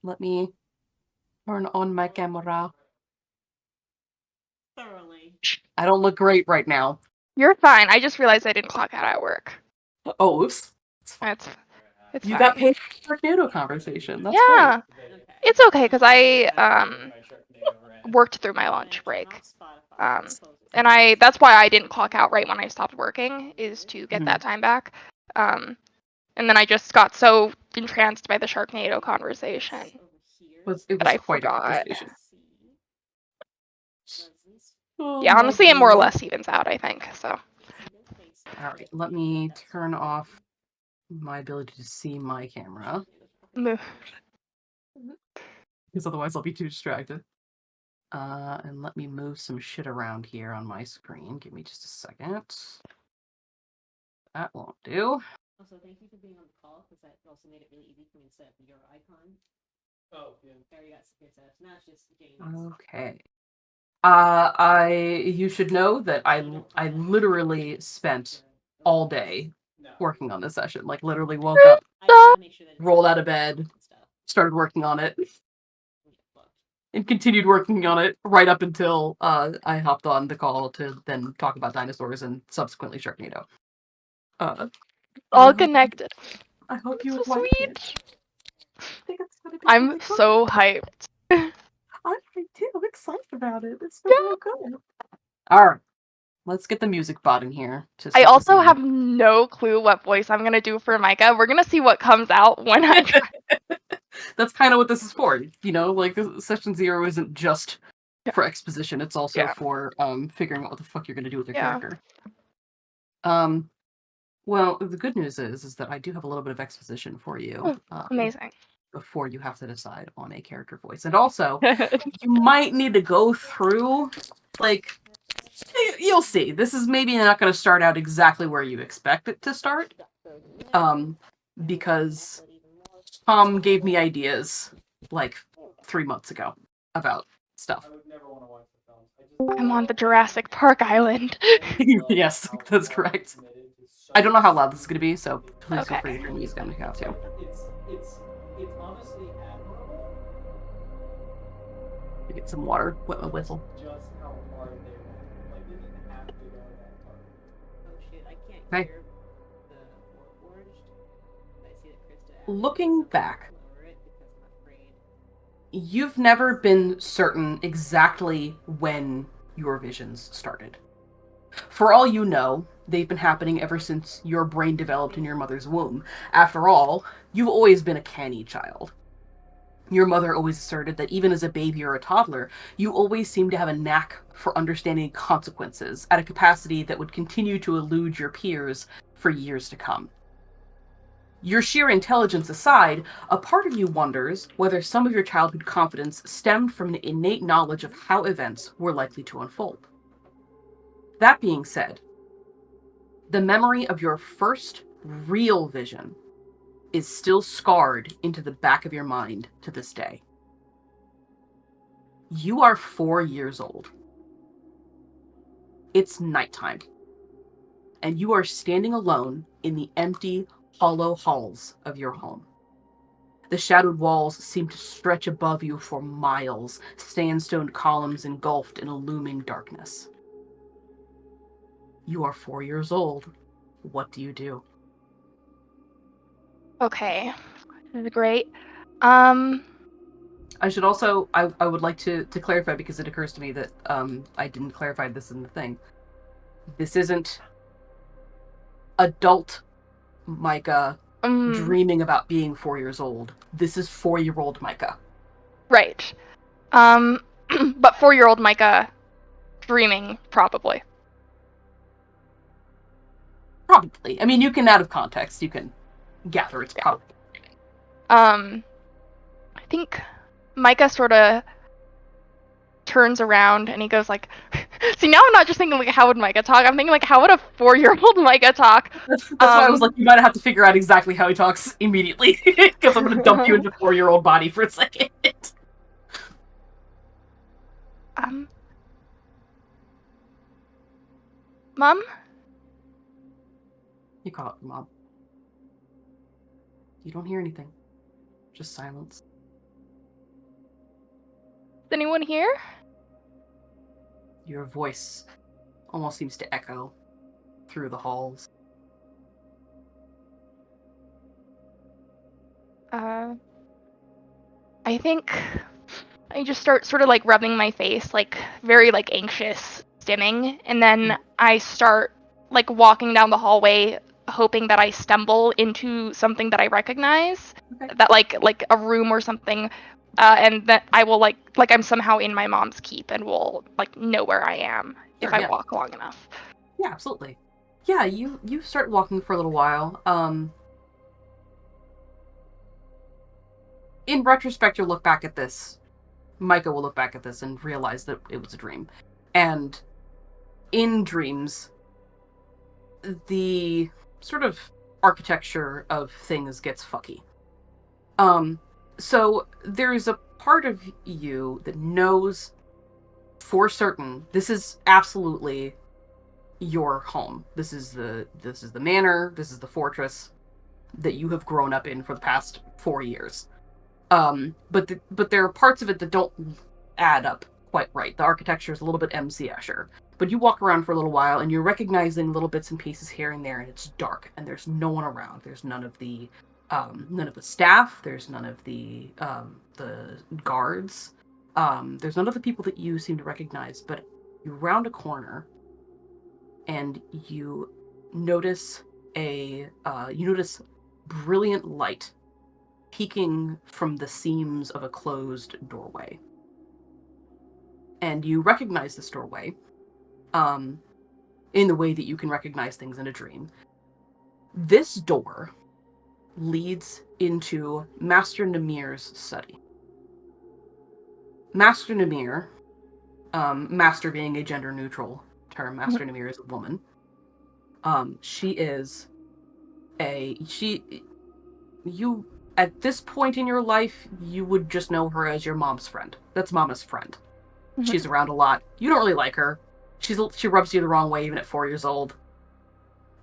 Let me turn on my camera. Thoroughly. I don't look great right now. You're fine. I just realized I didn't clock out at work. Oh, oops. It's You fine. got paid for Sharknado conversation. That's Yeah. great. Okay. It's okay because I worked through my lunch break. And that's why I didn't clock out right when I stopped working, is to get that time back. And then I just got so entranced by the Sharknado conversation It that was I quite a forgot. conversation. Oh Yeah, my honestly, it more or God. less evens out, I think. So. All right, let me turn off my ability to see my camera, because otherwise I'll be too distracted. And let me move some shit around here on my screen. Give me just a second. That won't do. Also, thank you for being on the call, because that also made it really easy for me to set up your icon. Oh, yeah. I already got your setup. Now it's just James. Okay. You should know that I literally spent all day working on this session. Like, literally woke up, rolled out of bed, started working on it, and continued working on it right up until I hopped on the call to then talk about dinosaurs and subsequently Sharknado. All connected. I hope you So would like sweet. it. I think it's gonna be I'm really so hyped. I'm too. I'm excited about it. It's so good. All right, let's get the music bot in here to I set the also scene. have no clue what voice I'm gonna do for Micah. We're gonna see what comes out when I try. That's kind of what this is for. You know, like session 0 isn't just for exposition. It's also for figuring out what the fuck you're gonna do with your character. Well, the good news is that I do have a little bit of exposition for you. Amazing. Before you have to decide on a character voice. And also, you might need to go through, like, you'll see. This is maybe not going to start out exactly where you expect it to start. Because Tom gave me ideas, like, 3 months ago about stuff. I'm on the Jurassic Park island. Yes, that's correct. I don't know how loud this is going to be, so please feel free to turn the music down if you have to. It's honestly admirable. Get some water, wet my whistle. Just how hard they went. Like, they didn't have to go that hard. Oh shit, I can't hear the Warforged. I see that Krista Looking back, you've never been certain exactly when your visions started. For all you know, they've been happening ever since your brain developed in your mother's womb. After all, you've always been a canny child. Your mother always asserted that even as a baby or a toddler, you always seemed to have a knack for understanding consequences at a capacity that would continue to elude your peers for years to come. Your sheer intelligence aside, a part of you wonders whether some of your childhood confidence stemmed from an innate knowledge of how events were likely to unfold. That being said, the memory of your first real vision is still scarred into the back of your mind to this day. You are 4 years old. It's nighttime, and you are standing alone in the empty, hollow halls of your home. The shadowed walls seem to stretch above you for miles, sandstone columns engulfed in a looming darkness. You are 4 years old. What do you do? Okay. This is great. I should also, I would like to clarify, because it occurs to me that I didn't clarify this in the thing. This isn't adult Micah dreaming about being 4 years old. This is 4-year-old Micah. Right. But 4-year-old Micah dreaming, probably. Probably. I mean, you can, out of context, you can gather it's probably. I think Micah sort of turns around and he goes like, see, now I'm not just thinking like, how would Micah talk? I'm thinking like, how would a 4-year-old Micah talk? That's why I was like, you might have to figure out exactly how he talks immediately, because I'm going to dump you into 4-year-old body for a second. Mom? You call it Mom. You don't hear anything. Just silence. anyone here? Your voice almost seems to echo through the halls. I think I just start sort of like rubbing my face, like very like anxious, stimming, and then I start like walking down the hallway, hoping that I stumble into something that I recognize, that like a room or something, and that I will like I'm somehow in my mom's keep and will like know where I am if I walk long enough. Yeah, absolutely. Yeah, you start walking for a little while. In retrospect, you'll look back at this. Micah will look back at this and realize that it was a dream. And in dreams, the sort of architecture of things gets fucky. So there's a part of you that knows for certain this is absolutely your home. This is the manor, this is the fortress that you have grown up in for the past 4 years. But there are parts of it that don't add up quite right. The architecture is a little bit MC Escher. But you walk around for a little while and you're recognizing little bits and pieces here and there, and it's dark and there's no one around. There's none of the staff. There's none of the guards. There's none of the people that you seem to recognize. But you round a corner and you notice brilliant light peeking from the seams of a closed doorway. And you recognize this doorway in the way that you can recognize things in a dream. This door leads into Master Namir's study. Master Namir, master being a gender-neutral term, Master Namir is a woman. At this point in your life, you would just know her as your mom's friend. That's Mama's friend. Mm-hmm. She's around a lot. You don't really like her. She rubs you the wrong way even at 4 years old.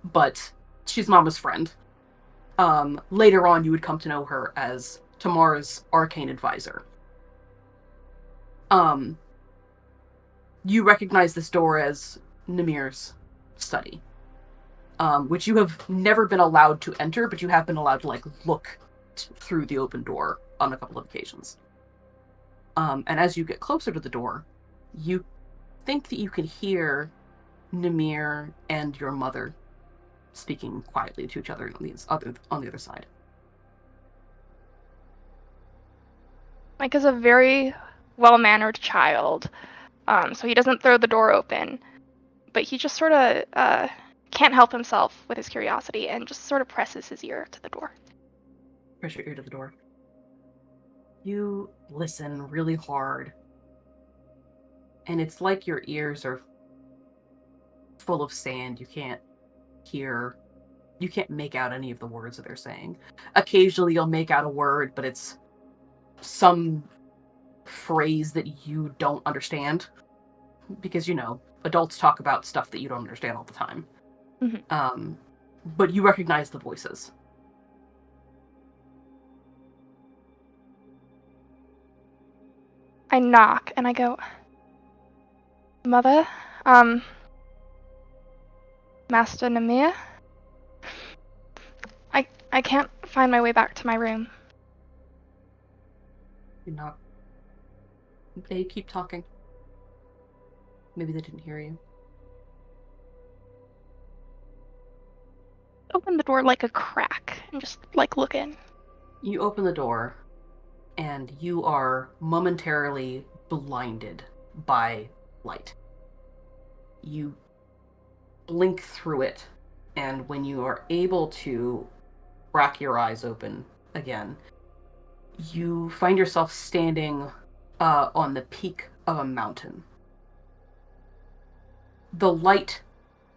But she's Mama's friend. Later on, you would come to know her as Tamar's arcane advisor. You recognize this door as Namir's study, which you have never been allowed to enter, but you have been allowed to look through the open door on a couple of occasions. And as you get closer to the door, you think that you can hear Namir and your mother speaking quietly to each other on the other side. Micah's a very well-mannered child, so he doesn't throw the door open, but he just sort of can't help himself with his curiosity and just sort of presses his ear to the door. Press your ear to the door. You listen really hard, and it's like your ears are full of sand. You can't make out any of the words that they're saying. Occasionally you'll make out a word, but it's some phrase that you don't understand, because adults talk about stuff that you don't understand all the time. Mm-hmm. But you recognize the voices. I knock and I go, Mother, Master Namir? I can't find my way back to my room. You knock. They keep talking. Maybe they didn't hear you. Open the door like a crack and just look in. You open the door and you are momentarily blinded by light. You blink through it, and when you are able to crack your eyes open again, you find yourself standing on the peak of a mountain. The light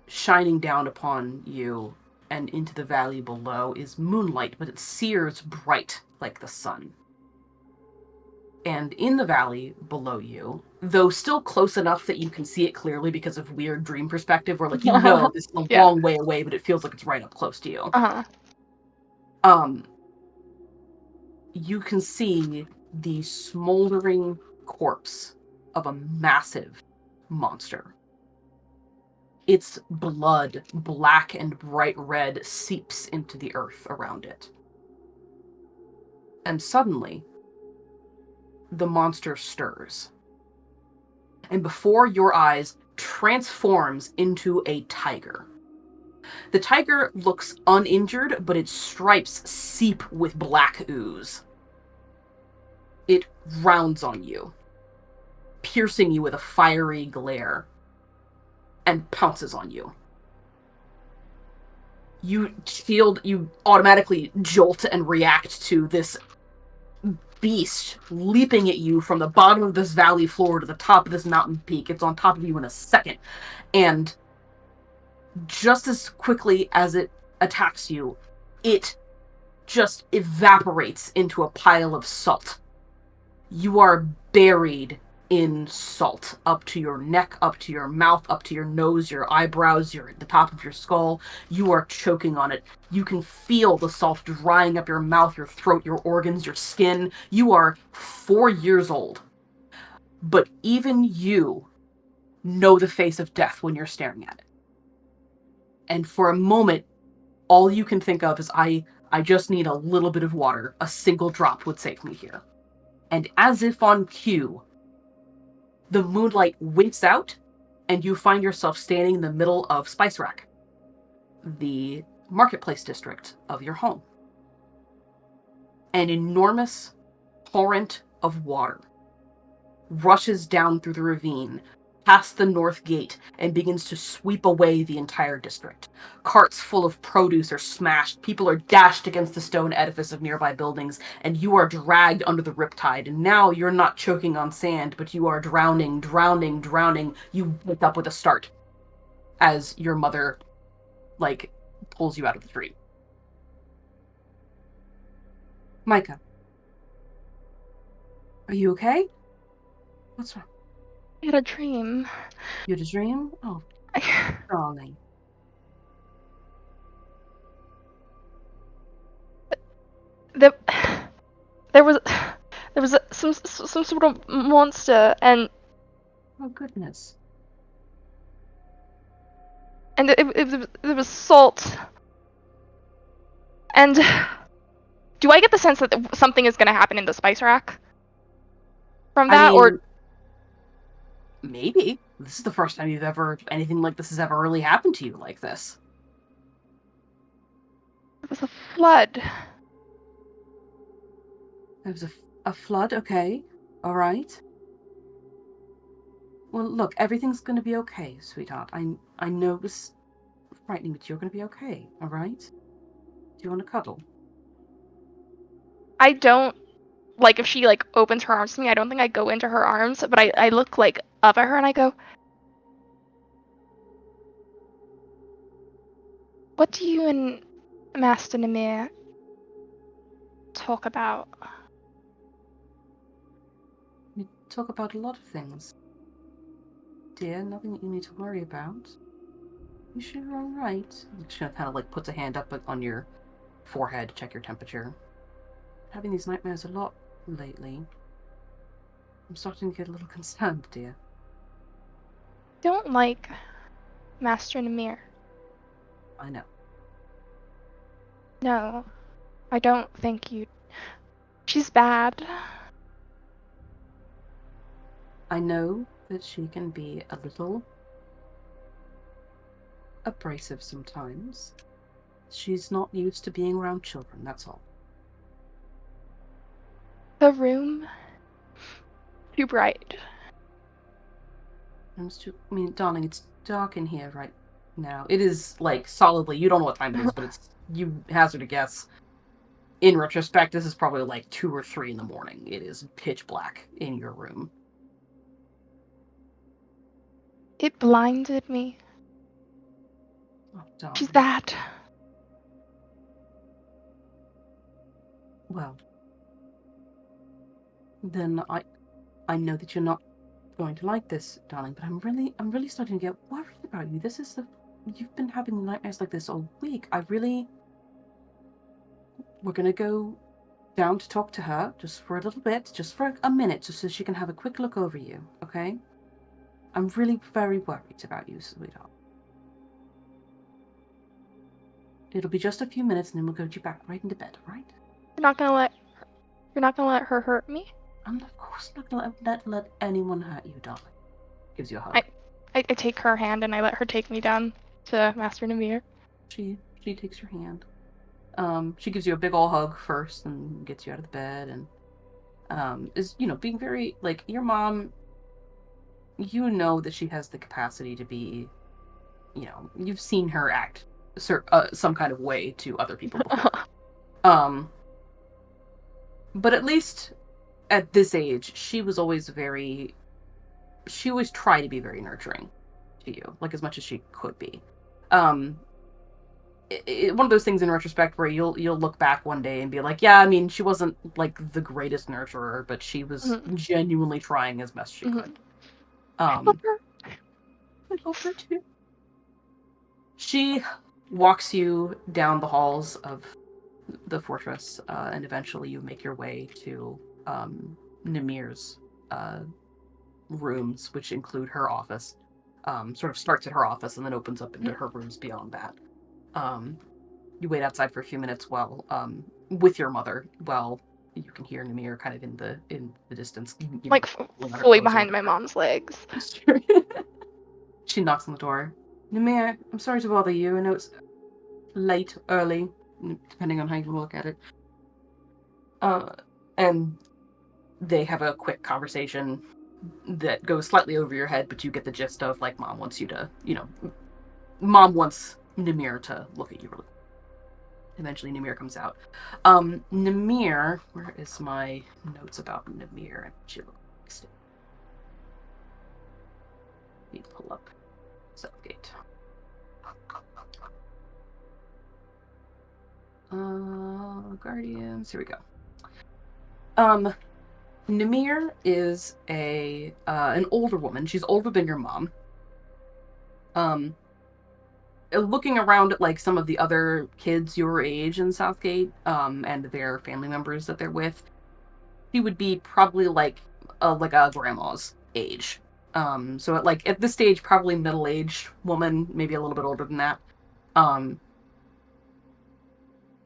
shining down upon you and into the valley below is moonlight, but it sears bright like the sun. And in the valley below you, though still close enough that you can see it clearly because of weird dream perspective, where this is a long way away, but it feels like it's right up close to you. You can see the smoldering corpse of a massive monster. Its blood, black and bright red, seeps into the earth around it. And suddenly, the monster stirs. And before your eyes, transforms into a tiger. The tiger looks uninjured, but its stripes seep with black ooze. It rounds on you, piercing you with a fiery glare, and pounces on you. You automatically jolt and react to this beast leaping at you from the bottom of this valley floor to the top of this mountain peak. It's on top of you in a second. And just as quickly as it attacks you, it just evaporates into a pile of salt. You are buried in salt, up to your neck, up to your mouth, up to your nose, your eyebrows, the top of your skull. You are choking on it. You can feel the salt drying up your mouth, your throat, your organs, your skin. You are 4 years old. But even you know the face of death when you're staring at it. And for a moment, all you can think of is, I just need a little bit of water. A single drop would save me here. And as if on cue, the moonlight winks out, and you find yourself standing in the middle of Spice Rack, the marketplace district of your home. An enormous torrent of water rushes down through the ravine, past the north gate, and begins to sweep away the entire district. Carts full of produce are smashed, people are dashed against the stone edifice of nearby buildings, and you are dragged under the riptide. And now you're not choking on sand, but you are drowning. You wake up with a start as your mother, pulls you out of the tree. Micah, are you okay? What's wrong? I had a dream. You had a dream? Oh, darling. There was some sort of monster, and Oh, goodness. and it was salt. And do I get the sense that something is going to happen in the spice rack from that, or maybe this is the first time anything like this has ever really happened to you like this? it was a flood? There was a flood. Okay, all right. Well, look, everything's gonna be okay, sweetheart. I know it was frightening, but you're gonna be okay. All right. Do you want to cuddle? I don't if she opens her arms to me. I don't think I go into her arms, but I look up at her and I go, "What do you and Master Namir talk about?" We talk about a lot of things, dear. Nothing that you need to worry about. You sure you're all right? She kind of puts a hand up on your forehead to check your temperature. Having these nightmares a lot lately. I'm starting to get a little concerned, dear. Don't like Master Namir. I know. No, I don't think you. She's bad. I know that she can be a little abrasive sometimes. She's not used to being around children, that's all. The room, too bright. Darling, it's dark in here right now. It is, solidly, you don't know what time it is, but you hazard a guess. In retrospect, this is probably 2 or 3 in the morning. It is pitch black in your room. It blinded me. Oh, darling. She's bad. Well, then I know that you're not going to like this, darling, but I'm really starting to get worried about you. You've been having nightmares like this all week. We're gonna go down to talk to her just for a little bit, just for a minute, just so she can have a quick look over you, okay? I'm really very worried about you, sweetheart. It'll be just a few minutes and then we'll get you back right into bed, all right? You're not gonna let her hurt me? I'm of course not gonna let anyone hurt you, darling. Gives you a hug. I take her hand and I let her take me down to Master Namir. She takes your hand. She gives you a big ol' hug first and gets you out of the bed and is, being very, like, your mom, that she has the capacity to be, you've seen her act some kind of way to other people before. But at least at this age, she always tried to be very nurturing to you, like as much as she could be. One of those things in retrospect where you'll look back one day and be like, yeah, I mean, she wasn't like the greatest nurturer, but she was genuinely trying as best she could. I love her. I love her too. She walks you down the halls of the fortress, and eventually you make your way to Nimir's rooms, which include her office. Sort of starts at her office and then opens up into her rooms beyond that. You wait outside for a few minutes while with your mother, while you can hear Nimir kind of in the distance, like fully behind my mom's legs. She knocks on the door. Nimir, I'm sorry to bother you. I know it's late, early, depending on how you look at it. And they have a quick conversation that goes slightly over your head, but you get the gist of, like, Mom wants you to, Mom wants Nimir to look at you really. Eventually Nimir comes out. Nimir, where is my notes about Nimir? She looks. Let me pull up Southgate. Guardians, here we go. Nimir is an older woman. She's older than your mom. Looking around at, like, some of the other kids your age in Southgate, and their family members that they're with, she would be probably like a grandma's age. So at this stage, probably middle-aged woman, maybe a little bit older than that.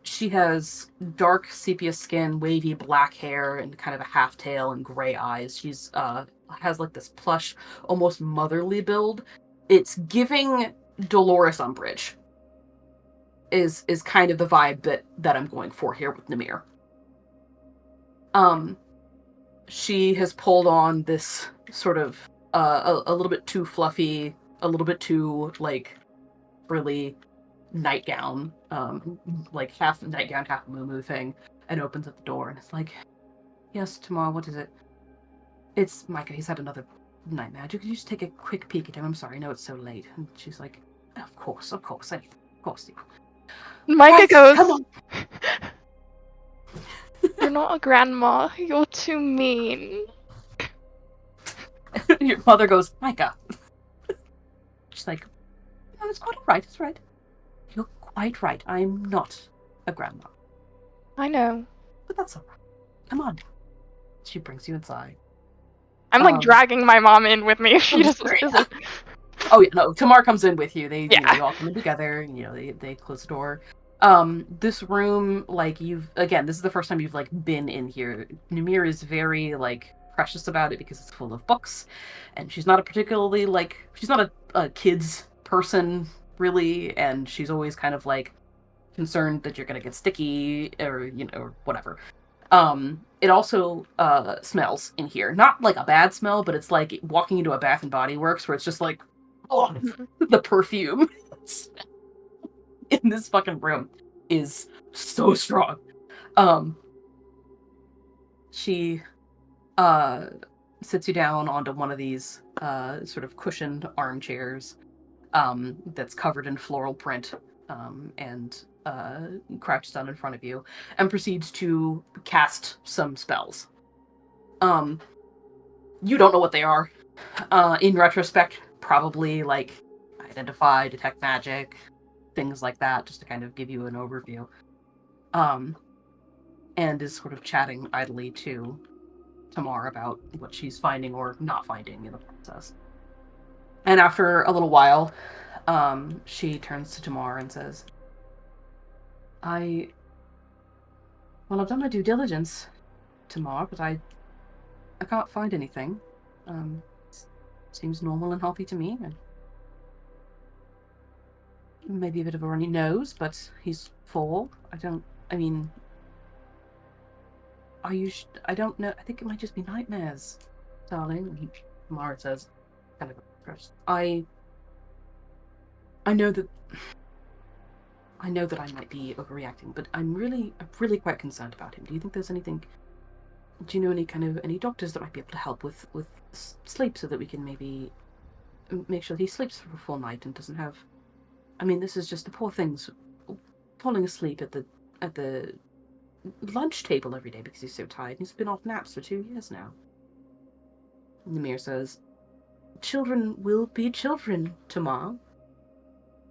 She has dark sepia skin, wavy black hair, and kind of a half tail and gray eyes. She's has like this plush, almost motherly build. It's giving Dolores Umbridge. Is kind of the vibe that I'm going for here with Nimir. She has pulled on this sort of a little bit too fluffy, a little bit too, like, frilly nightgown, like half nightgown, half moo thing, and opens up the door and it's like, yes, Tamar, what is it? It's Micah. He's had another nightmare. Could you just take a quick peek at him? I'm sorry, I know it's so late. And she's like, of course, anything. Of course. Micah goes, come on. You're not a grandma. You're too mean. Your mother goes, Micah. She's like, no, it's quite all right. It's right. You're quite right. I'm not a grandma. I know. But that's all right. Come on. She brings you inside. I'm like dragging my mom in with me. She just isn't. Oh yeah, no. Tamar comes in with you. They all come in together. And, they close the door. This room, like, this is the first time you've, like, been in here. Nimir is very, like, precious about it because it's full of books, and she's not she's not a kid's person really, and she's always kind of, like, concerned that you're gonna get sticky or or whatever. It also smells in here, not like a bad smell, but it's like walking into a Bath and Body Works where it's just like, oh, the perfume in this fucking room is so strong. She sits you down onto one of these sort of cushioned armchairs that's covered in floral print, and crouches down in front of you and proceeds to cast some spells. You don't know what they are. In retrospect, probably like identify, detect magic, things like that, just to kind of give you an overview. and is sort of chatting idly to Tamar about what she's finding or not finding in the process. And after a little while, she turns to Tamar and says, I've done my due diligence, Tamar, but I can't find anything. Seems normal and healthy to me. And maybe a bit of a runny nose, but he's 4. I don't know. I think it might just be nightmares, darling. Tamar says, kind of first. I know that I might be overreacting, but I'm really quite concerned about him. Do you think there's anything? Do you know any doctors that might be able to help with sleep, so that we can maybe make sure he sleeps for a full night and doesn't have? I mean, this is just the poor thing's falling asleep at the lunch table every day because he's so tired. He's been off naps for 2 years now. Namir says, "Children will be children, Tamar."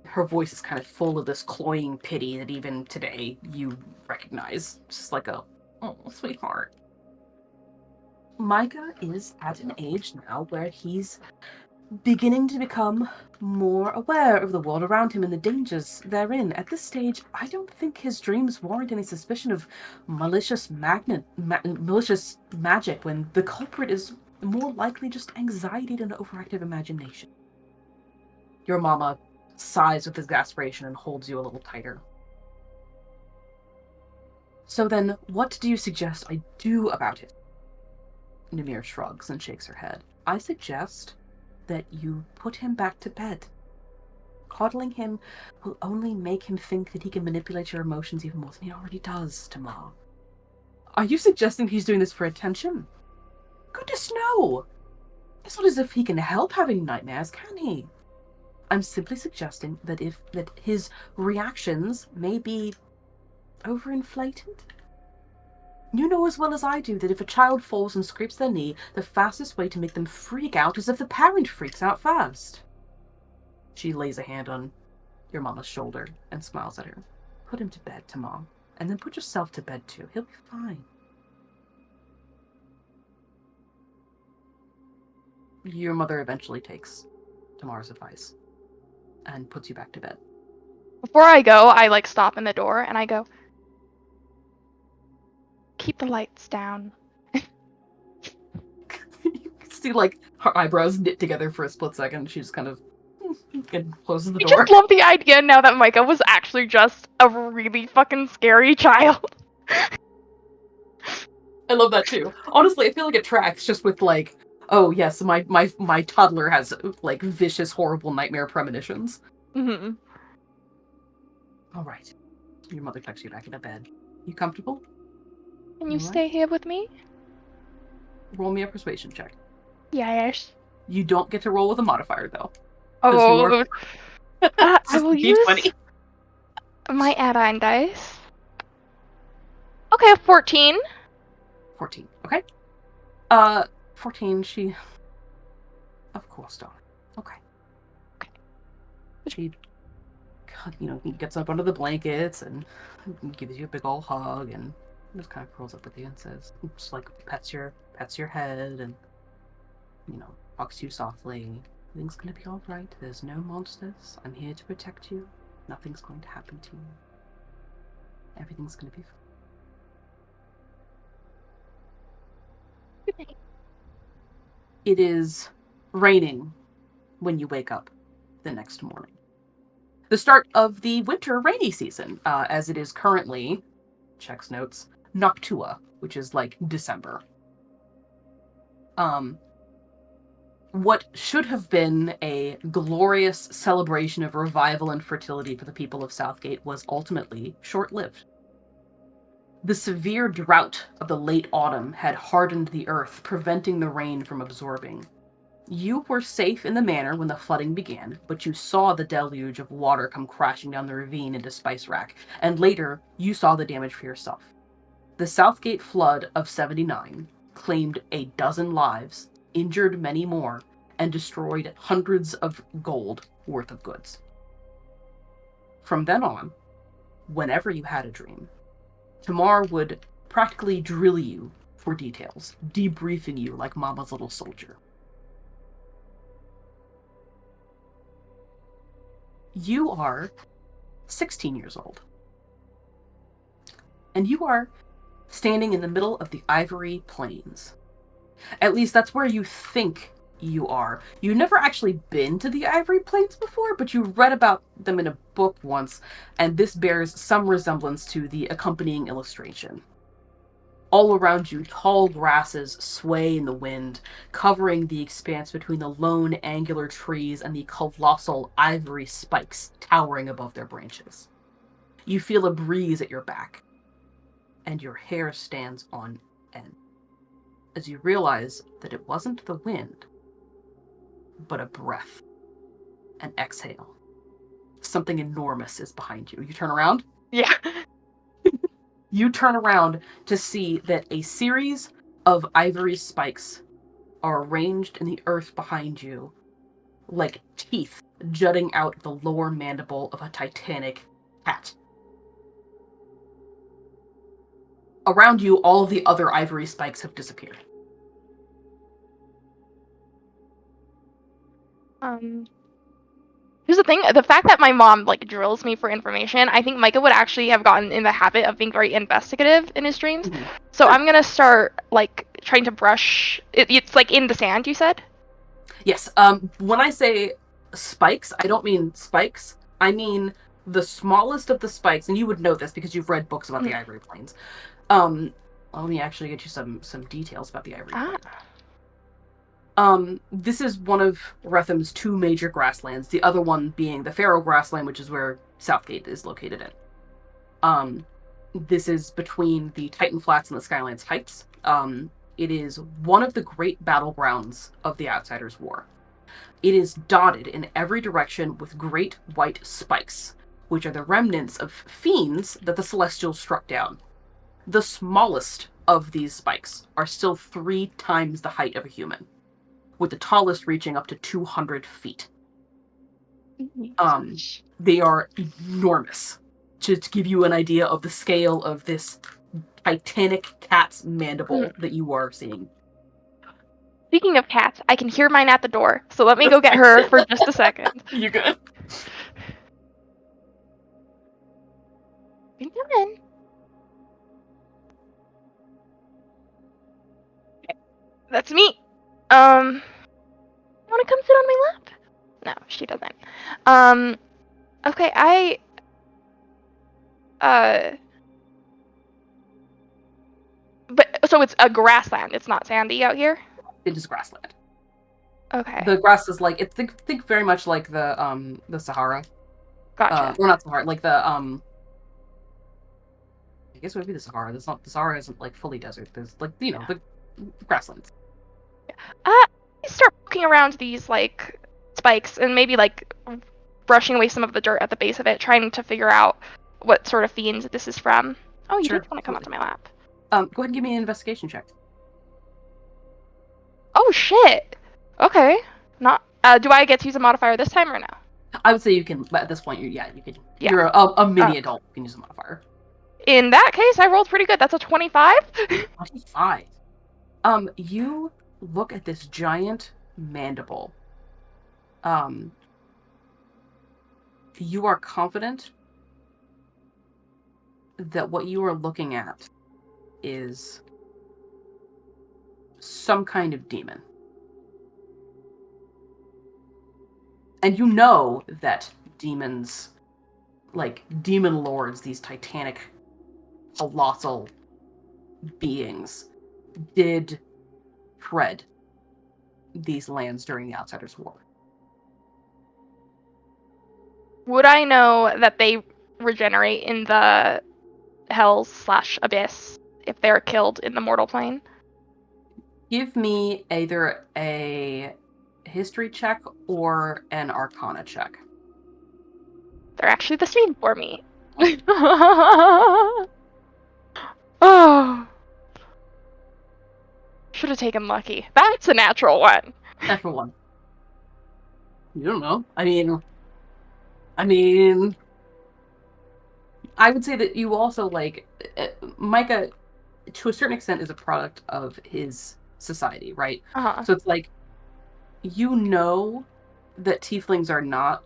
Her voice is kind of full of this cloying pity that even today you recognize. It's just like oh, sweetheart. Micah is at an age now where he's beginning to become more aware of the world around him and the dangers therein. At this stage, I don't think his dreams warrant any suspicion of malicious magic when the culprit is more likely just anxiety and an overactive imagination. Your mama sighs with exasperation and holds you a little tighter. So then, what do you suggest I do about it? Namir shrugs and shakes her head. I suggest that you put him back to bed. Coddling him will only make him think that he can manipulate your emotions even more than he already does, Tamar. Are you suggesting he's doing this for attention? Goodness, no! It's not as if he can help having nightmares, can he? I'm simply suggesting that his reactions may be overinflated. You know as well as I do that if a child falls and scrapes their knee, the fastest way to make them freak out is if the parent freaks out first. She lays a hand on your mama's shoulder and smiles at her. Put him to bed, Tamar, and then put yourself to bed too. He'll be fine. Your mother eventually takes Tamar's advice and puts you back to bed. Before I go, I stop in the door and I go, keep the lights down. You can see her eyebrows knit together for a split second. She just kind of closes the door. I just love the idea now that Micah was actually just a really fucking scary child. I love that too. Honestly, I feel like it tracks just with oh yes, my toddler has vicious, horrible nightmare premonitions. Mm-hmm. All right. Your mother tucks you back into bed. You comfortable? Can you stay here with me? Roll me a persuasion check. Yes. You don't get to roll with a modifier though. Oh, I will use D20. my add-on dice. Okay, 14. 14. Okay. 14. She. Of course, darling. Okay. She, gets up under the blankets and gives you a big old hug and just kind of curls up with you and says, just pets your head and talks to you softly. Everything's gonna be all right. There's no monsters. I'm here to protect you. Nothing's going to happen to you. Everything's gonna be fine. Good night. It is raining when you wake up the next morning. The start of the winter rainy season, as it is currently, checks notes, Noctua, which is December. What should have been a glorious celebration of revival and fertility for the people of Southgate was ultimately short-lived. The severe drought of the late autumn had hardened the earth, preventing the rain from absorbing. You were safe in the manor when the flooding began, but you saw the deluge of water come crashing down the ravine into Spice Rack, and later you saw the damage for yourself. The Southgate flood of 79 claimed a dozen lives, injured many more, and destroyed hundreds of gold worth of goods. From then on, whenever you had a dream, Tamar would practically drill you for details, debriefing you like Mama's little soldier. You are 16 years old. And you are standing in the middle of the Ivory Plains. At least that's where you think you are. You've never actually been to the Ivory Plains before, but you read about them in a book once, and this bears some resemblance to the accompanying illustration. All around you, tall grasses sway in the wind, covering the expanse between the lone angular trees and the colossal ivory spikes towering above their branches. You feel a breeze at your back, and your hair stands on end, as you realize that it wasn't the wind, but a breath, an exhale. Something enormous is behind you. You turn around? Yeah. You turn around to see that a series of ivory spikes are arranged in the earth behind you, like teeth jutting out the lower mandible of a titanic cat. Around you, all of the other ivory spikes have disappeared. Here's the thing, the fact that my mom, like, drills me for information, I think Micah would actually have gotten in the habit of being very investigative in his dreams. Mm-hmm. So Sure. I'm gonna start, like, trying to brush... It's, like, in the sand, you said? Yes, when I say spikes, I don't mean spikes. I mean the smallest of the spikes, and you would know this because you've read books about the Ivory Plains. Let me actually get you some details about the Ivory Plains. This is one of Retham's two major grasslands, the other one being the Pharaoh grassland, which is where Southgate is located in. This is between the Titan Flats and the Skylands Heights. It is one of the great battlegrounds of the Outsiders' War. It is dotted in every direction with great white spikes, which are the remnants of fiends that the Celestials struck down. The smallest of these spikes are still 3 times the height of a human, with the tallest reaching up to 200 feet. They are enormous. To give you an idea of the scale of this titanic cat's mandible that you are seeing. Speaking of cats, I can hear mine at the door, so let me go get her for just a second. You good? Been coming. Okay. That's me. Want to come sit on my lap? No, she doesn't. Okay, but, so it's a grassland, it's not sandy out here? It is grassland. Okay. The grass is like, think very much like the Sahara. Gotcha. Or not Sahara, like the, I guess it would be the Sahara. The Sahara isn't, like, fully desert. There's, like, you know, the grasslands. Start poking around these, like, spikes and maybe, like, brushing away some of the dirt at the base of it, trying to figure out what sort of fiend this is from. Oh, you did want to come onto my lap. Go ahead and give me an investigation check. Oh, shit! Okay. Not, do I get to use a modifier this time or no? I would say you can, but at this point, you could. Yeah. You're a mini adult. You can use a modifier. In that case, I rolled pretty good. That's a 25. 25. You look at this giant mandible. You are confident that what you are looking at is some kind of demon. And you know that demons, like demon lords, these titanic, colossal beings, did tread these lands during the Outsiders' War. Would I know that they regenerate in the Hell/Abyss if they're killed in the mortal plane? Give me either a history check or an arcana check. They're actually the same for me. Oh. Should have taken lucky. That's a natural one. Natural one. You don't know. I mean, I would say that you also, like, Micah, to a certain extent, is a product of his society, right? Uh-huh. So it's like, you know that tieflings are not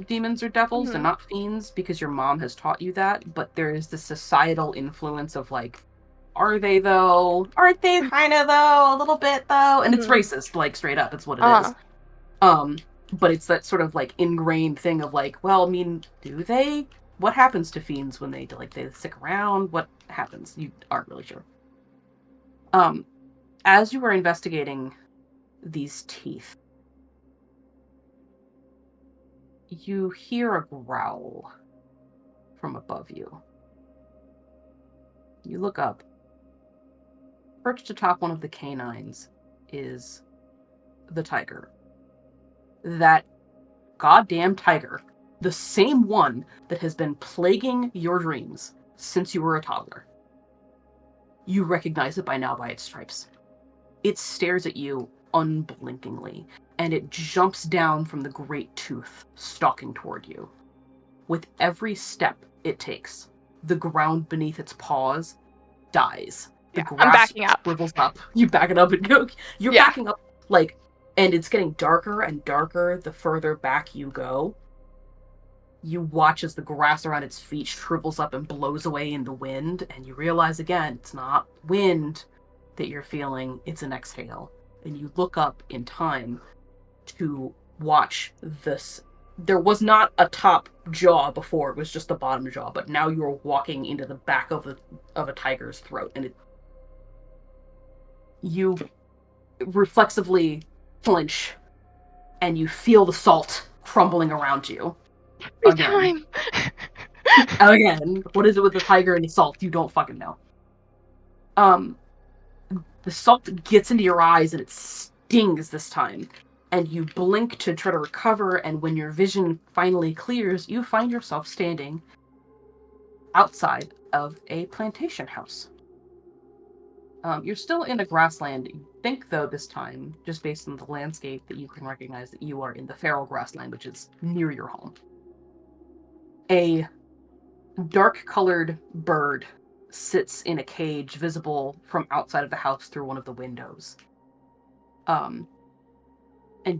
demons or devils, they're not fiends, because your mom has taught you that, but there is this societal influence of like, are they though? Aren't they kind of though? A little bit though? And it's racist, like straight up, it's what it is. But it's that sort of like ingrained thing of like, well, I mean, do they? What happens to fiends when they stick around? What happens? You aren't really sure. As you were investigating these teeth, you hear a growl from above you. You look up. Perched atop one of the canines is the tiger. That goddamn tiger. The same one that has been plaguing your dreams since you were a toddler. You recognize it by now by its stripes. It stares at you unblinkingly, and it jumps down from the great tooth, stalking toward you. With every step it takes, the ground beneath its paws dies. The grass I'm backing up. Shrivels up. You back it up and go. You're backing up, like, and it's getting darker and darker the further back you go. You watch as the grass around its feet shrivels up and blows away in the wind, and you realize again, it's not wind that you're feeling, it's an exhale. And you look up in time to watch this. There was not a top jaw before, it was just the bottom jaw, but now you're walking into the back of a tiger's throat, and you reflexively flinch, and you feel the salt crumbling around you. Again. Again, what is it with the tiger and the salt? You don't fucking know. The salt gets into your eyes and it stings this time. And you blink to try to recover, and when your vision finally clears, you find yourself standing outside of a plantation house. You're still in a grassland. You think, though, this time, just based on the landscape, that you can recognize that you are in the feral grassland, which is near your home. A dark-colored bird sits in a cage visible from outside of the house through one of the windows. And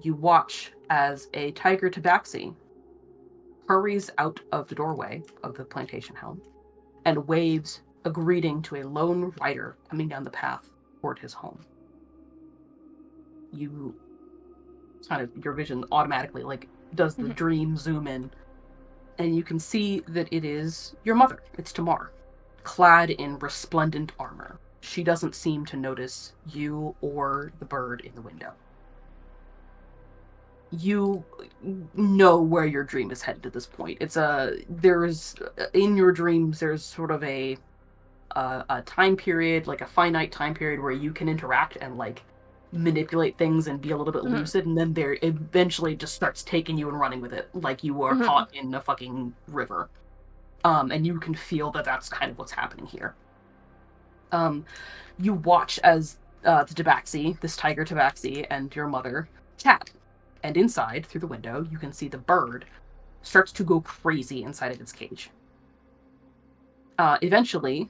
you watch as a tiger tabaxi hurries out of the doorway of the plantation home and waves a greeting to a lone rider coming down the path toward his home. You kind of, your vision automatically, like, does the dream zoom in, and you can see that it is your mother. It's Tamar, clad in resplendent armor. She doesn't seem to notice you or the bird in the window. You know where your dream is headed at this point. There's in your dreams, there's sort of a time period, like a finite time period where you can interact and like manipulate things and be a little bit lucid, and then there eventually just starts taking you and running with it, like you are caught in a fucking river. And you can feel that that's kind of what's happening here. You watch as the tabaxi, this tiger tabaxi, and your mother chat. And inside, through the window, you can see the bird starts to go crazy inside of its cage. Eventually,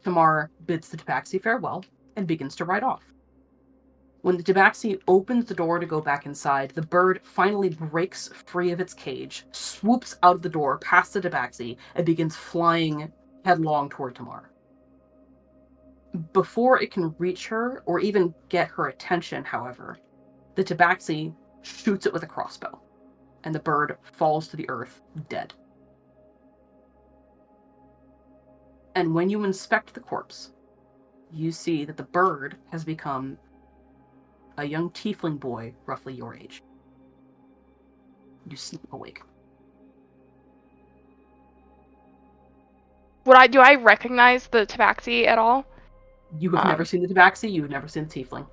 Tamar bids the tabaxi farewell and begins to ride off. When the tabaxi opens the door to go back inside, the bird finally breaks free of its cage, swoops out of the door past the tabaxi, and begins flying headlong toward Tamar. Before it can reach her or even get her attention, however, the tabaxi shoots it with a crossbow, and the bird falls to the earth, dead. And when you inspect the corpse, you see that the bird has become a young tiefling boy, roughly your age. You sleep awake. Do I recognize the tabaxi at all? You have never seen the tabaxi, you have never seen the tiefling.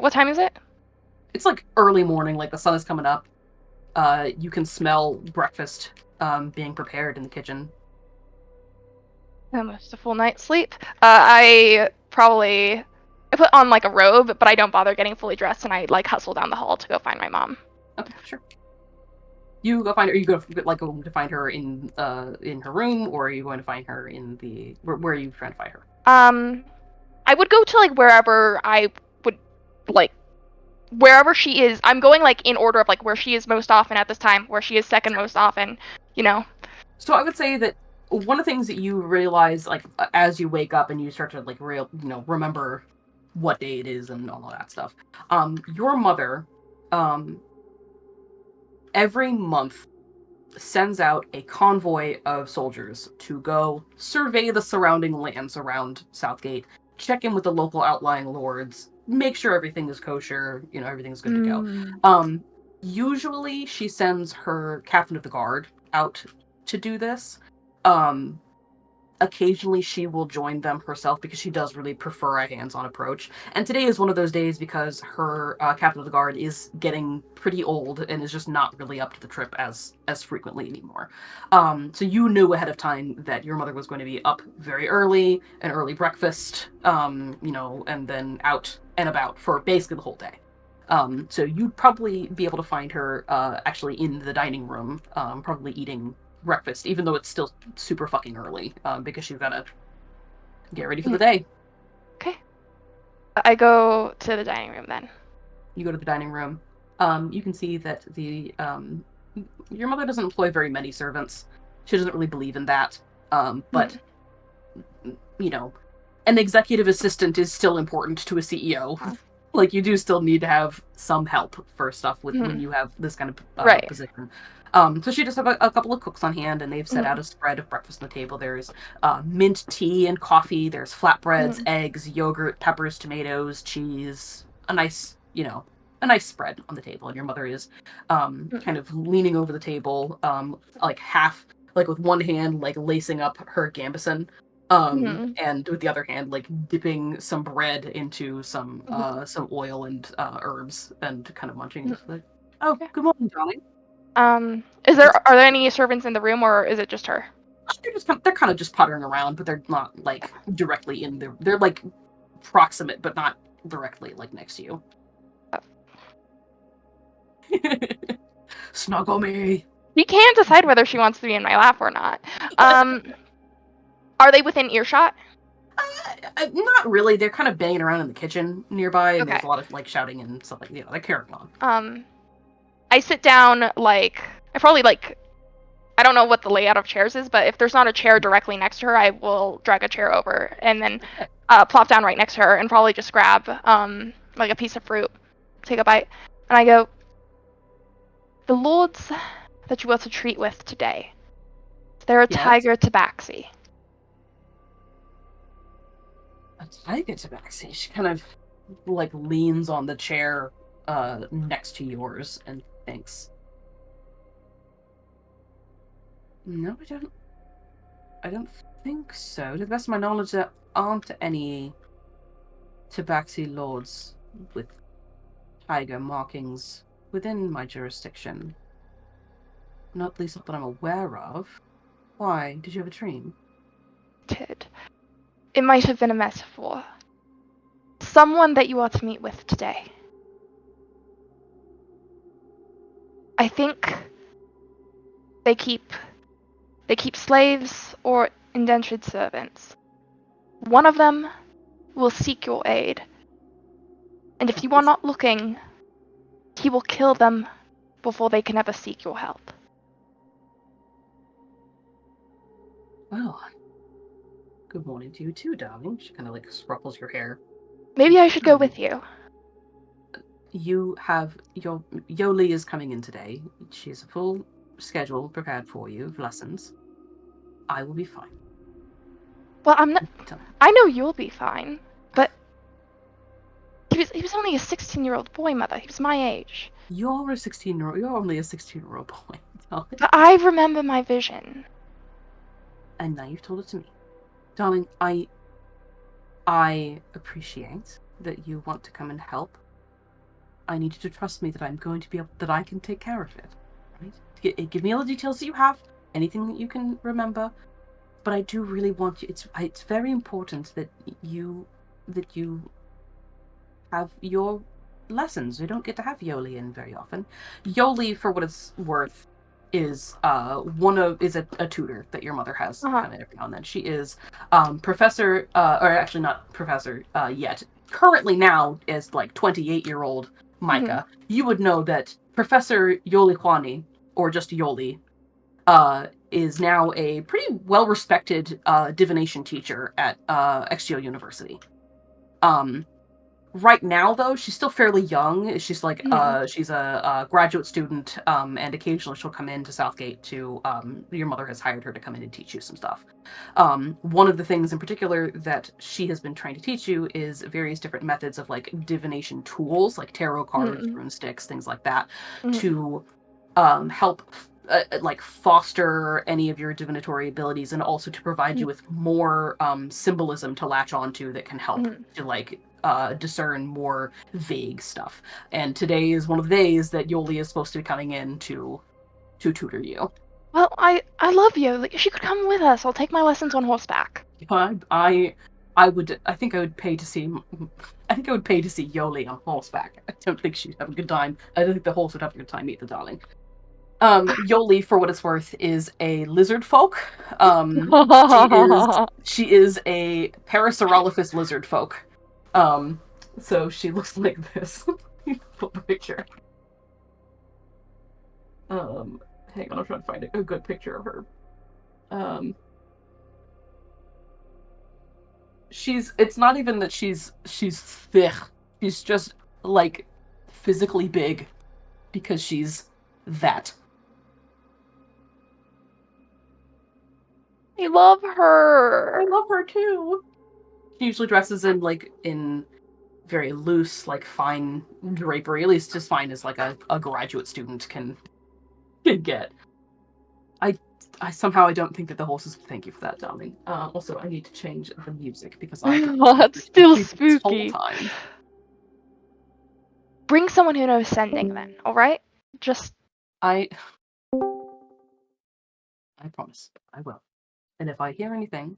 What time is it? It's like early morning, like the sun is coming up. You can smell breakfast being prepared in the kitchen. Almost a full night's sleep. I put on like a robe, but I don't bother getting fully dressed, and I like hustle down the hall to go find my mom. Okay, sure. You go find her. Are you going to find her in her room, or are you going to find her in the where are you trying to find her? I would go to like wherever I would like wherever she is. I'm going like in order of like where she is most often at this time, where she is second most often, you know. So I would say that one of the things that you realize, like as you wake up and you start to like remember what day it is and all of that stuff. Your mother, every month sends out a convoy of soldiers to go survey the surrounding lands around Southgate, check in with the local outlying lords, make sure everything is kosher, everything's good to go. Usually she sends her captain of the guard out to do this. Um, Occasionally she will join them herself because she does really prefer a hands-on approach. And today is one of those days because her captain of the guard is getting pretty old and is just not really up to the trip as frequently anymore. So you knew ahead of time that your mother was going to be up very early, an early breakfast, and then out and about for basically the whole day. So you'd probably be able to find her actually in the dining room, probably eating breakfast, even though it's still super fucking early, because she's gotta get ready for the day. Okay. I go to the dining room then. You go to the dining room. You can see that your mother doesn't employ very many servants. She doesn't really believe in that. But an executive assistant is still important to a CEO. Like, you do still need to have some help for stuff when you have this kind of position. So she just have a couple of cooks on hand, and they've set out a spread of breakfast on the table. There's mint tea and coffee. There's flatbreads, eggs, yogurt, peppers, tomatoes, cheese. A nice spread on the table. And your mother is kind of leaning over the table, like half, like with one hand, like lacing up her gambeson. And with the other hand, like dipping some bread into some oil and herbs and kind of munching. Just like, oh, good morning, darling. Are there any servants in the room, or is it just her? They're kind of just puttering around, but they're not like directly in there. They're like proximate, but not directly like next to you. Snuggle me. She can decide whether she wants to be in my lap or not. Are they within earshot? Not really. They're kind of banging around in the kitchen nearby, and Okay. there's a lot of like shouting and stuff like they're carrying on. I sit down, like, I probably, like, I don't know what the layout of chairs is, but if there's not a chair directly next to her, I will drag a chair over and then plop down right next to her and probably just grab, like, a piece of fruit, take a bite, and I go, the lords that you are to treat with today, they're a tiger tabaxi. A tiger tabaxi? She kind of, like, leans on the chair next to yours and thinks, no, I don't think so. To the best of my knowledge, there aren't any tabaxi lords with tiger markings within my jurisdiction. Not least that I'm aware of. Why? Did you have a dream? It might have been a metaphor. Someone that you are to meet with today. I think they keep slaves or indentured servants. One of them will seek your aid. And if you are not looking, he will kill them before they can ever seek your help. Well, good morning to you too, darling. She kind of like ruffles your hair. Maybe I should go with you. You have Yoli is coming in today. She has a full schedule prepared for you of lessons. I will be fine. Well, I'm not. I know you'll be fine, but he was only a 16-year-old boy, Mother. He was my age. You're only a 16-year-old boy. Darling. But I remember my vision. And now you've told it to me, darling. I appreciate that you want to come and help. I need you to trust me that I'm going to be able, that I can take care of it. Right? Give me all the details that you have, anything that you can remember. But I do really want you. It's very important that you have your lessons. We don't get to have Yoli in very often. Yoli, for what it's worth, is a tutor that your mother has kind of every now and then. She is professor, or actually not professor yet. Currently now is like 28-year-old Micah. You would know that Professor Yoli Kwani, or just Yoli, is now a pretty well-respected divination teacher at XGO University. Right now, though, she's still fairly young. She's like she's a graduate student, and occasionally she'll come into Southgate to your mother has hired her to come in and teach you some stuff. One of the things in particular that she has been trying to teach you is various different methods of like divination tools, like tarot cards, rune sticks, things like that, to help like foster any of your divinatory abilities, and also to provide you with more symbolism to latch onto that can help to like discern more vague stuff. And today is one of the days that Yoli is supposed to be coming in to tutor you. Well, I love Yoli. She could come with us. I'll take my lessons on horseback. I think I would pay to see Yoli on horseback. I don't think she'd have a good time. I don't think the horse would have a good time either, darling. Yoli, for what it's worth, is a lizard folk. She is a Parasaurolophus lizard folk. So she looks like this. Put the picture. Hang on, I'm trying to find a good picture of her. It's not even that she's thick. She's just like physically big because she's that. I love her. I love her too. She usually dresses in very loose, like fine drapery, at least as fine as like a graduate student can get. I somehow I don't think that the horses would thank you for that, darling. Also, I need to change the music because I That's still spooky. This whole time. Bring someone who knows sending then, alright? Just I promise. I will. And if I hear anything,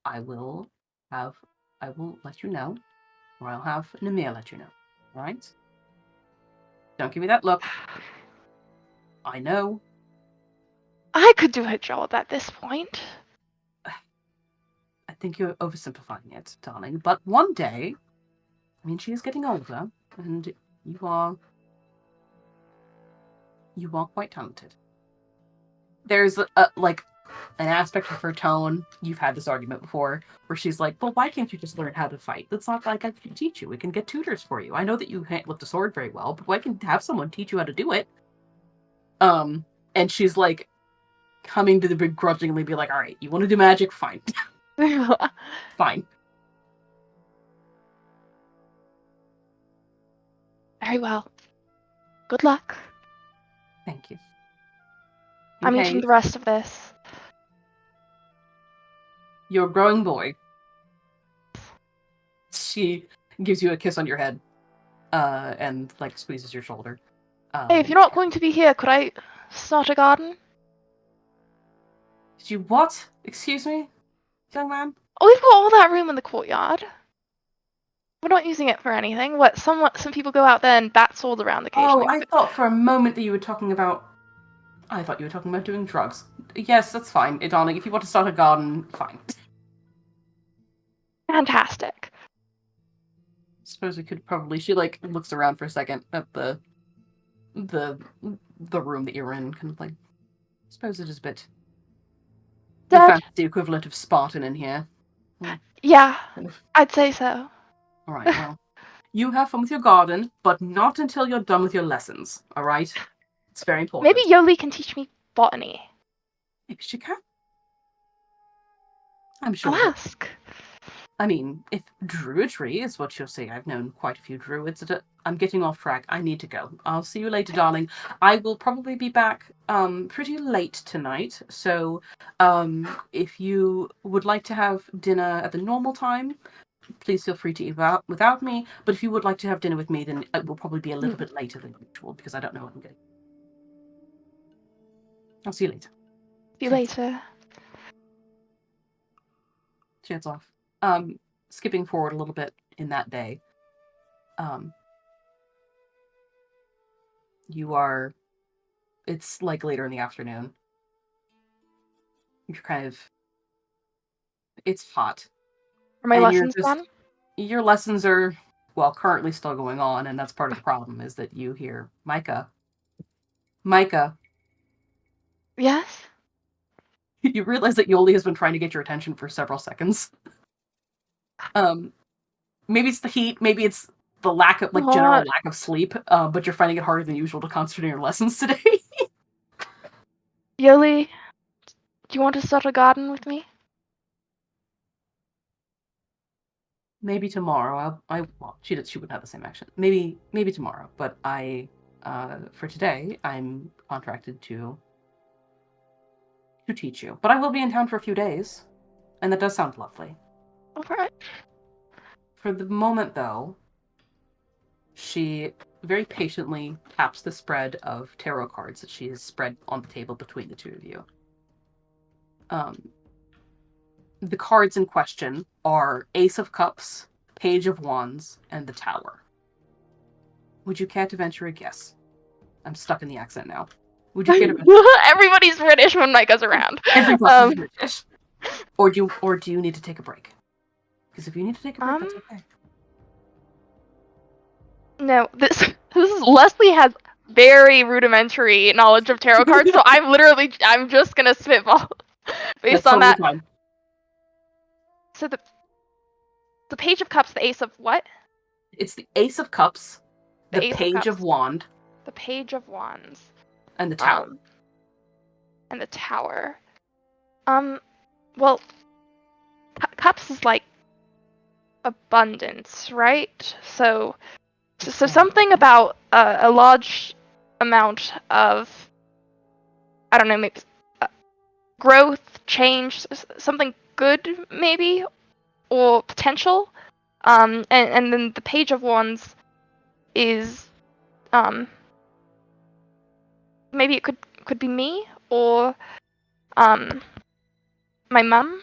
I will let you know. Or I'll have Namir let you know. Alright? Don't give me that look. I know. I could do a job at this point. I think you're oversimplifying it, darling. But one day, I mean, she is getting older, and you are quite talented. There's like an aspect of her tone. You've had this argument before, where she's like, "Well, why can't you just learn how to fight? That's not like I can teach you. We can get tutors for you. I know that you can't lift a sword very well, but why can have someone teach you how to do it?" And she's like, coming to the begrudgingly be like, "All right, you want to do magic? Fine, fine." Very well. Good luck. Thank you. I'm eating the rest of this. You're a growing boy. She gives you a kiss on your head, and like squeezes your shoulder. Hey, if you're not going to be here, could I start a garden? Did you what? Excuse me, young man? Oh, we've got all that room in the courtyard. We're not using it for anything. Some people go out there and bat swords around occasionally. Oh, I thought for a moment that you were talking about. I thought you were talking about doing drugs. Yes, that's fine, darling. If you want to start a garden, fine. Fantastic. Suppose we could probably. She like looks around for a second at the room that you're in, kind of like. Suppose it is a bit. The equivalent of Spartan in here. Yeah, I'd say so. All right, well, you have fun with your garden, but not until you're done with your lessons. All right, it's very important. Maybe Yoli can teach me botany. Maybe she can. I'm sure. I'll ask. I mean, if druidry is what you're saying, I've known quite a few druids. I'm getting off track. I need to go. I'll see you later, darling. I will probably be back pretty late tonight. So if you would like to have dinner at the normal time, please feel free to eat without me. But if you would like to have dinner with me, then it will probably be a little bit later than usual because I don't know what I'm getting. I'll see you later. See you later. Chance off. Skipping forward a little bit in that day. You are It's like later in the afternoon. You're kind of... It's hot. Are my And lessons done? Your lessons are, well, currently still going on, and that's part of the problem, is that you hear, Micah. Micah. Yes? You realize that Yoli has been trying to get your attention for several seconds. Maybe it's the heat, maybe it's the lack of, like, general lack of sleep, but you're finding it harder than usual to concentrate on your lessons today. Yoli, do you want to start a garden with me? Maybe tomorrow. Well, she wouldn't have the same action. Maybe tomorrow. But for today, I'm contracted to teach you. But I will be in town for a few days, and that does sound lovely. Alright. For the moment, though, she very patiently taps the spread of tarot cards that she has spread on the table between the two of you. The cards in question are Ace of Cups, Page of Wands, and the Tower. Would you care to venture a guess? I'm stuck in the accent now. Would you care to venture? Everybody's British when Micah's around. Everybody's British. Or do you need to take a break? Because if you need to take a break, that's okay. No, this is Leslie has very rudimentary knowledge of tarot cards, so I'm just gonna spitball based that's on totally that. Fine. So the Page of Cups, the Ace of what? It's the Ace of Cups, the Page of Wand, the Page of Wands, and the Tower. And the Tower. Well, cups is like abundance, right? So something about a large amount of, I don't know, maybe growth, change, something good, maybe, or potential. And then the Page of Wands is, maybe it could be me, or my mum.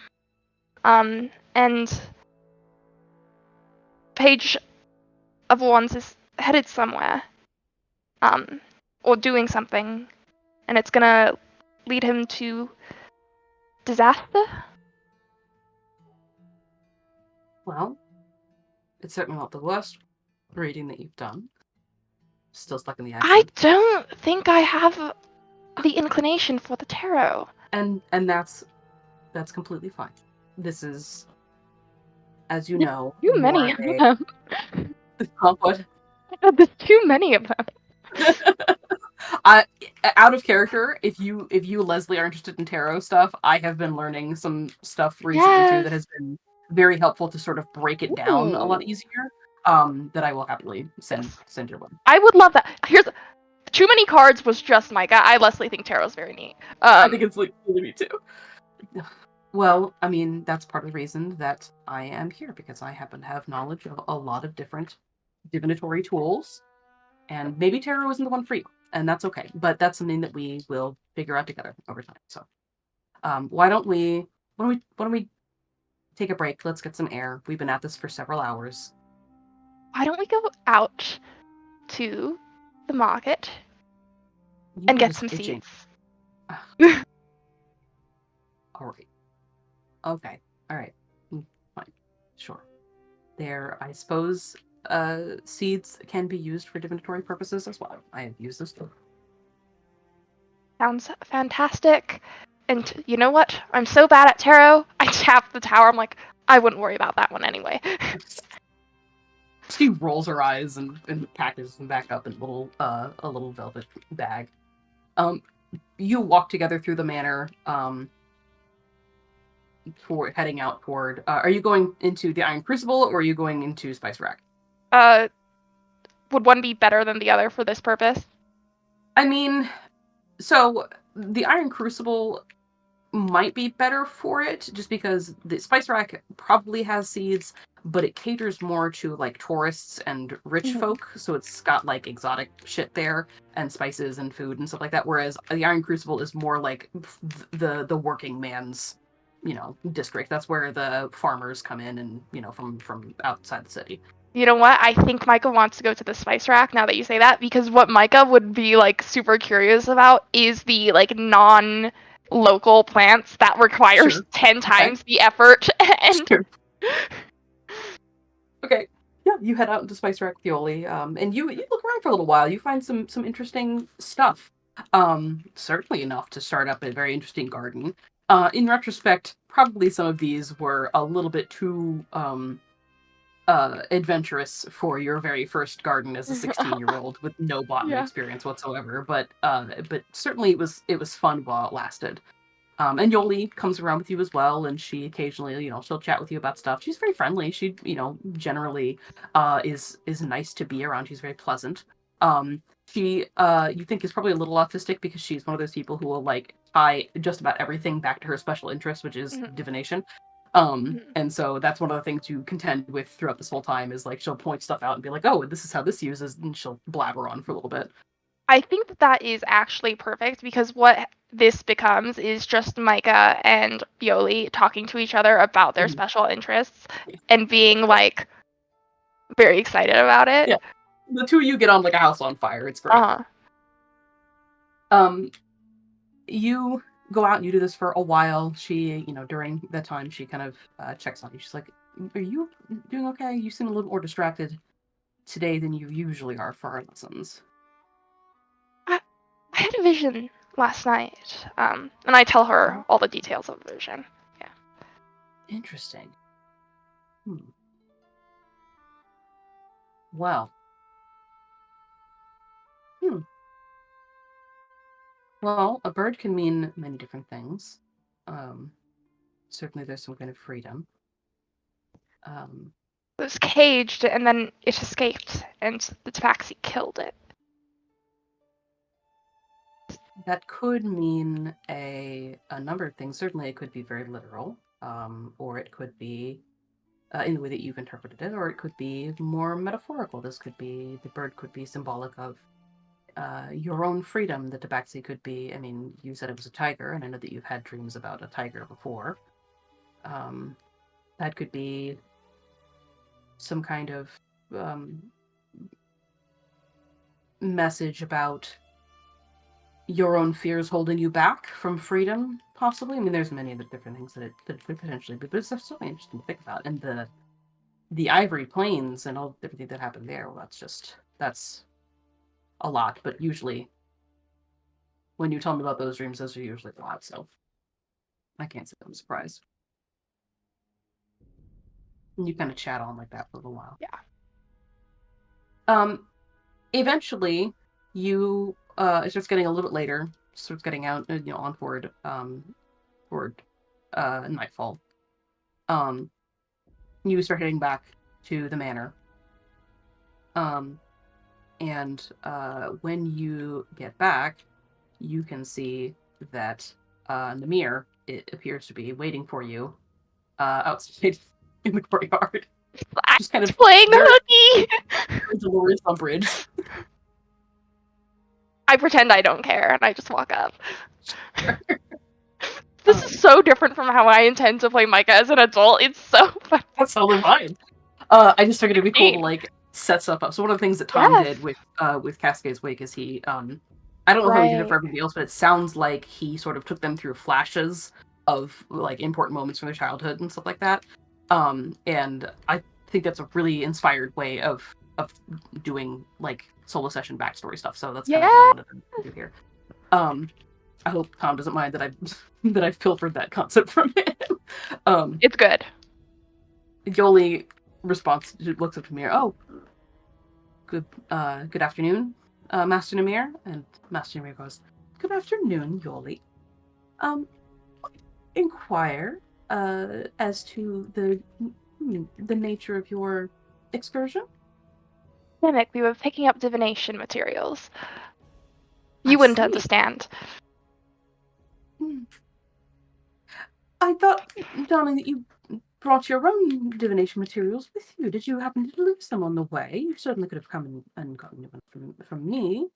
And Page of Wands is headed somewhere, or doing something, and it's gonna lead him to disaster. Well, it's certainly not the worst reading that you've done. Still stuck in the accent. I don't think I have the inclination for the tarot. And that's completely fine. This is, as you know, too many of them. What? There's too many of them. Out of character, if you Leslie are interested in tarot stuff, I have been learning some stuff recently too that has been very helpful to sort of break it down a lot easier. That I will happily send your way. I would love that. Here's too many cards was just Micah. I Leslie think tarot's very neat. I think it's like really neat too. Well, I mean, that's part of the reason that I am here, because I happen to have knowledge of a lot of different divinatory tools, and maybe tarot isn't the one for you, and that's okay. But that's something that we will figure out together over time. So, why don't we take a break? Let's get some air. We've been at this for several hours. Why don't we go out to the market and get some seeds? All right. Okay. All right. Fine. Sure. There, I suppose, seeds can be used for divinatory purposes as well. I have used this too. Sounds fantastic. And you know what? I'm so bad at tarot. I tap the tower. I'm like, I wouldn't worry about that one anyway. She rolls her eyes and packages them back up in a little velvet bag. You walk together through the manor, heading out toward. Are you going into the Iron Crucible, or are you going into Spice Rack? Would one be better than the other for this purpose? I mean, so the Iron Crucible might be better for it, just because the Spice Rack probably has seeds, but it caters more to like tourists and rich folk, so it's got like exotic shit there and spices and food and stuff like that. Whereas the Iron Crucible is more like the working man's, district. That's where the farmers come in and from outside the city. You know what? I think Micah wants to go to the spice rack now that you say that, because what Micah would be like super curious about is the like non-local plants that requires Sure. 10 Okay. times the effort and Sure. Okay. Yeah, you head out into Spice Rack with Yoli, and you look around for a little while. You find some interesting stuff. Certainly enough to start up a very interesting garden. In retrospect, probably some of these were a little bit too adventurous for your very first garden as a 16-year-old with no botany yeah. experience whatsoever. But certainly it was fun while it lasted. And Yoli comes around with you as well, and she occasionally, she'll chat with you about stuff. She's very friendly. She, generally is nice to be around. She's very pleasant. She you think is probably a little autistic because she's one of those people who will like tie just about everything back to her special interest, which is Mhm. divination. Mhm. And so that's one of the things you contend with throughout this whole time is like she'll point stuff out and be like, "Oh, this is how this uses," and she'll blabber on for a little bit. I think that is actually perfect because what this becomes is just Micah and Yoli talking to each other about their Mhm. special interests and being like very excited about it. Yeah, the two of you get on like a house on fire. It's great. Uh-huh. Um, you go out and you do this for a while. She, during that time, she kind of checks on you. She's like, "Are you doing okay? You seem a little more distracted today than you usually are for our lessons." I, I had a vision last night, and I tell her Oh, all the details of the vision. Yeah. interesting. Hmm. Well, hmm. Well, a bird can mean many different things. Um, Certainly, there's some kind of freedom. Um, It was caged, and then it escaped, and the tabaxi killed it. that could mean a number of things. Certainly, it could be very literal, or it could be in the way that you've interpreted it, or it could be more metaphorical. This could be the bird could be symbolic of your own freedom. The tabaxi could be. I mean, you said it was a tiger, and I know that you've had dreams about a tiger before. Um, that could be some kind of um, message about your own fears holding you back from freedom, possibly. I mean, there's many different things that it could potentially be, but it's so interesting to think about. And the Ivory Plains and all everything that happened there. Well, that's a lot. But usually, when you tell me about those dreams, those are usually a lot. So I can't say I'm surprised. And you kind of chat on like that for a little while. Yeah. Um, Eventually, you it starts getting a little bit later. Starts getting out, on toward nightfall. Um, you start heading back to the manor. Um, and when you get back, you can see that Namir, it appears to be waiting for you outside in the courtyard. Just kind It's of playing very, hooky. very dolorous umbrage. I pretend I don't care, and I just walk up. This is um, so different from how I intend to play Micah as an adult. It's so fun. that's totally fine. I just figured it'd be cool to like set stuff up. So one of the things that Tom Yes. did with Cascade's Wake is he I don't know how he did it for Right. everybody else, but it sounds like he sort of took them through flashes of like important moments from their childhood and stuff like that. And I think that's a really inspired way of doing like solo session backstory stuff. So that's kind of what I Yeah. wanted to do here. I hope Tom doesn't mind that I've pilfered that concept from him. It's good. Yoli looks up to me. Oh, good afternoon, Master Namir. And Master Namir goes, "Good afternoon, Yoli. Um, inquire as to the nature of your excursion." Mimic, we were picking up divination materials. I You wouldn't see. understand. Hmm. I thought, darling, that you brought your own divination materials with you. Did you happen to lose them on the way? You certainly could have come and gotten them from me,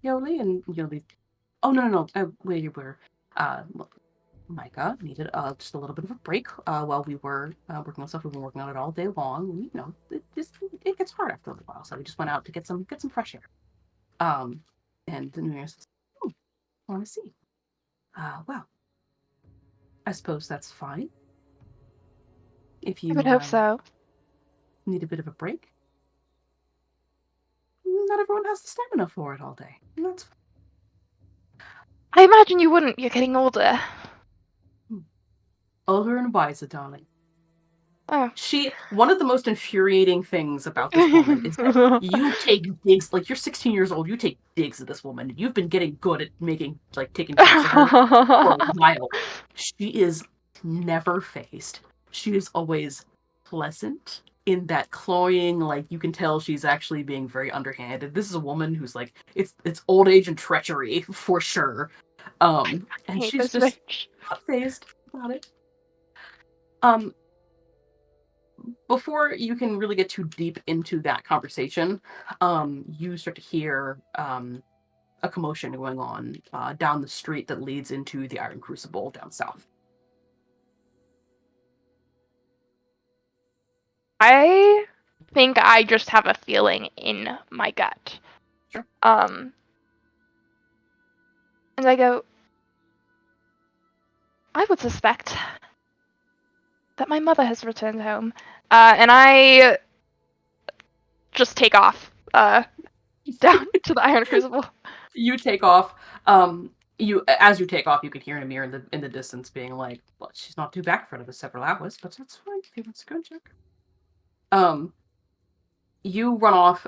Yoli. And Yoli, oh no, where you were. Uh, Micah needed just a little bit of a break while we were working on stuff. We've been working on it all day long. It gets hard after a little while, so we just went out to get some fresh air. And the New Year's says, I want to see. Well, I suppose that's fine. If you I would hope so. need a bit of a break. Not everyone has the stamina for it all day. And that's fine. I imagine you wouldn't. You're getting older. Older and wiser, darling. Oh. One of the most infuriating things about this woman is that you take digs, like you're 16 years old, you take digs at this woman. You've been getting good at taking digs at her for a while. She is never phased. She is always pleasant in that cloying, like you can tell she's actually being very underhanded. This is a woman who's like, it's old age and treachery for sure. And she's just not phased about it. Before you can really get too deep into that conversation, you start to hear a commotion going on down the street that leads into the Iron Crucible down south. I think I just have a feeling in my gut. Sure. And I go, I would suspect that my mother has returned home. And I just take off down to the Iron Crucible. You take off. As you take off, you can hear Namir in the distance being like, "Well, she's not due back for another several hours, but that's fine if he wants to go check." You run off.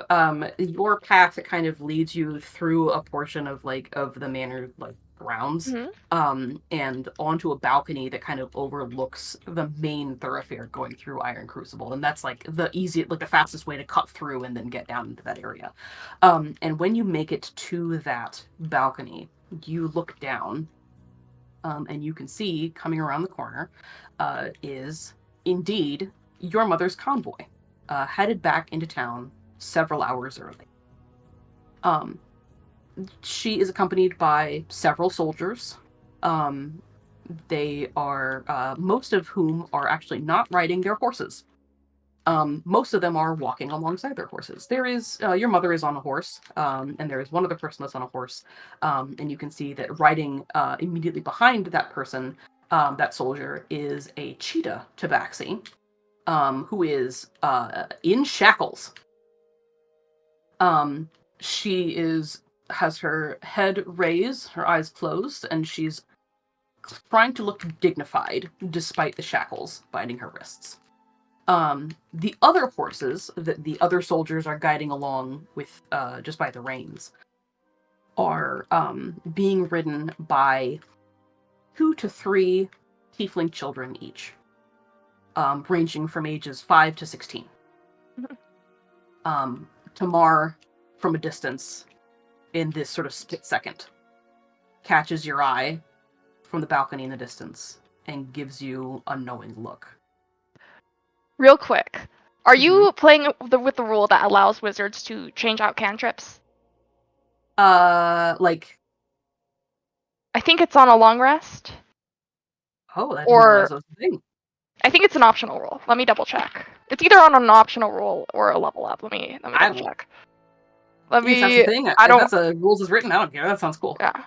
Your path kind of leads you through a portion of the manor grounds, and onto a balcony that kind of overlooks the main thoroughfare going through Iron Crucible, and that's the fastest way to cut through and then get down into that area. And when you make it to that balcony, you look down, and you can see coming around the corner is indeed your mother's convoy. Headed back into town several hours early. She is accompanied by several soldiers. They are, most of whom are actually not riding their horses. Most of them are walking alongside their horses. There is, your mother is on a horse, and there is one other person that's on a horse. And you can see that riding immediately behind that person, that soldier, is a cheetah tabaxi. Who is in shackles. She has her head raised, her eyes closed, and she's trying to look dignified despite the shackles binding her wrists. The other horses that the other soldiers are guiding along with just by the reins are being ridden by 2 to 3 tiefling children each. Ranging from ages 5 to 16. Tamar, from a distance, in this sort of split second, catches your eye from the balcony in the distance and gives you a knowing look. Real quick, are you playing with the rule that allows wizards to change out cantrips? I think it's on a long rest. Oh, that didn't realize that was a thing. I think it's an optional rule. Let me double check. It's either on an optional rule or a level up. Let me double check. If that's the thing, if that's a rules is written, I don't care. That sounds cool. Yeah.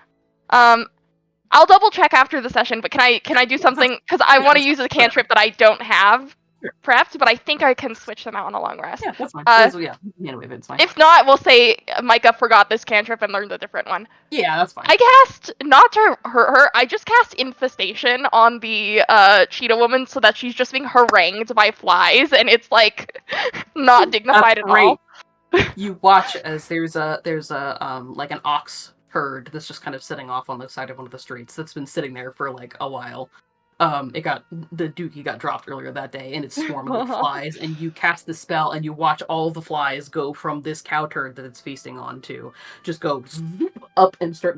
I'll double check after the session, but can I do something? Because I want to use a cantrip that I don't have prepped, but I think I can switch them out on a long rest. Yeah, that's fine. It's fine. If not, we'll say Micah forgot this cantrip and learned a different one. Yeah, that's fine. I cast, not to hurt her, I just cast Infestation on the cheetah woman so that she's just being harangued by flies, and it's not dignified at all. You watch as there's an ox herd that's just kind of sitting off on the side of one of the streets that's been sitting there for a while. The dookie got dropped earlier that day, and it's swarming with flies, and you cast the spell, and you watch all the flies go from this cow turd that it's feasting on to just go up and start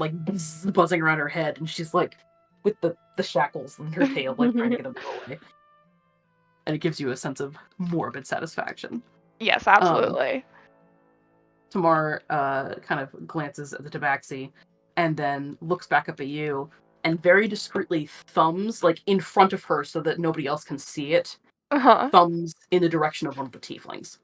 buzzing around her head, and she's with the shackles in her tail, trying to get them to go away. And it gives you a sense of morbid satisfaction. Yes, absolutely. Tamar kind of glances at the tabaxi and then looks back up at you and very discreetly thumbs, like, in front of her so that nobody else can see it, Uh-huh. thumbs in the direction of one of the tieflings.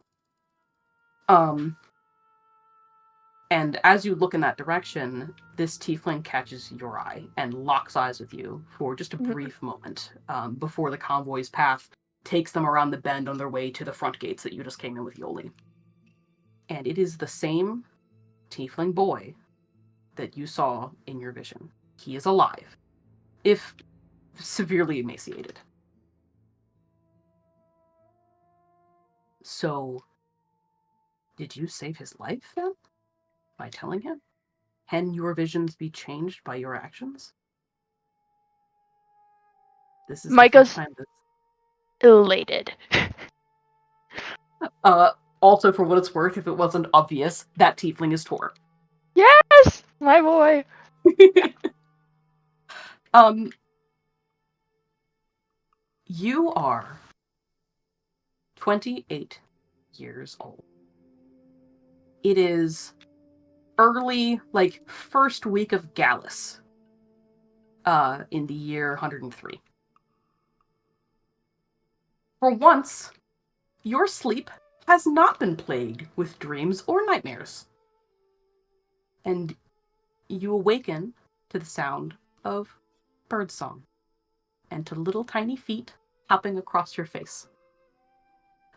And as you look in that direction, this tiefling catches your eye and locks eyes with you for just a brief moment before the convoy's path takes them around the bend on their way to the front gates that you just came in with Yoli. And it is the same tiefling boy that you saw in your vision. He is alive, if severely emaciated. So, did you save his life then? By telling him? Can your visions be changed by your actions? This is the Micah's first time that... elated. Also, for what it's worth, if it wasn't obvious, that tiefling is Tor. Yes! My boy! You are 28 years old. It is early, like, first week of Gallus, in the year 103. For once, your sleep has not been plagued with dreams or nightmares. And you awaken to the sound of birdsong and to little tiny feet hopping across your face.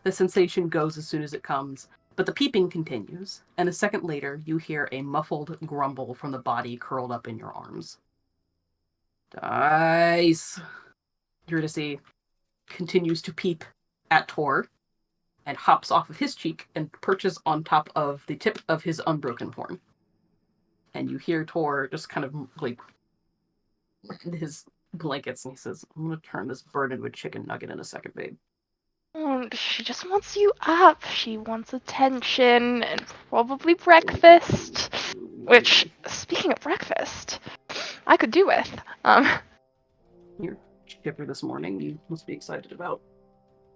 The sensation goes as soon as it comes, but the peeping continues, and a second later you hear a muffled grumble from the body curled up in your arms. Dice! Eurydice continues to peep at Tor and hops off of his cheek and perches on top of the tip of his unbroken horn. And you hear Tor just kind of, like, his blankets, and he says, I'm going to turn this bird into a chicken nugget in a second, babe. She just wants you up. She wants attention and probably breakfast. Which, speaking of breakfast, I could do with. You're chipper this morning. You must be excited about.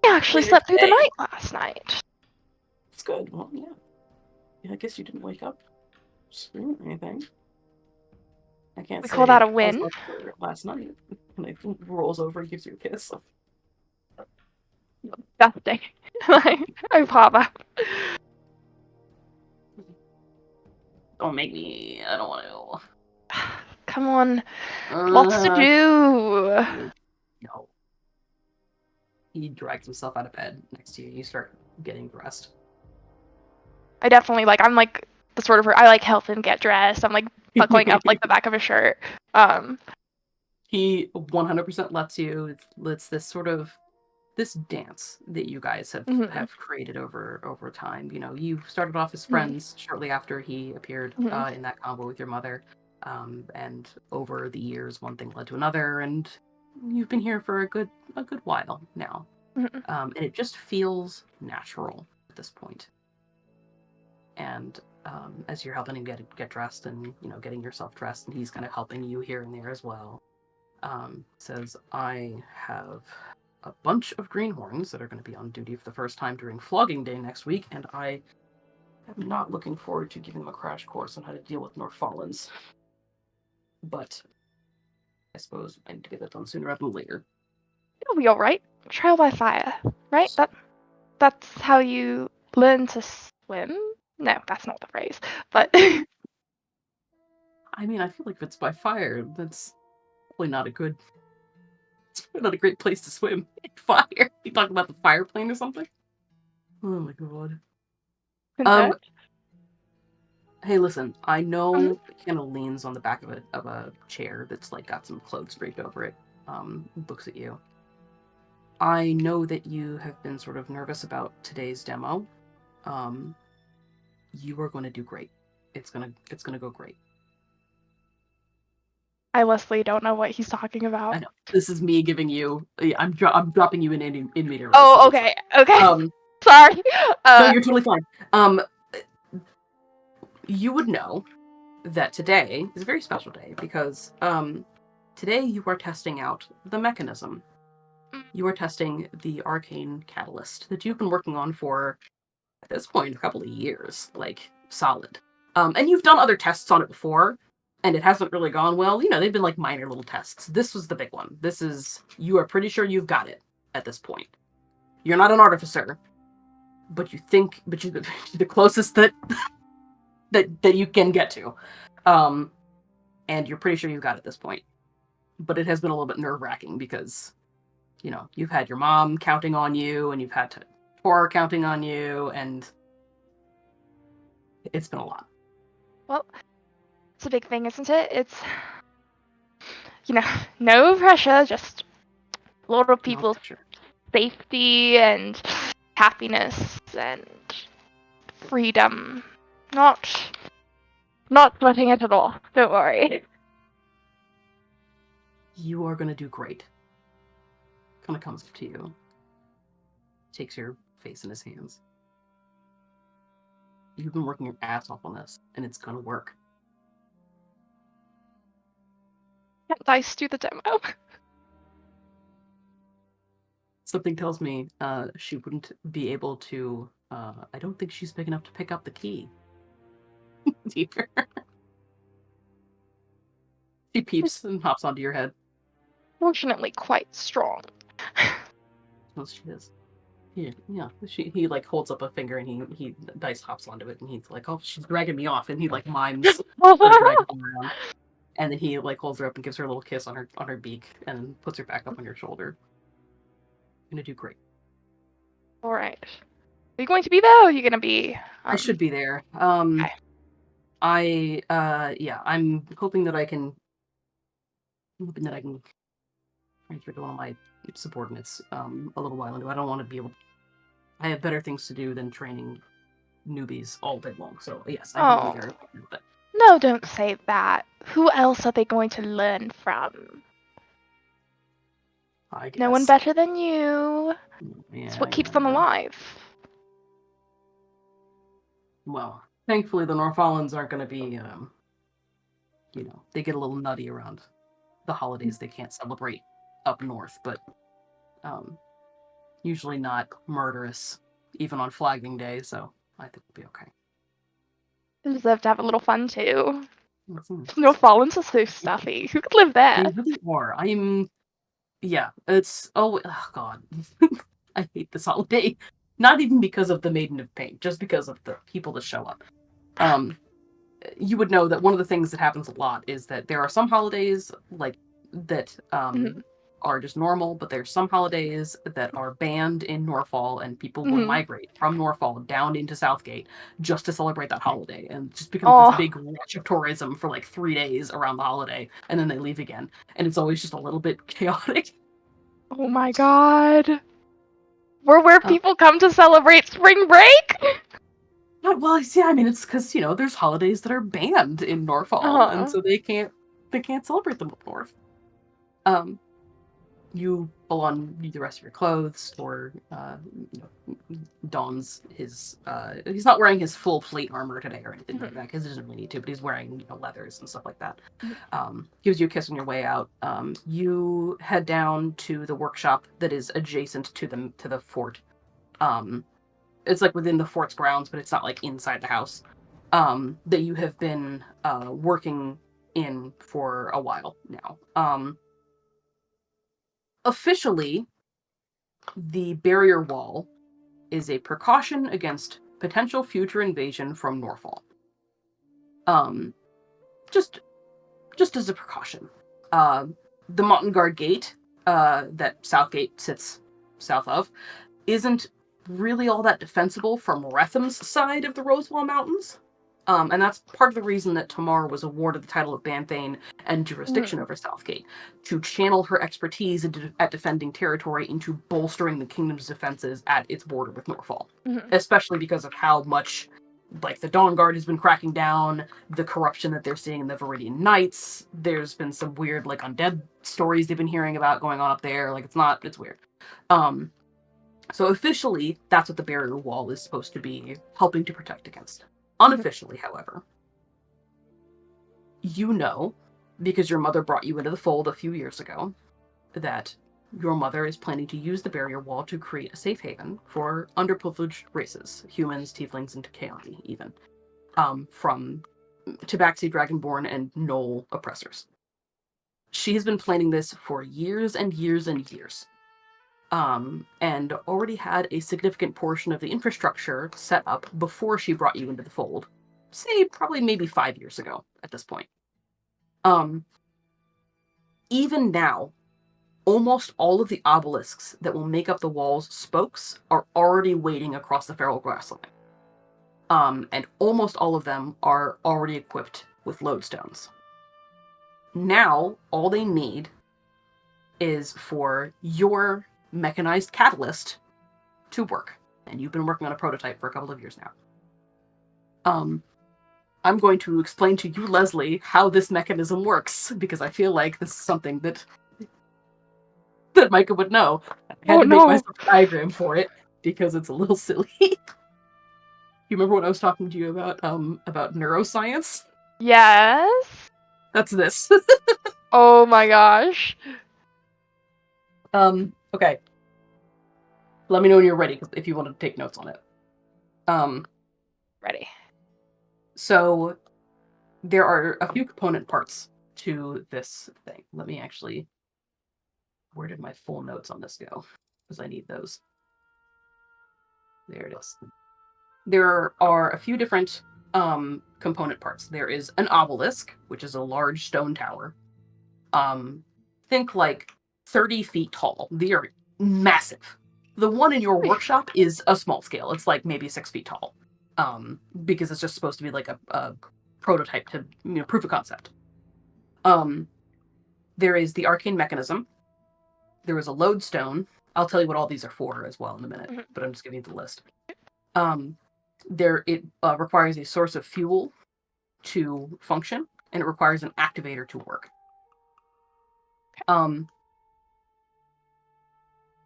I actually slept through the night last night. It's good. Well, yeah. I guess you didn't wake up screaming or anything. I can't We say call that a I win. was up for last night. And he rolls over and gives you a kiss. Disgusting. Oh, Papa. Don't make me. I don't want to. Come on. Lots to do. No. He drags himself out of bed next to you. You start getting dressed. I definitely, I'm the sort of I help him get dressed. I'm buckling up the back of his shirt. He 100% lets you. It's this sort of this dance that you guys have created over time. You know, you started off as friends shortly after he appeared in that combo with your mother, and over the years, one thing led to another, and you've been here for a good while now, and it just feels natural at this point. And as you're helping him get dressed, and getting yourself dressed, and he's kind of helping you here and there as well, says, I have a bunch of greenhorns that are going to be on duty for the first time during flogging day next week, and I am not looking forward to giving them a crash course on how to deal with Norfallans. But I suppose I need to get that done sooner rather than later. It'll be alright. Trial by fire, right? That's how you learn to swim? No, that's not the phrase. But I mean, I feel like if it's by fire, that's probably not a good... It's probably not a great place to swim. Fire? You talking about the fire plane or something? Oh my god. Hey, listen, I know he kind of leans on the back of a chair that's got some clothes draped over it, looks at you. I know that you have been sort of nervous about today's demo. You are going to do great. It's gonna go great. I Leslie don't know what he's talking about. I know. This is me giving you. I'm dropping you in meter. Oh, okay. Okay. Sorry. No, you're totally fine. You would know that today is a very special day because today you are testing out the mechanism. You are testing the arcane catalyst that you've been working on for, at this point, a couple of years, solid. And you've done other tests on it before, and it hasn't really gone well. They've been like minor little tests. This was the big one. You are pretty sure you've got it at this point. You're not an artificer, but you're the closest that you can get to. And you're pretty sure you've got it at this point. But it has been a little bit nerve-wracking because, you've had your mom counting on you, and you've had Tor counting on you, and it's been a lot. Well, it's a big thing, isn't it? It's, no pressure, just a lot of people's safety and happiness and freedom. Not sweating it at all. Don't worry. You are gonna do great. Kind of comes up to you. Takes your face in his hands. You've been working your ass off on this, and it's gonna work. Can't Dice do the demo? Something tells me she wouldn't be able to. I don't think she's big enough to pick up the key. She peeps and hops onto your head. Fortunately, quite strong. Well, she is. Yeah. He like holds up a finger, and he Dice hops onto it, and he's like, "Oh, she's dragging me off," and he like mimes her dragging him around, and then he like holds her up and gives her a little kiss on her beak, and puts her back up on your shoulder. You're gonna do great. All right. Are you going to be there? Or are you gonna be? I should be there. Okay. I'm hoping that I can transfer to one of my subordinates a little while ago. I don't want to be able. I have better things to do than training newbies all day long. So yes, I can be there. But... No, don't say that. Who else are they going to learn from? I guess. No one better than you. Yeah, it's what keeps them alive. Well, thankfully the Norfallans aren't going to be, they get a little nutty around the holidays they can't celebrate up north, but usually not murderous, even on Flagging Day, so I think we'll be okay. They deserve to have a little fun too. Norfallans are so stuffy. Who could live there? They really are. It's, oh god. I hate this holiday. Not even because of the Maiden of Pain, just because of the people that show up. You would know that one of the things that happens a lot is that there are some holidays like that are just normal, but there's some holidays that are banned in Norfall, and people will migrate from Norfall down into Southgate just to celebrate that holiday, and just becomes this big rush of tourism for like 3 days around the holiday, and then they leave again, and it's always just a little bit chaotic. Oh my god. Where people come to celebrate spring break? Well, yeah, I mean, it's because, there's holidays that are banned in Norfall, and so they can't celebrate them up north. You pull on the rest of your clothes, or dons his. He's not wearing his full plate armor today or anything like that, because he doesn't really need to. But he's wearing leathers and stuff like that. Gives you a kiss on your way out. You head down to the workshop that is adjacent to the fort. It's like within the fort's grounds, but it's not like inside the house. That you have been working in for a while now. Officially, the barrier wall is a precaution against potential future invasion from Norfall. Just as a precaution. The Montengard Gate, that Southgate sits south of, isn't really all that defensible from Retham's side of the Rosewall Mountains. And that's part of the reason that Tamar was awarded the title of Banthane and jurisdiction over Southgate, to channel her expertise at defending territory into bolstering the kingdom's defenses at its border with Norfall. Especially because of how much, like, the Dawn Guard has been cracking down, the corruption that they're seeing in the Viridian Knights. There's been some weird, like, undead stories they've been hearing about going on up there. Like, it's weird. So officially, that's what the barrier wall is supposed to be helping to protect against. Unofficially, however, because your mother brought you into the fold a few years ago, that your mother is planning to use the barrier wall to create a safe haven for underprivileged races, humans, tieflings, and Kaoni, even, from Tabaxi Dragonborn and Knoll oppressors. She has been planning this for years and years and years. And already had a significant portion of the infrastructure set up before she brought you into the fold. Say, probably maybe 5 years ago at this point. Even now, almost all of the obelisks that will make up the wall's spokes are already waiting across the feral grassland. And almost all of them are already equipped with lodestones. Now, all they need is for your mechanized catalyst to work. And you've been working on a prototype for a couple of years now. I'm going to explain to you, Leslie, how this mechanism works, because I feel like this is something that Micah would know. I had to make myself a diagram for it, because it's a little silly. You remember what I was talking to you about neuroscience? Yes. That's this. Oh my gosh. Okay. Let me know when you're ready, if you want to take notes on it. Ready. So, there are a few component parts to this thing. Let me actually... Where did my full notes on this go? Because I need those. There it is. There are a few different component parts. There is an obelisk, which is a large stone tower. Think like 30 feet tall. They are massive. The one in your workshop is a small scale. It's like maybe 6 feet tall. Because it's just supposed to be like a prototype to, proof of concept. There is the arcane mechanism. There is a lodestone. I'll tell you what all these are for as well in a minute, but I'm just giving you the list. It requires a source of fuel to function, and it requires an activator to work.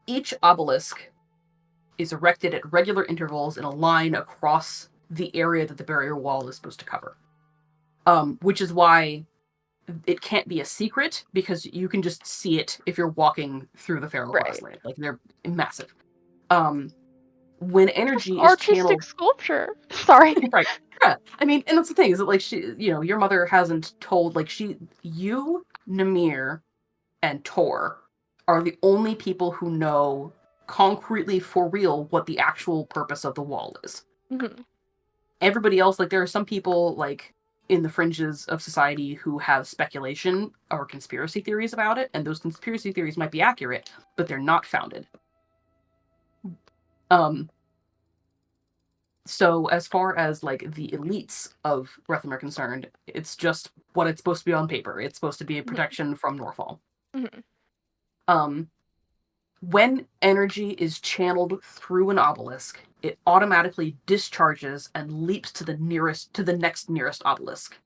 Each obelisk is erected at regular intervals in a line across the area that the barrier wall is supposed to cover. Which is why it can't be a secret, because you can just see it if you're walking through the feral grassland. Like, they're massive. When energy is channeled... sculpture. Sorry. Right. Yeah. I mean, and that's the thing, is that, like, she, your mother hasn't told, like, you, Namir, and Tor are the only people who know concretely, for real, what the actual purpose of the wall is. Mm-hmm. Everybody else, like, there are some people, like, in the fringes of society who have speculation or conspiracy theories about it, and those conspiracy theories might be accurate, but they're not founded. So as far as, like, the elites of Retham are concerned, it's just what it's supposed to be on paper. It's supposed to be a protection from Norfall. When energy is channeled through an obelisk, it automatically discharges and leaps to the next nearest obelisk.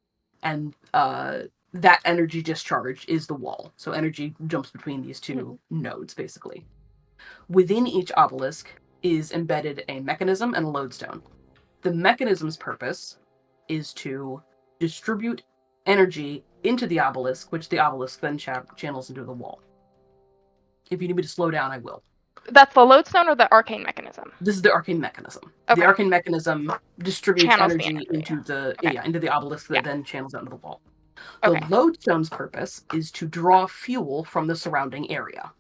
And that energy discharge is the wall. So energy jumps between these two nodes, basically. Within each obelisk is embedded a mechanism and a lodestone. The mechanism's purpose is to distribute energy into the obelisk, which the obelisk then channels into the wall. If you need me to slow down, I will. That's the lodestone or the arcane mechanism? This is the arcane mechanism. Okay. The arcane mechanism distributes energy into the obelisk that then channels out into the wall. The lodestone's purpose is to draw fuel from the surrounding area.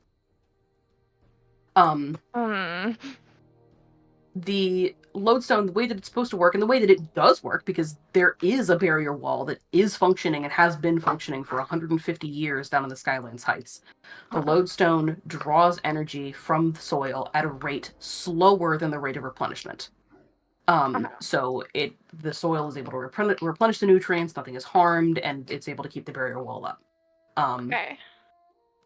The lodestone, the way that it's supposed to work, and the way that it does work, because there is a barrier wall that is functioning and has been functioning for 150 years down in the Skylands Heights. The lodestone draws energy from the soil at a rate slower than the rate of replenishment. So the soil is able to replenish the nutrients, nothing is harmed, and it's able to keep the barrier wall up.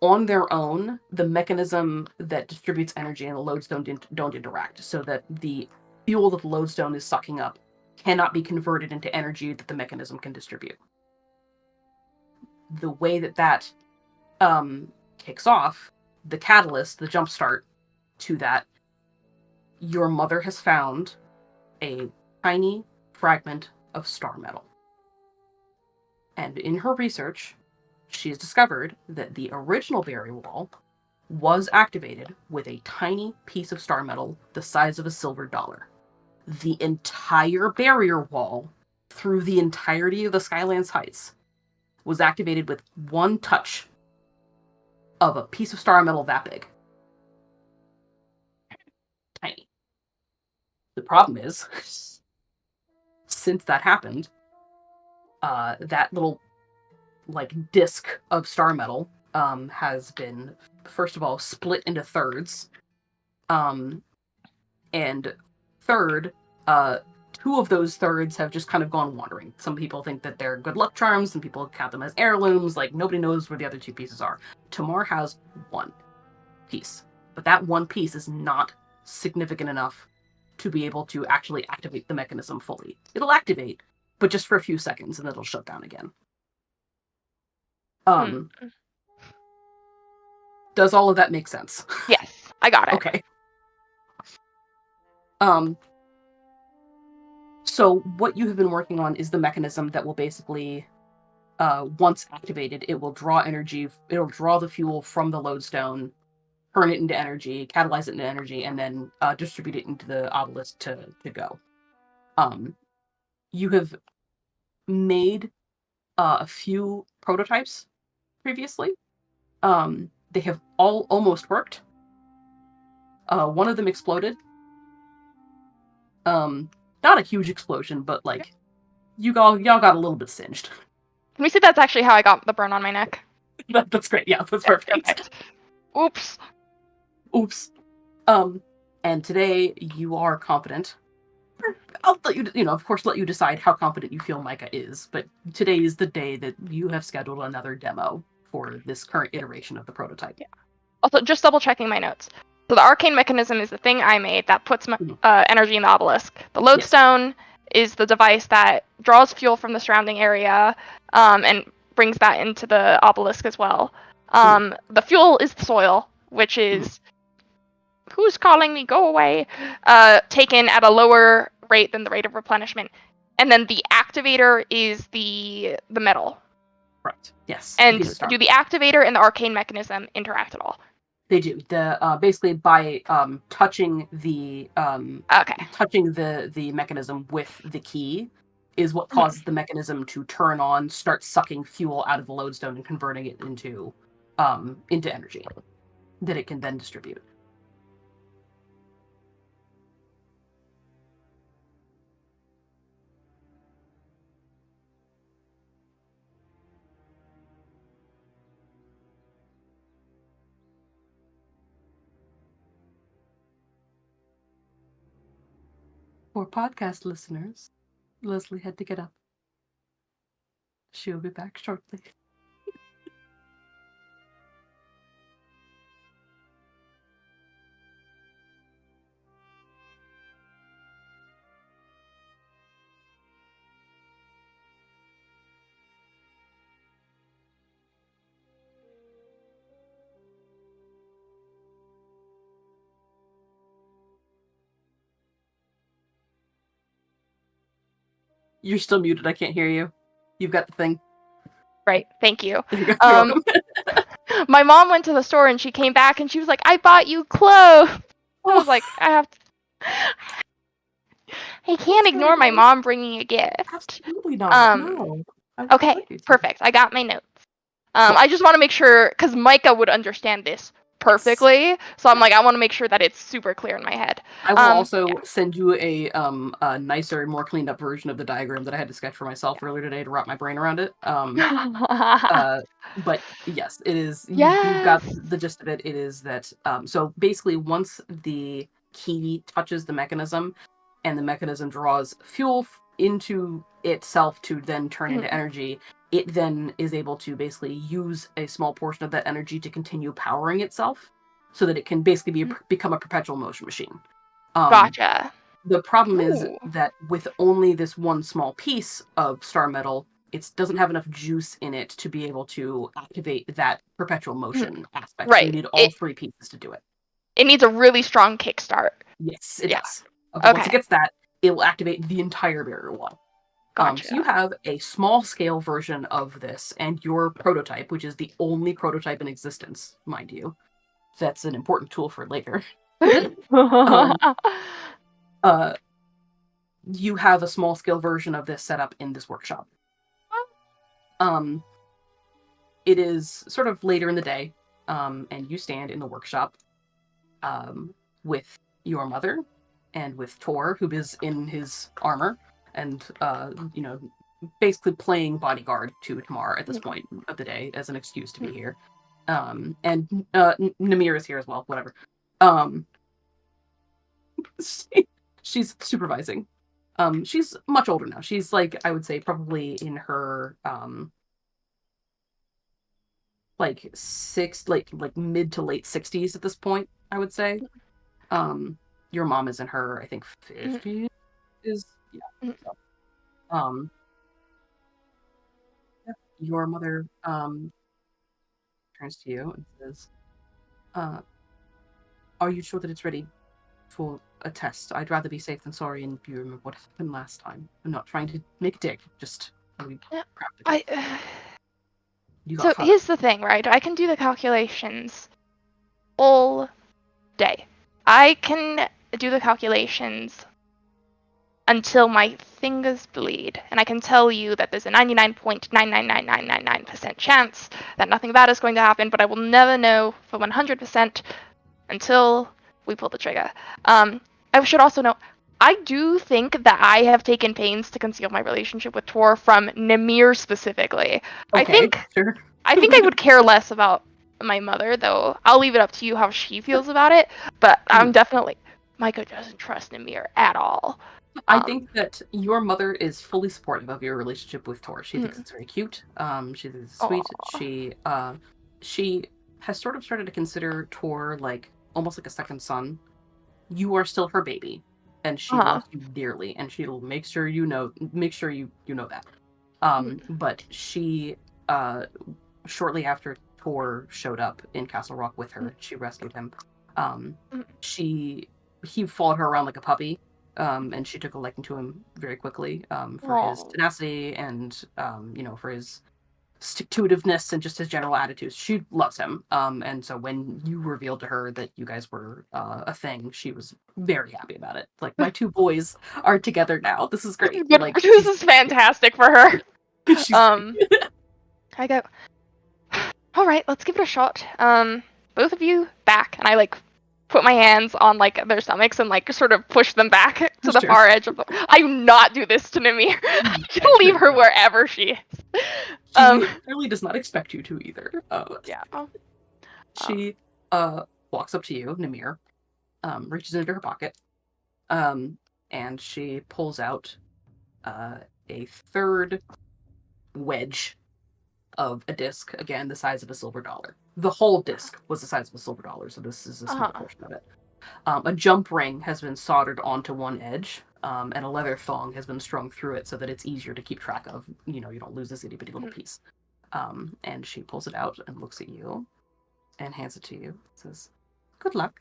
On their own, the mechanism that distributes energy and the lodestone don't interact, so that the fuel that the lodestone is sucking up cannot be converted into energy that the mechanism can distribute. The way that kicks off the catalyst, the jumpstart to that, your mother has found a tiny fragment of star metal. And in her research, she has discovered that the original barrier wall was activated with a tiny piece of star metal the size of a silver dollar. The entire barrier wall through the entirety of the Skylands Heights was activated with one touch of a piece of star metal that big. Tiny. The problem is, since that happened, that little disc of star metal has been, first of all, split into thirds. And third, two of those thirds have just kind of gone wandering. Some people think that they're good luck charms, some people count them as heirlooms, nobody knows where the other two pieces are. Tamar has one piece, but that one piece is not significant enough to be able to actually activate the mechanism fully. It'll activate, but just for a few seconds, and it'll shut down again. Does all of that make sense? Yes, I got it. Okay. So what you have been working on is the mechanism that will basically, once activated, it will draw energy. It'll draw the fuel from the lodestone, turn it into energy, catalyze it into energy, and then distribute it into the obelisk to go. You have made a few prototypes previously. They have all almost worked. One of them exploded. Not a huge explosion, but y'all got a little bit singed. Can we see that's actually how I got the burn on my neck? That's great. Yeah, that's perfect. Oops. And today you are confident. I'll let you, of course, let you decide how confident you feel Micah is, but today is the day that you have scheduled another demo for this current iteration of the prototype. Yeah. Also, just double checking my notes. So the arcane mechanism is the thing I made that puts energy in the obelisk. The lodestone is the device that draws fuel from the surrounding area and brings that into the obelisk as well. The fuel is the soil, which is who's calling me? Go away. Taken at a lower rate than the rate of replenishment, and then the activator is the metal. Right. Yes. And do the activator and the arcane mechanism interact at all? They do. The basically by touching the mechanism with the key is what causes the mechanism to turn on, start sucking fuel out of the lodestone and converting it into energy that it can then distribute. For podcast listeners, Leslie had to get up. She'll be back shortly. You're still muted. I can't hear you. You've got the thing. Right. Thank you. My mom went to the store and she came back and she was like, "I bought you clothes." I was like, I can't ignore my mom bringing a gift. Absolutely not. No. Okay, perfect. I got my notes. I just want to make sure, because Micah would understand this perfectly, so I'm like, I want to make sure that it's super clear in my head. I will also send you a nicer, more cleaned up version of the diagram that I had to sketch for myself earlier today to wrap my brain around it. But yes, it is. You've got the gist of it. It is that. So basically, once the key touches the mechanism, and the mechanism draws fuel into itself to then turn into energy, it then is able to basically use a small portion of that energy to continue powering itself, so that it can basically become a perpetual motion machine. Gotcha. The problem is that with only this one small piece of star metal, it doesn't have enough juice in it to be able to activate that perpetual motion aspect. Right. So you need all three pieces to do it. It needs a really strong kickstart. Yes, it does. Okay. Once it gets that, it will activate the entire barrier wall. Gotcha. So you have a small scale version of this, and your prototype, which is the only prototype in existence, mind you. That's an important tool for later. you have a small scale version of this set up in this workshop. It is sort of later in the day, and you stand in the workshop with your mother and with Tor, who is in his armor and, basically playing bodyguard to Tamar at this point of the day as an excuse to be here. And Namir is here as well, whatever. She's supervising. She's much older now. She's like, I would say probably in her like mid to late 60s at this point, I would say. Your mom is in her, I think, 50s. Yeah. So, your mother turns to you and says, are you sure that it's ready for a test? I'd rather be safe than sorry, and you remember what happened last time. I'm not trying to make a dick, just practical. So here's the thing, right? I can do the calculations all day. I can do the calculations until my fingers bleed, and I can tell you that there's a 99.99999% chance that nothing bad is going to happen, but I will never know for 100% until we pull the trigger. I should also note, I do think that I have taken pains to conceal my relationship with Tor from Namir specifically. Okay, sure. I think I would care less about my mother, though. I'll leave it up to you how she feels about it, but I'm definitely... Micah doesn't trust Namir at all. I think that your mother is fully supportive of your relationship with Tor. She thinks it's very cute. She's sweet. She has sort of started to consider Tor like almost like a second son. You are still her baby, and she loves you dearly, and she'll make sure you know that. But she, shortly after Tor showed up in Castle Rock with her, she rescued him. He followed her around like a puppy. And she took a liking to him very quickly for his tenacity and, for his stick-to-itiveness and just his general attitudes. She loves him. And so when you revealed to her that you guys were a thing, she was very happy about it. Like, my two boys are together now. This is great. Like, this is fantastic for her. I go, all right, let's give it a shot. Both of you back. And I, put my hands on their stomachs and sort of push them back to the far edge of the... I do not do this to Namir. I just leave her wherever she is. She really does not expect you to either. She walks up to you, Namir, reaches into her pocket, and she pulls out a third wedge of a disc, again the size of a silver dollar. The whole disc was the size of a silver dollar, so this is a small portion of it. A jump ring has been soldered onto one edge, and a leather thong has been strung through it so that it's easier to keep track of. You don't lose this itty bitty little piece. And she pulls it out and looks at you and hands it to you. Says, "Good luck."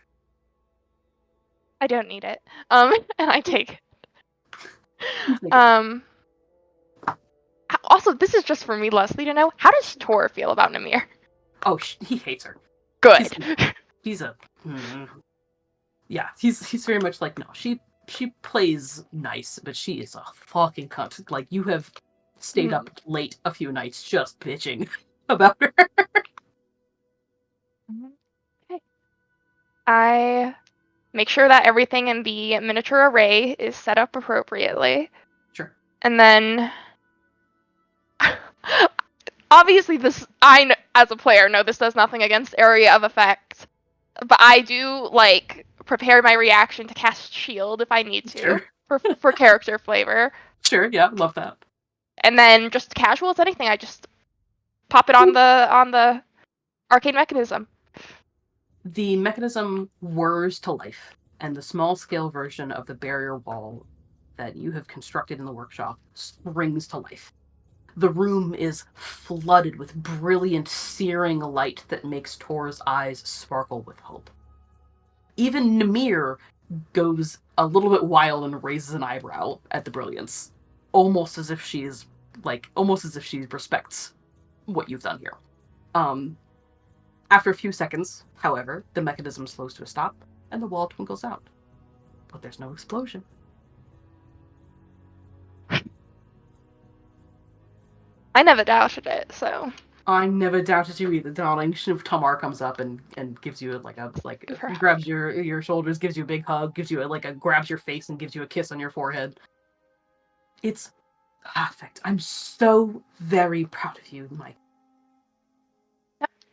I don't need it. And I take it. Also, this is just for me, Leslie, to know. How does Tor feel about Namir? Oh, he hates her. Good. He's he's very much like, no, she plays nice, but she is a fucking cunt. Like, you have stayed up late a few nights just bitching about her. Okay. I make sure that everything in the miniature array is set up appropriately. Sure. And then... obviously, I, as a player, know this does nothing against area of effect, but I do, prepare my reaction to cast shield if I need to, for character flavor. Sure, yeah, love that. And then, just casual as anything, I just pop it on the arcane mechanism. The mechanism whirs to life, and the small-scale version of the barrier wall that you have constructed in the workshop springs to life. The room is flooded with brilliant, searing light that makes Tor's eyes sparkle with hope. Even Namir goes a little bit wild and raises an eyebrow at the brilliance, almost as if she respects what you've done here. After a few seconds, however, the mechanism slows to a stop, and the wall twinkles out. But there's no explosion. I never doubted it, so. I never doubted you either, darling. If Tamar comes up and gives you grabs your shoulders, gives you a big hug, gives you grabs your face and gives you a kiss on your forehead. It's perfect. I'm so very proud of you, Mike.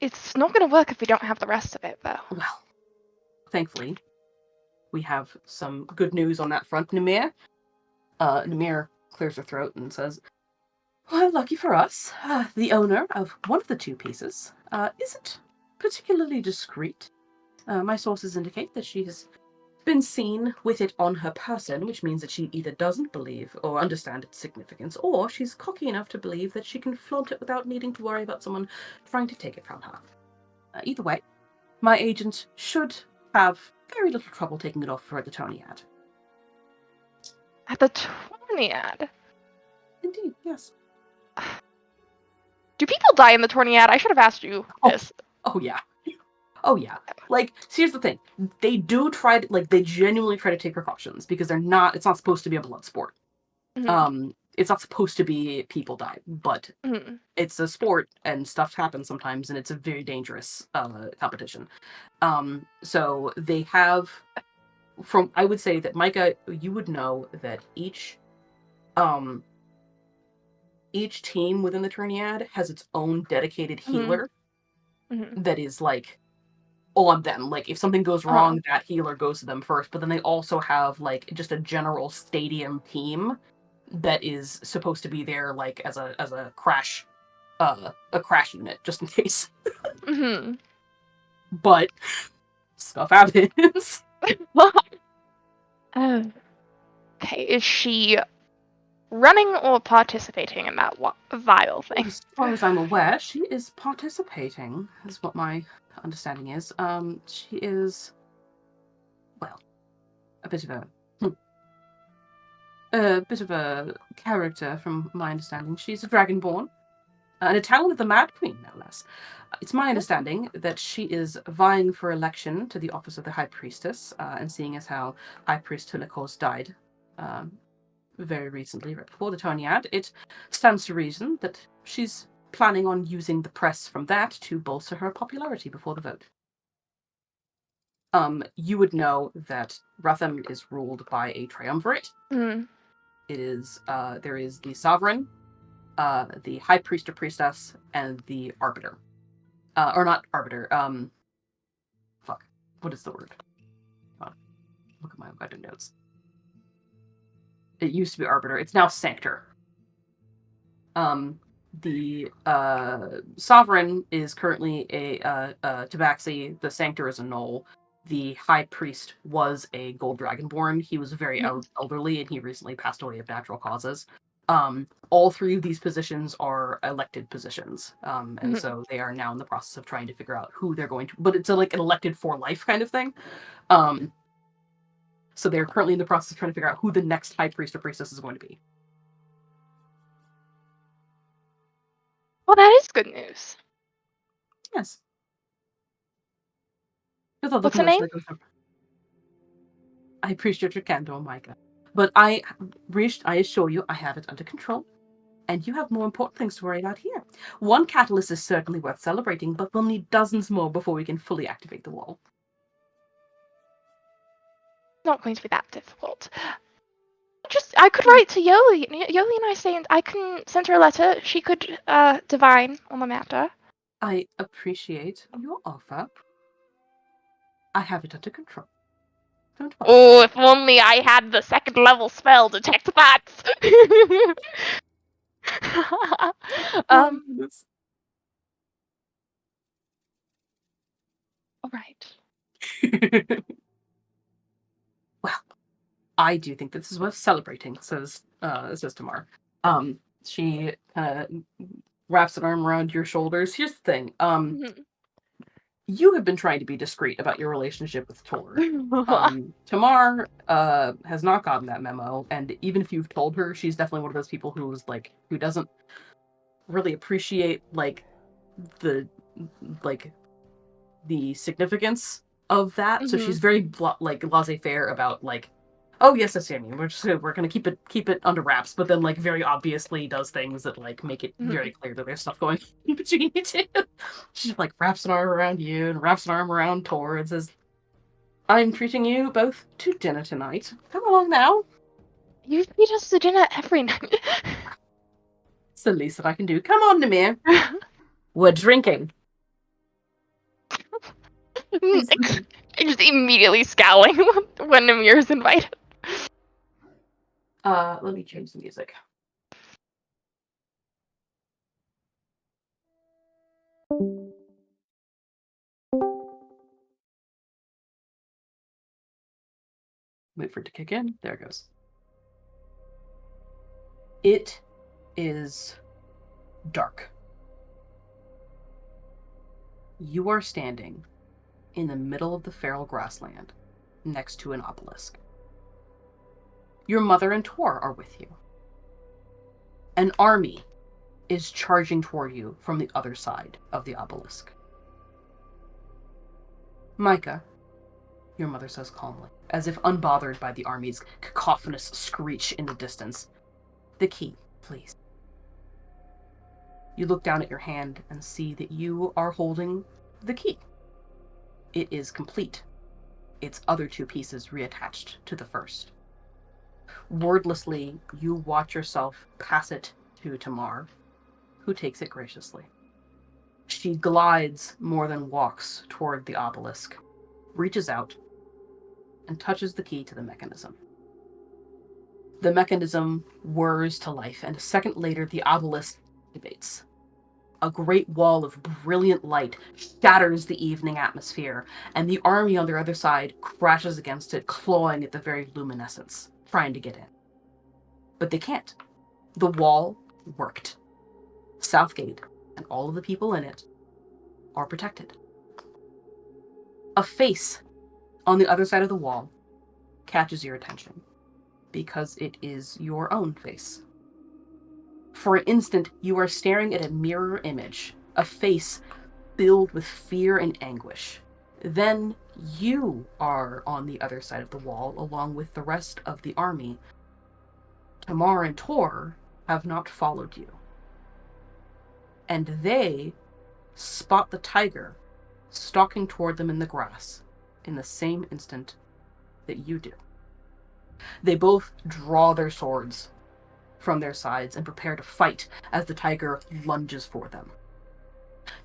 It's not going to work if we don't have the rest of it, though. Well, thankfully, we have some good news on that front. Namir clears her throat and says, well, lucky for us, the owner of one of the two pieces isn't particularly discreet. My sources indicate that she has been seen with it on her person, which means that she either doesn't believe or understand its significance, or she's cocky enough to believe that she can flaunt it without needing to worry about someone trying to take it from her. Either way, my agent should have very little trouble taking it off for the Tonyad. At the Torniad? Indeed, yes. Do people die in the Torniad? I should have asked you this. Oh yeah. Oh yeah. Like, here's the thing. They do try to, they genuinely try to take precautions because it's not supposed to be a blood sport. Mm-hmm. It's not supposed to be people die, but it's a sport and stuff happens sometimes and it's a very dangerous competition. So they have, I would say that Micah, you would know that each team within the Tourniad has its own dedicated healer that is on them. If something goes wrong, that healer goes to them first. But then they also have just a general stadium team that is supposed to be there as a crash unit just in case. But stuff happens. Okay, is she running or participating in that vile thing? As far as I'm aware, she is participating, is what my understanding is. She is, well, a bit of a character from my understanding. She's a dragonborn, and a talent of the Mad Queen, no less. It's my understanding that she is vying for election to the office of the High Priestess, and seeing as how High Priest Tunikos died very recently, right before the Tonyad, it stands to reason that she's planning on using the press from that to bolster her popularity before the vote. You would know that Ratham is ruled by a triumvirate. It is there is the sovereign, the high priest or priestess, and the arbiter. Or not arbiter. Fuck. What is the word? Look at my weapon notes. It used to be arbiter. It's now sanctor. The sovereign is currently a tabaxi. The sanctor is a gnoll. The high priest was a gold dragonborn. He was very elderly, and he recently passed away of natural causes. All three of these positions are elected positions, and so they are now in the process of trying to figure out who they're going to. But it's an elected for life kind of thing. So they're currently in the process of trying to figure out who the next high priest or priestess is going to be. Well, that is good news. Yes. What's her name? I appreciate your candor, Micah. But I assure you, I have it under control. And you have more important things to worry about here. One catalyst is certainly worth celebrating, but we'll need dozens more before we can fully activate the wall. Not going to be that difficult. I could write to Yoli. Yoli and I say I can send her a letter. She could divine on the matter. I appreciate your offer. I have it under control. Don't worry. Oh, if only I had the second level spell detect bats. All right. Well, I do think this is worth celebrating, says Tamar. She wraps an arm around your shoulders. Here's the thing. You have been trying to be discreet about your relationship with Tor. Tamar has not gotten that memo, and even if you've told her, she's definitely one of those people who doesn't really appreciate the significance of that. So she's very laissez-faire about Oh yes, I see. We're gonna keep it under wraps, but then like very obviously does things that like make it very clear that there's stuff going on between you two. She like wraps an arm around you and wraps an arm around Tor and says, "I'm treating you both to dinner tonight. Come along now." You feed us to dinner every night. It's the least that I can do. Come on, Namir. We're drinking. Just immediately scowling when Namir's invited. Let me change the music. Wait for it to kick in. There it goes. It is dark. You are standing in the middle of the feral grassland next to an obelisk. Your mother and Tor are with you. An army is charging toward you from the other side of the obelisk. Micah, your mother says calmly, as if unbothered by the army's cacophonous screech in the distance. The key, please. You look down at your hand and see that you are holding the key. It is complete, its other two pieces reattached to the first. Wordlessly, you watch yourself pass it to Tamar, who takes it graciously. She glides more than walks toward the obelisk, reaches out, and touches the key to the mechanism. The mechanism whirs to life, and a second later, the obelisk activates. A great wall of brilliant light shatters the evening atmosphere, and the army on the other side crashes against it, clawing at the very luminescence, trying to get in. But they can't. The wall worked. Southgate and all of the people in it are protected. A face on the other side of the wall catches your attention because it is your own face. For an instant, you are staring at a mirror image, a face filled with fear and anguish. Then you are on the other side of the wall, along with the rest of the army. Tamar and Tor have not followed you. And they spot the tiger stalking toward them in the grass in the same instant that you do. They both draw their swords from their sides and prepare to fight as the tiger lunges for them.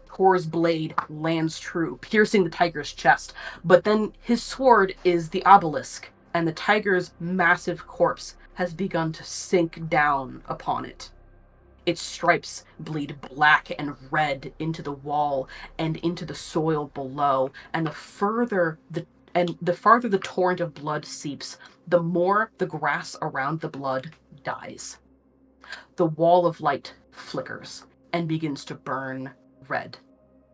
Tor's blade lands true, piercing the tiger's chest, but then his sword is the obelisk, and the tiger's massive corpse has begun to sink down upon it. Its stripes bleed black and red into the wall and into the soil below, and the farther the torrent of blood seeps, the more the grass around the blood dies. The wall of light flickers and begins to burn red.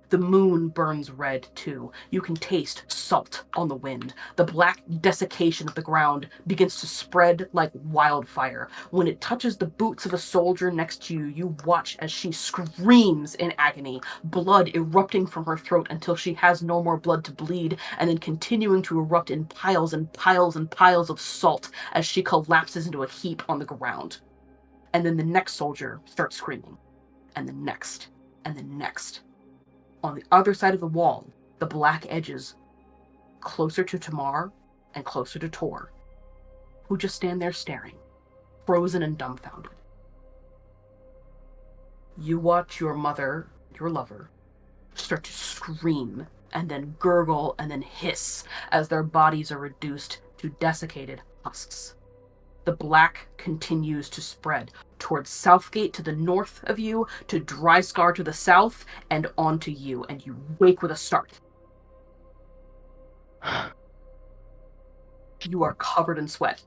The moon burns red too. You can taste salt on the wind. The black desiccation of the ground begins to spread like wildfire. When it touches the boots of a soldier next to you, you watch as she screams in agony, blood erupting from her throat until she has no more blood to bleed, and then continuing to erupt in piles and piles and piles of salt as she collapses into a heap on the ground. And then the next soldier starts screaming, and the next, and the next. On the other side of the wall, the black edges closer to Tamar and closer to Tor, who just stand there staring, frozen and dumbfounded. You watch your mother, your lover, start to scream and then gurgle and then hiss as their bodies are reduced to desiccated husks. The black continues to spread towards Southgate to the north of you, to Dryscar to the south, and onto you, and you wake with a start. You are covered in sweat.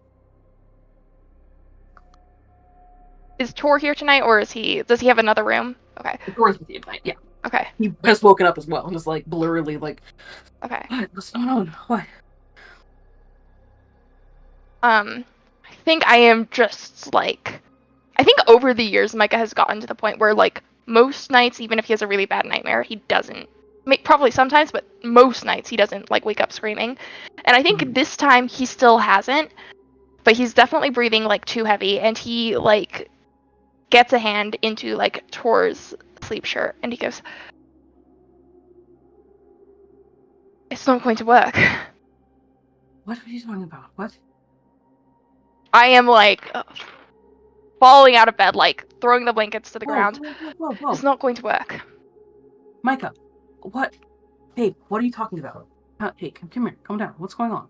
Is Tor here tonight, or does he have another room? Okay. Tor's with you tonight, yeah. Okay. He has woken up as well, and is like blurrily like, okay. What's going on? What? I think I am just like, I think over the years, Micah has gotten to the point where like most nights, even if he has a really bad nightmare, he doesn't, probably sometimes, but most nights he doesn't like wake up screaming. And I think this time he still hasn't, but he's definitely breathing like too heavy, and he like gets a hand into like Tor's sleep shirt, and he goes, "It's not going to work." What are you talking about? What? I am like falling out of bed, like throwing the blankets to the ground. Whoa. It's not going to work. Micah, what? Hey, what are you talking about? Hey, come here. Calm down. What's going on?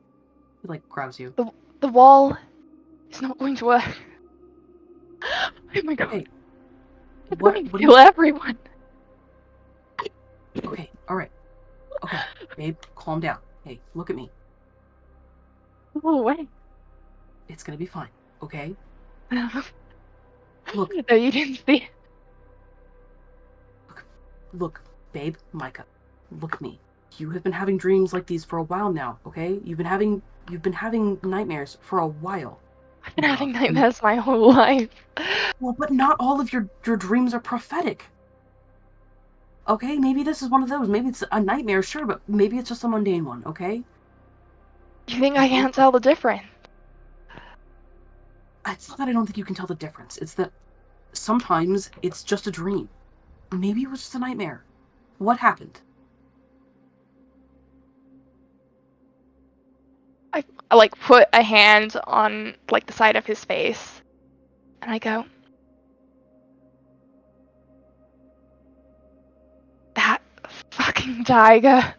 He like grabs you. The wall is not going to work. Oh my god. Hey, It's what? going to What kill everyone. Okay, all right. Okay, babe, calm down. Hey, look at me. Go away. It's gonna be fine. Okay. Look. No, you didn't see. Look, babe, Micah. Look at me. You have been having dreams like these for a while now. Okay. You've been having nightmares for a while. I've been having nightmares my whole life. Well, but not all of your dreams are prophetic. Okay, maybe this is one of those. Maybe it's a nightmare, sure, but maybe it's just a mundane one, okay? You think I can't tell the difference? It's not that I don't think you can tell the difference. It's that sometimes it's just a dream. Maybe it was just a nightmare. What happened? I like put a hand on like the side of his face, and I go, "That fucking tiger."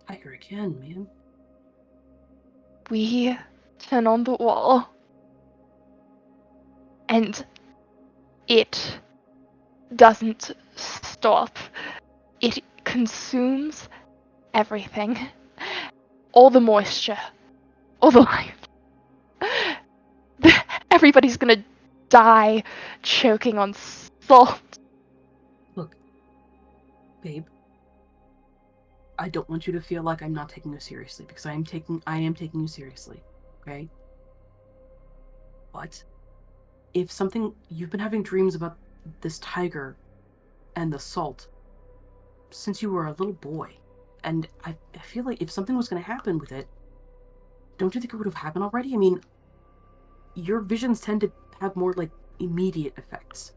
Tiger again, man. We turn on the wall, and it doesn't stop. It consumes everything. All the moisture. All the life. Everybody's gonna die choking on salt. Look, babe. I don't want you to feel like I'm not taking you seriously, because I am taking you seriously, okay? But if you've been having dreams about this tiger and the salt since you were a little boy, and I feel like if something was going to happen with it, don't you think it would have happened already? I mean, your visions tend to have more like immediate effects,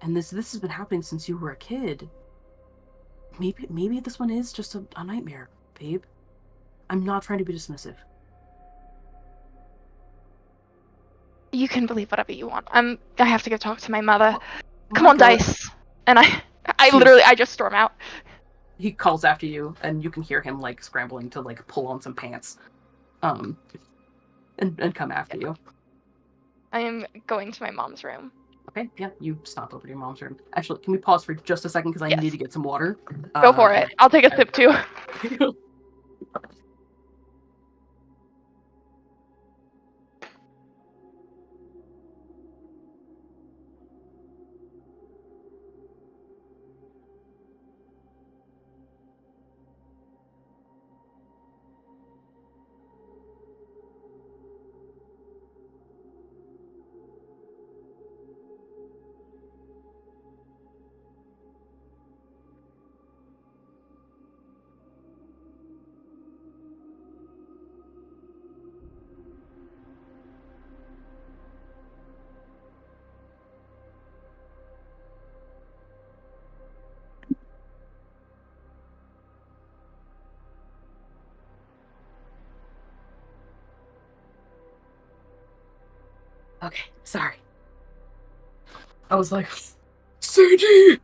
and this has been happening since you were a kid. Maybe this one is just a nightmare, babe. I'm not trying to be dismissive. You can believe whatever you want. I have to go talk to my mother. Come on, Micah. Dice. And I just storm out. He calls after you, and you can hear him like scrambling to like pull on some pants, and come after you. I am going to my mom's room. Okay, yeah, you stomp over to your mom's room. Actually, can we pause for just a second because I need to get some water? Go for it. I'll take a sip too. Okay, sorry. I was like, Sadie,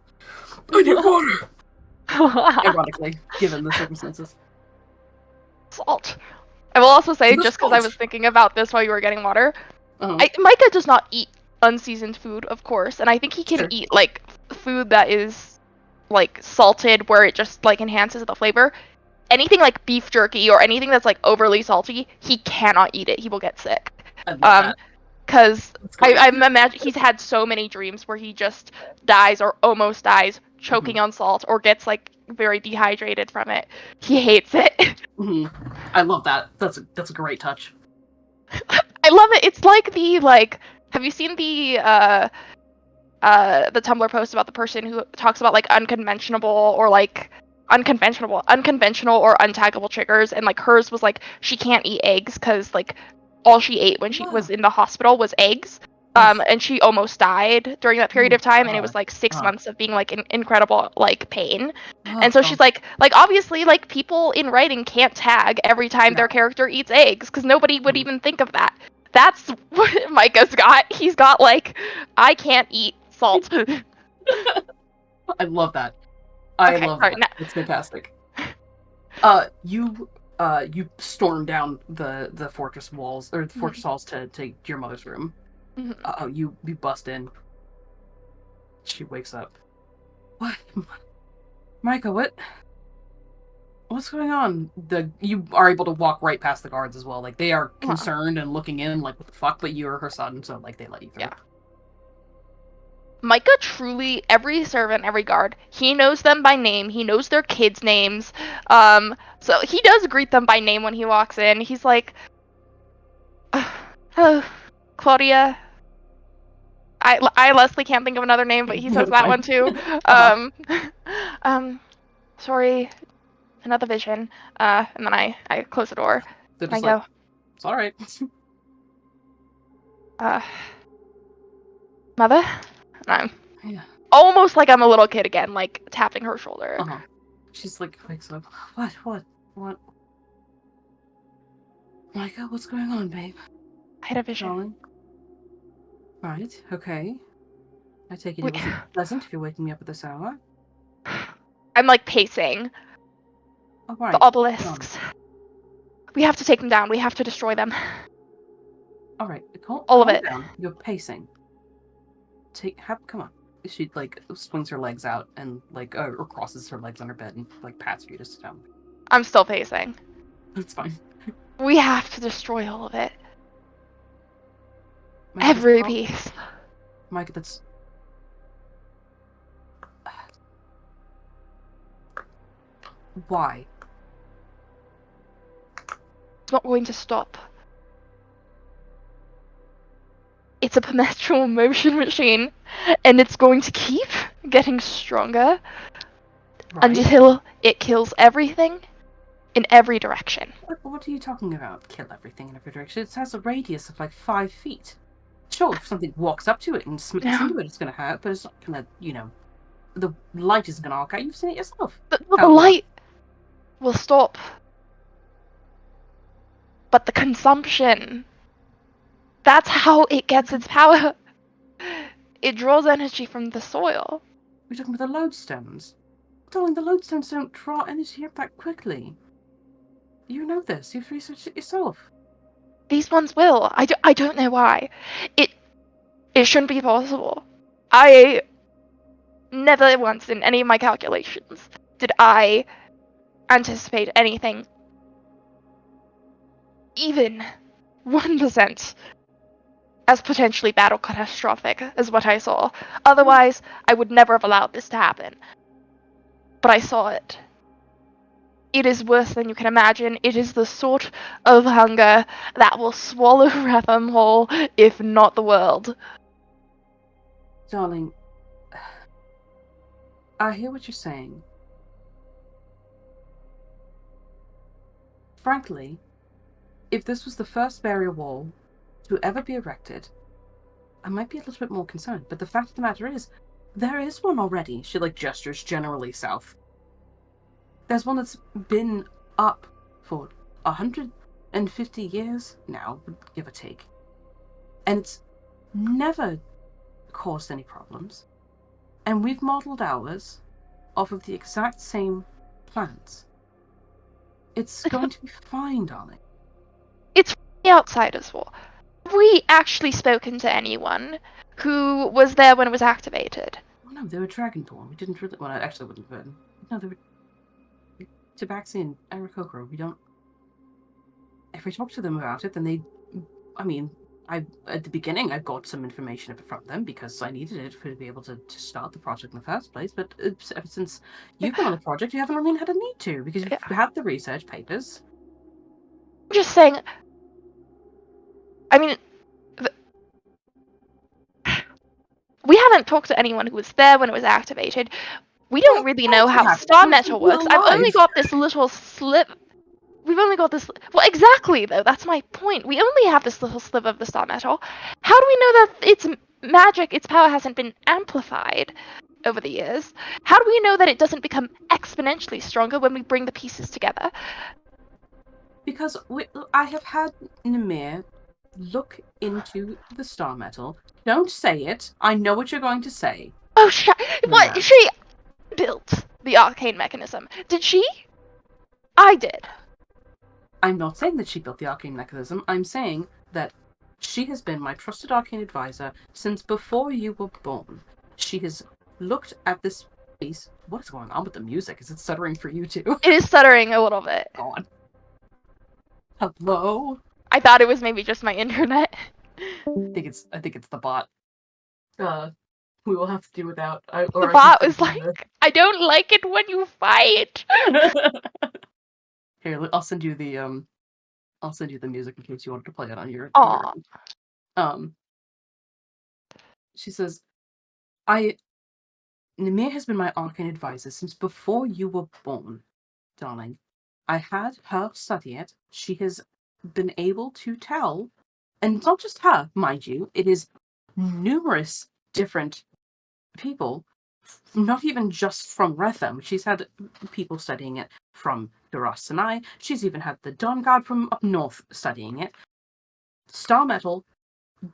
I need water. Ironically, given the circumstances. Salt. I will also say, just because I was thinking about this while you were getting water, Uh-huh. Micah does not eat unseasoned food, of course, and I think he can Sure. eat like food that is like salted, where it just like enhances the flavor. Anything like beef jerky or anything that's like overly salty, he cannot eat it. He will get sick. I love that. Because I'm imagine he's had so many dreams where he just dies or almost dies choking on salt or gets like very dehydrated from it. He hates it. I love that. That's a great touch. I love it. It's like have you seen the Tumblr post about the person who talks about like unconventional or like unconventional or untaggable triggers, and like hers was like she can't eat eggs because like all she ate when she was in the hospital was eggs. And she almost died during that period of time, and it was like 6 months of being like in incredible like pain. And so she's like obviously like people in writing can't tag every time their character eats eggs because nobody would even think of that. That's what Micah's got. He's got like, I can't eat salt. I love that. I love that. It's fantastic. You storm down the fortress walls or the fortress halls to your mother's room. You bust in. She wakes up. What, Micah? What's going on? You are able to walk right past the guards as well. Like they are concerned and looking in, like what the fuck? But you are her son, so like they let you through. Yeah. Micah truly, every servant, every guard, he knows them by name. He knows their kids' names. So he does greet them by name when he walks in. He's like, "Hello, Claudia." I Leslie can't think of another name, but he says that one too. Sorry, another vision. And then I close the door. And I go, it's all right. Mother? And I'm almost like I'm a little kid again, like tapping her shoulder. She's like wakes up. What? Micah, what's going on, babe? I had a vision. Darling. Right, okay. I take it wasn't pleasant if you're waking me up at this hour. I'm like pacing. Right. The obelisks. We have to take them down. We have to destroy them. All right, all of it. Down. You're pacing. Come on. She like swings her legs out and like or crosses her legs on her bed and like pats for you to sit down. I'm still pacing. That's fine. We have to destroy all of it. Every piece. Micah, that's... Why? It's not going to stop. It's a perpetual motion machine, and it's going to keep getting stronger until it kills everything in every direction. What are you talking about? Kill everything in every direction? It has a radius of like 5 feet. Sure, if something walks up to it and smacks into it, it's going to hurt, but it's not going to, the light isn't going to arc out. You've seen it yourself. The light will stop. But the consumption, that's how it gets its power. It draws energy from the soil. We're talking about the lodestones. Darling, the lodestones don't draw energy up that quickly. You know this. You've researched it yourself. These ones will. I don't know why. It shouldn't be possible. I never once in any of my calculations did I anticipate anything even 1% as potentially battle catastrophic as what I saw. Otherwise, I would never have allowed this to happen. But I saw it. It is worse than you can imagine. It is the sort of hunger that will swallow Retham whole, if not the world. Darling, I hear what you're saying. Frankly, if this was the first barrier wall to ever be erected, I might be a little bit more concerned. But the fact of the matter is, there is one already. She gestures generally south. There's one that's been up for 150 years now, give or take. And it's never caused any problems. And we've modeled ours off of the exact same plans. It's going to be fine, darling. It's the Outsiders War. Have we actually spoken to anyone who was there when it was activated? Oh, no, they were Dragonborn. We didn't really... Well, I actually wouldn't have been. No, they were... Tabaxi and Aarakocra. We don't... If we talk to them about it, then they... I mean, at the beginning, I got some information from them because I needed it to be able to start the project in the first place. But ever since you've been on the project, you haven't really had a need to because you've had the research papers. I'm just saying... I mean... We haven't talked to anyone who was there when it was activated. We don't really know how star metal works. I've only got this little slip. We've only got this. Well, exactly, though. That's my point. We only have this little slip of the star metal. How do we know that its magic, its power hasn't been amplified over the years? How do we know that it doesn't become exponentially stronger when we bring the pieces together? Because I have had Nimir look into the star metal. Don't say it. I know what you're going to say. Oh, what? She built the arcane mechanism. Did she? I did. I'm not saying that she built the arcane mechanism. I'm saying that she has been my trusted arcane advisor since before you were born. She has looked at this piece. What is going on with the music? Is it stuttering for you too? It is stuttering a little bit. God. Hello? I thought it was maybe just my internet. I think it's the bot. We will have to do without. The bot was like, I don't like it when you fight. Here, I'll send you the music in case you wanted to play it on your. She says, Nimir has been my arcane advisor since before you were born, darling. I had her study it. She has been able to tell, and it's not just her, mind you, it is numerous different people, not even just from Retham. She's had people studying it from Duras Sinai. She's even had the Dawn Guard from up north studying it. Star metal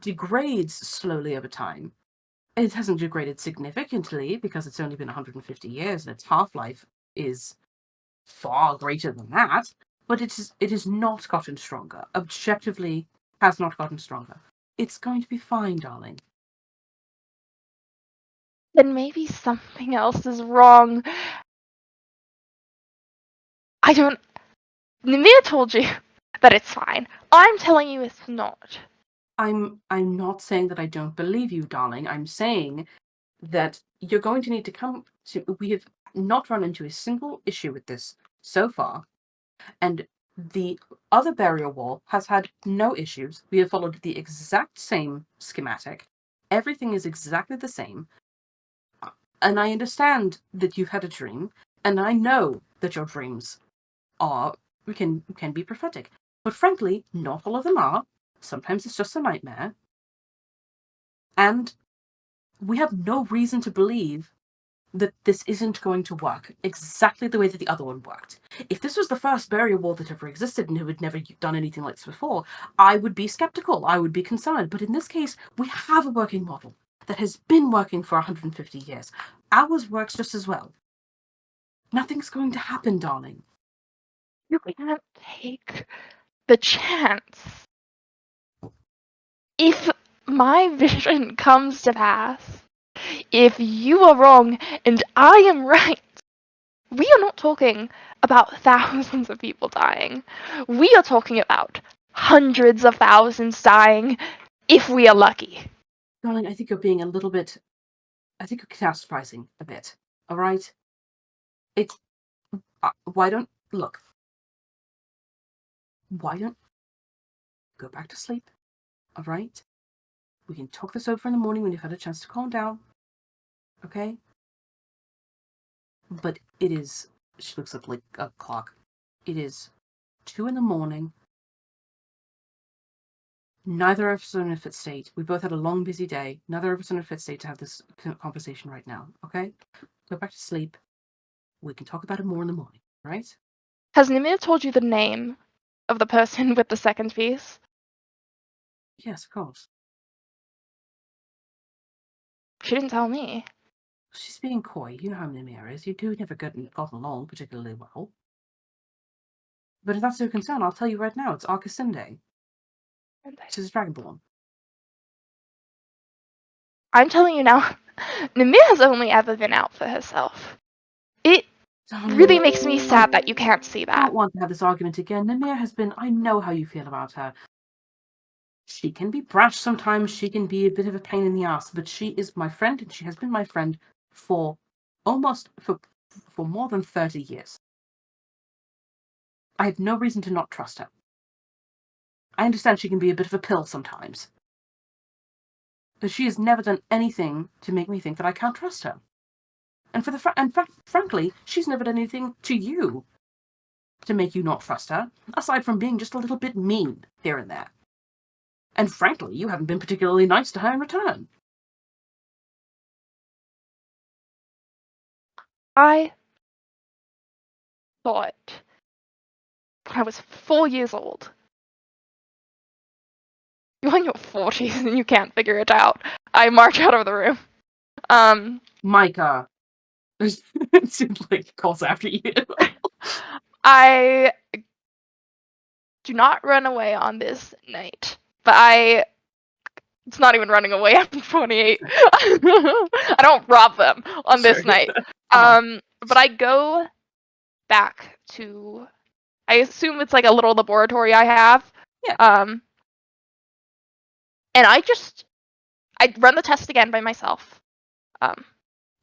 degrades slowly over time. It hasn't degraded significantly because it's only been 150 years and its half-life is far greater than that, but it has not gotten stronger. Objectively, has not gotten stronger. It's going to be fine, darling. Then maybe something else is wrong. Nimir told you that it's fine. I'm telling you it's not. I'm not saying that I don't believe you, darling. I'm saying that you're going to need to come to. We have not run into a single issue with this so far, and the other barrier wall has had no issues. We have followed the exact same schematic. Everything is exactly the same. And I understand that you've had a dream, and I know that your dreams can be prophetic. But frankly, not all of them are. Sometimes it's just a nightmare. And we have no reason to believe that this isn't going to work exactly the way that the other one worked. If this was the first barrier wall that ever existed and who had never done anything like this before, I would be skeptical, I would be concerned. But in this case, we have a working model that has been working for 150 years. Ours works just as well. Nothing's going to happen, darling. You can't take the chance. If my vision comes to pass, if you are wrong and I am right, we are not talking about thousands of people dying. We are talking about hundreds of thousands dying if we are lucky. Darling, I think you're being a little bit... I think you're catastrophizing a bit, all right? It's... why don't... Look. Why don't... go back to sleep, all right? We can talk this over in the morning when you've had a chance to calm down, okay? But it is... She looks up like a clock. It is 2 a.m. Neither of us are in a fit state. We both had a long, busy day. Neither of us are in a fit state to have this conversation right now, okay? Go back to sleep. We can talk about it more in the morning, right? Has Nimir told you the name of the person with the second piece? Yes, of course. She didn't tell me. She's being coy. You know how Nimir is. You two never gotten along particularly well. But if that's your concern, I'll tell you right now, it's Arcasinde. She's a Dragonborn. I'm telling you now, Nimir has only ever been out for herself. It really makes me sad that you can't see that. I don't want to have this argument again. Nimir has been... I know how you feel about her. She can be brash sometimes, she can be a bit of a pain in the ass, but she is my friend, and she has been my friend for more than 30 years. I have no reason to not trust her. I understand she can be a bit of a pill sometimes. But she has never done anything to make me think that I can't trust her. And frankly, she's never done anything to you to make you not trust her, aside from being just a little bit mean here and there. And frankly, you haven't been particularly nice to her in return. I thought when I was 4 years old. You're in your 40s and you can't figure it out. I march out of the room. Micah. It seems like calls after you. I do not run away on this night. But it's not even running away, I'm 28. I don't rob them on this night. But I go back to, I assume it's like a little laboratory I have. Yeah. And I run the test again by myself.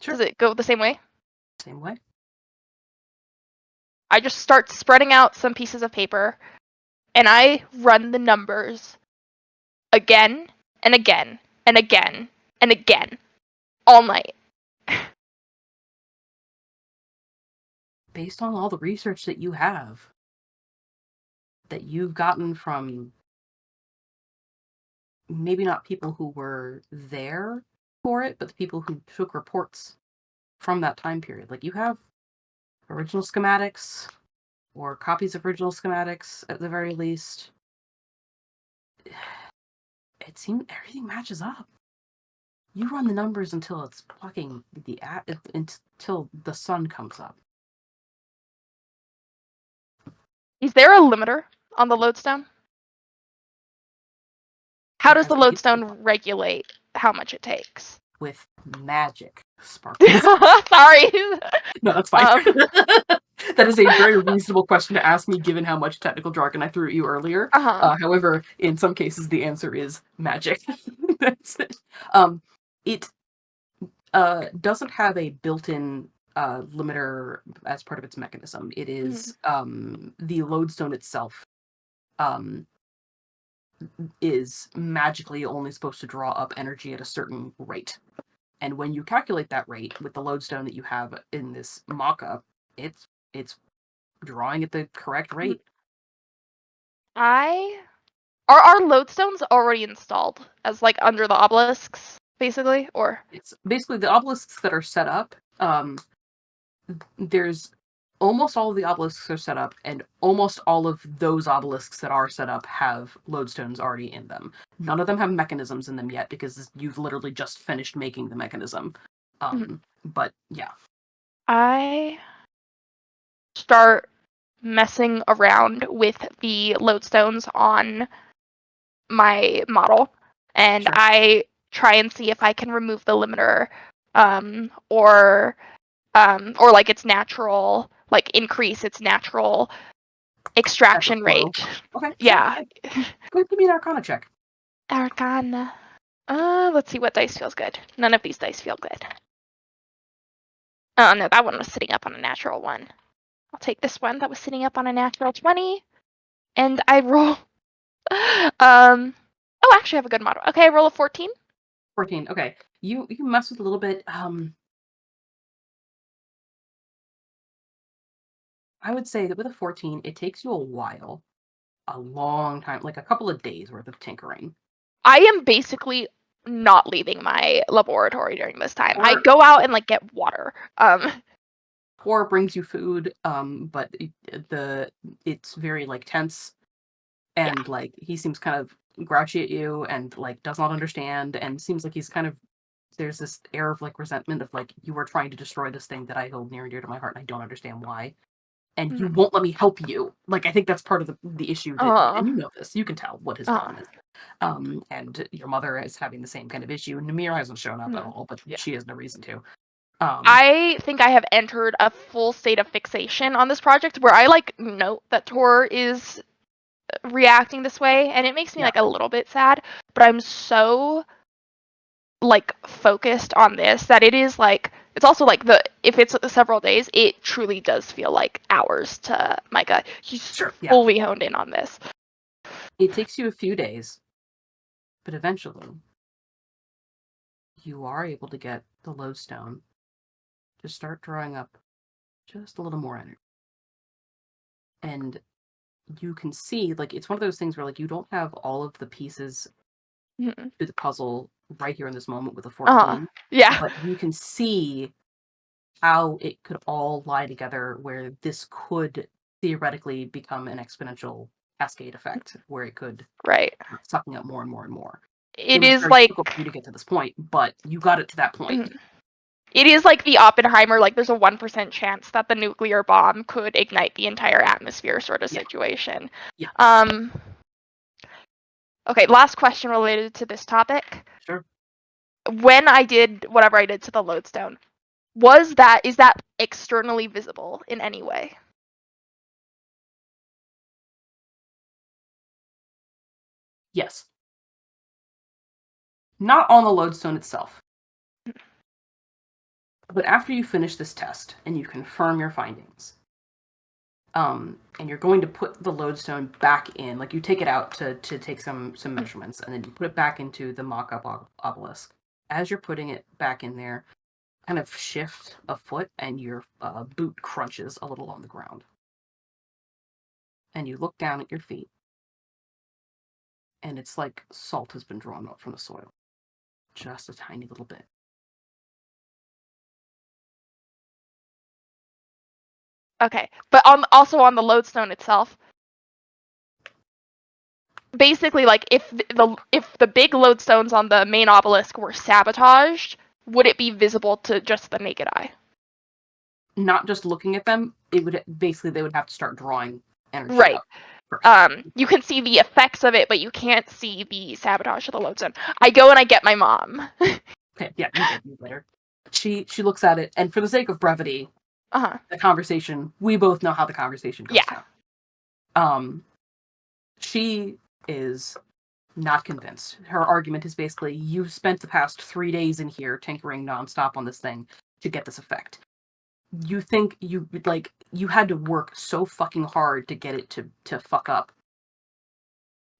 Sure. Does it go the same way? Same way. I just start spreading out some pieces of paper, and I run the numbers again and again and again and again all night. Based on all the research that you have, that you've gotten from maybe not people who were there for it, but the people who took reports from that time period. Like, you have original schematics, or copies of original schematics at the very least. It seems everything matches up. You run the numbers until it's plucking until the sun comes up. Is there a limiter on the lodestone? How does the lodestone regulate how much it takes? With magic, Sparkles. Sorry. No, that's fine. That is a very reasonable question to ask me, given how much technical jargon I threw at you earlier. However, in some cases, the answer is magic. That's it. It doesn't have a built-in limiter as part of its mechanism. It is the lodestone itself is magically only supposed to draw up energy at a certain rate. And when you calculate that rate with the lodestone that you have in this mock-up, it's drawing at the correct rate. Are our lodestones already installed as like under the obelisks, basically, or? It's basically the obelisks that are set up. There's almost all of the obelisks are set up, and almost all of those obelisks that are set up have lodestones already in them. None of them have mechanisms in them yet, because you've literally just finished making the mechanism. But yeah. I start messing around with the lodestones on my model, and I try and see if I can remove the limiter, or like its natural, like increase its natural extraction rate. Okay. Yeah. Go give me an Arcana check. Arcana. Let's see what dice feels good. None of these dice feel good. Oh no, that one was sitting up on a natural one. I'll take this one that was sitting up on a natural 20, and I roll. Oh, actually, I have a good model. Okay, I roll a 14. 14. Okay, you mess with a little bit. I would say that with a 14, it takes you a while, a long time, like a couple of days worth of tinkering. I am basically not leaving my laboratory during this time. I go out and like get water. Tor brings you food, but it's very like tense, and like he seems kind of grouchy at you, and like does not understand, and seems like he's kind of, there's this air of like resentment of like, you are trying to destroy this thing that I hold near and dear to my heart, and I don't understand why. And you won't let me help you. Like, I think that's part of the issue. And you know this. You can tell what his problem is. And your mother is having the same kind of issue. And Namir hasn't shown up at all, but she has no reason to. I think I have entered a full state of fixation on this project, where I like note that Tor is reacting this way, and it makes me like a little bit sad. But I'm so like focused on this that it is like, it's also like if it's several days, it truly does feel like hours to Micah. He's fully honed in on this. It takes you a few days, but eventually you are able to get the lodestone to start drawing up just a little more energy. And you can see, like, it's one of those things where, like, you don't have all of the pieces Mhm. to the puzzle right here in this moment with a 14. Yeah. But you can see how it could all lie together where this could theoretically become an exponential cascade effect where it could Right. start sucking up more and more and more. It was is very like difficult for you to get to this point, but you got it to that point. It is like the Oppenheimer, like there's a 1% chance that the nuclear bomb could ignite the entire atmosphere sort of situation. Yeah. Okay, last question related to this topic. Sure. When I did whatever I did to the lodestone, is that externally visible in any way? Yes. Not on the lodestone itself. But after you finish this test and you confirm your findings, and you're going to put the lodestone back in, like you take it out to take some measurements, and then you put it back into the mock-up obelisk. As you're putting it back in there, kind of shift a foot, and your boot crunches a little on the ground. And you look down at your feet, and it's like salt has been drawn up from the soil. Just a tiny little bit. Okay, but also on the lodestone itself, basically, like if the big lodestones on the main obelisk were sabotaged, would it be visible to just the naked eye? Not just looking at them, it would basically they would have to start drawing energy Right. out first. You can see the effects of it, but you can't see the sabotage of the lodestone. I go and I get my mom. Okay, yeah, you get me later. She looks at it, and for the sake of brevity, the conversation, we both know how the conversation goes down. She is not convinced. Her argument is basically, you spent the past 3 days in here tinkering nonstop on this thing to get this effect. You think you had to work so fucking hard to get it to fuck up.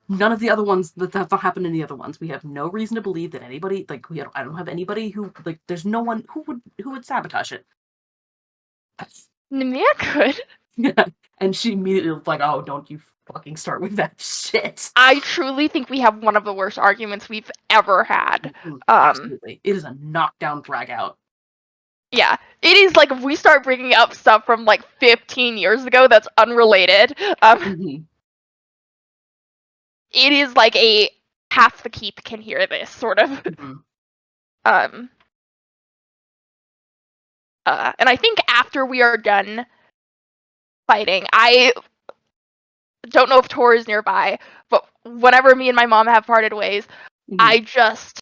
None of the other ones, that's not happened in the other ones. We have no reason to believe that anybody, I don't have anybody who, there's no one who would sabotage it. Mia could. And she immediately was like, oh, don't you fucking start with that shit. I truly think we have one of the worst arguments we've ever had. Absolutely. It is a knockdown drag out. Yeah, it is like if we start bringing up stuff from like 15 years ago that's unrelated. It is like a half the keep can hear this sort of. And I think after we are done fighting, I don't know if Tor is nearby, but whenever me and my mom have parted ways, I just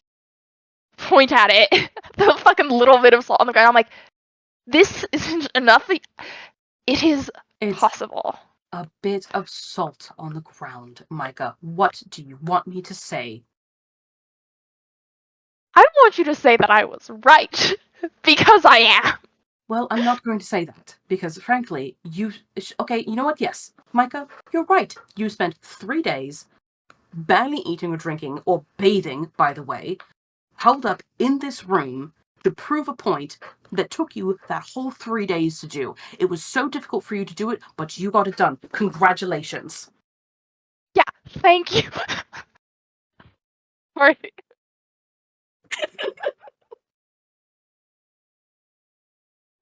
point at it, the fucking little bit of salt on the ground. I'm like, this isn't enough. It is possible. A bit of salt on the ground, Micah. What do you want me to say? I want you to say that I was right, because I am. Well, I'm not going to say that, because frankly, okay, you know what? Yes, Micah, you're right. You spent 3 days barely eating or drinking, or bathing, by the way, held up in this room to prove a point that took you that whole 3 days to do. It was so difficult for you to do it, but you got it done. Congratulations. Yeah, thank you. Right.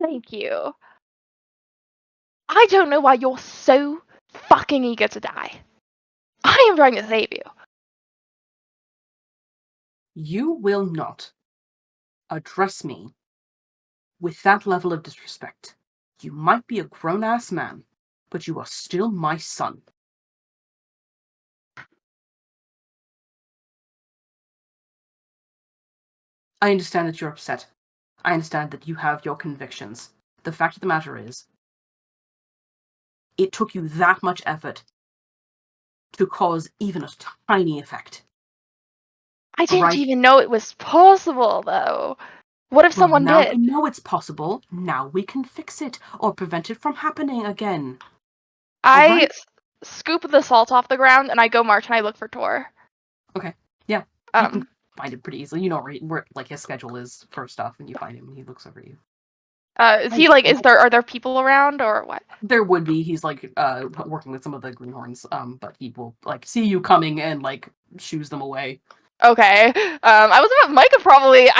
Thank you. I don't know why you're so fucking eager to die. I am trying to save you. You will not address me with that level of disrespect. You might be a grown-ass man, but you are still my son. I understand that you're upset. I understand that you have your convictions. The fact of the matter is, it took you that much effort to cause even a tiny effect. I didn't even know it was possible, though. What if someone now did? we know it's possible. Now we can fix it or prevent it from happening again. I scoop the salt off the ground and I go march and I look for Tor. Okay. Yeah. You can find it pretty easily. You know where like his schedule is for stuff, and you find him and he looks over you. Is he like? Are there people around or what? There would be. He's like working with some of the greenhorns. But he will like see you coming and like shoos them away. Okay. I was about Micah probably.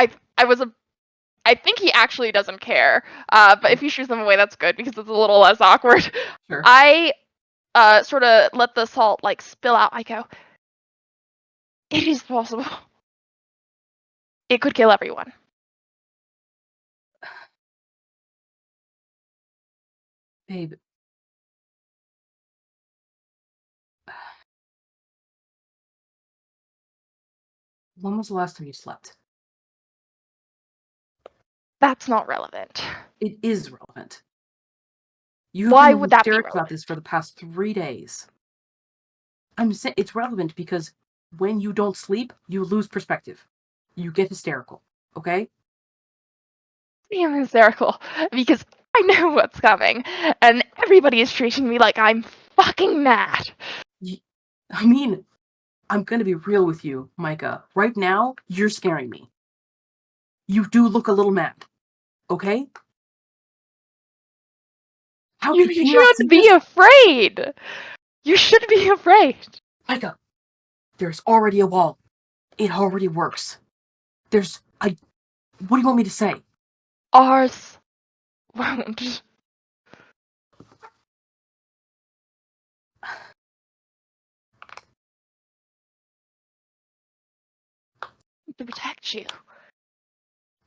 I think he actually doesn't care. But if he shoos them away, that's good because it's a little less awkward. Sure. I sort of let the salt like spill out. I go, it is possible. It could kill everyone. Babe. When was the last time you slept? That's not relevant. It is relevant. You've Why been would that be hysterical about relevant? this for the past 3 days. I'm saying it's relevant because when you don't sleep, you lose perspective. You get hysterical. Okay? I'm hysterical because I know what's coming, and everybody is treating me like I'm fucking mad. I mean, I'm gonna be real with you, Micah. Right now, you're scaring me. You do look a little mad. Okay? How You can you not see should be this? afraid. You should be afraid. Micah, there's already a wall. It already works. What do you want me to say? Ours won't. To protect you.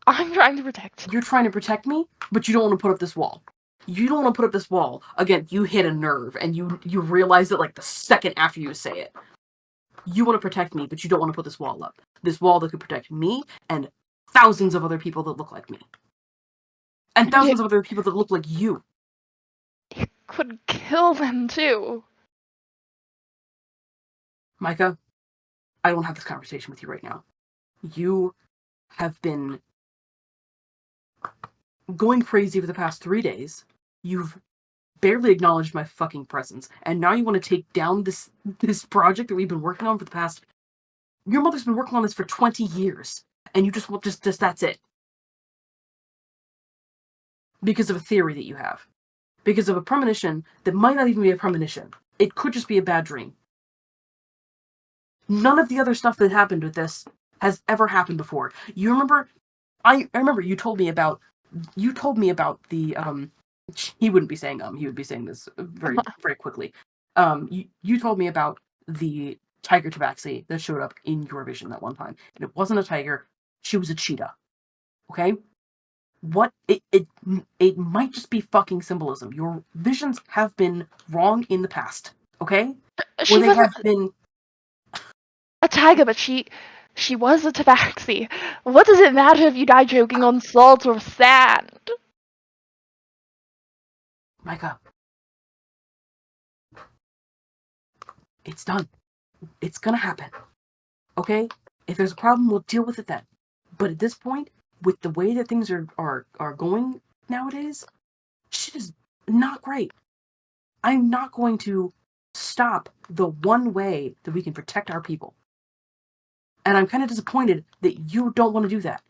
I'm trying to protect you. You're trying to protect me, but you don't want to put up this wall. You don't want to put up this wall. Again, you hit a nerve, and you realize it like the second after you say it. You want to protect me, but you don't want to put this wall up. This wall that could protect me and thousands of other people that look like me. And thousands of other people that look like you. It could kill them too. Micah, I don't have this conversation with you right now. You have been going crazy for the past 3 days. You've barely acknowledged my fucking presence, and now you want to take down this project that we've been working on for the past. Your mother's been working on this for 20 years, and you just that's it. Because of a theory that you have. Because of a premonition that might not even be a premonition. It could just be a bad dream. None of the other stuff that happened with this has ever happened before. You remember? I remember you told me about the he wouldn't be saying he would be saying this very very quickly. You told me about the tiger tabaxi that showed up in your vision that one time, and it wasn't a tiger; she was a cheetah. Okay, what it might just be fucking symbolism. Your visions have been wrong in the past. Okay, She they wasn't have been a tiger, but she was a tabaxi. What does it matter if you die choking on salt or sand? Micah. It's done. It's gonna happen. Okay? If there's a problem, we'll deal with it then. But at this point, with the way that things are going nowadays, shit is not great. I'm not going to stop the one way that we can protect our people. And I'm kind of disappointed that you don't want to do that.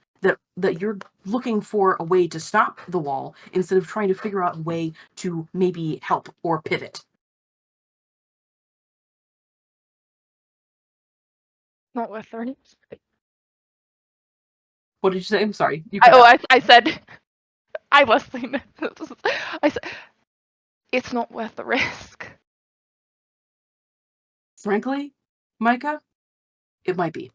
That you're looking for a way to stop the wall instead of trying to figure out a way to maybe help or pivot. Not worth the risk. What did you say? I'm sorry. I said, I was listening. I said, it's not worth the risk. Frankly, Micah, it might be.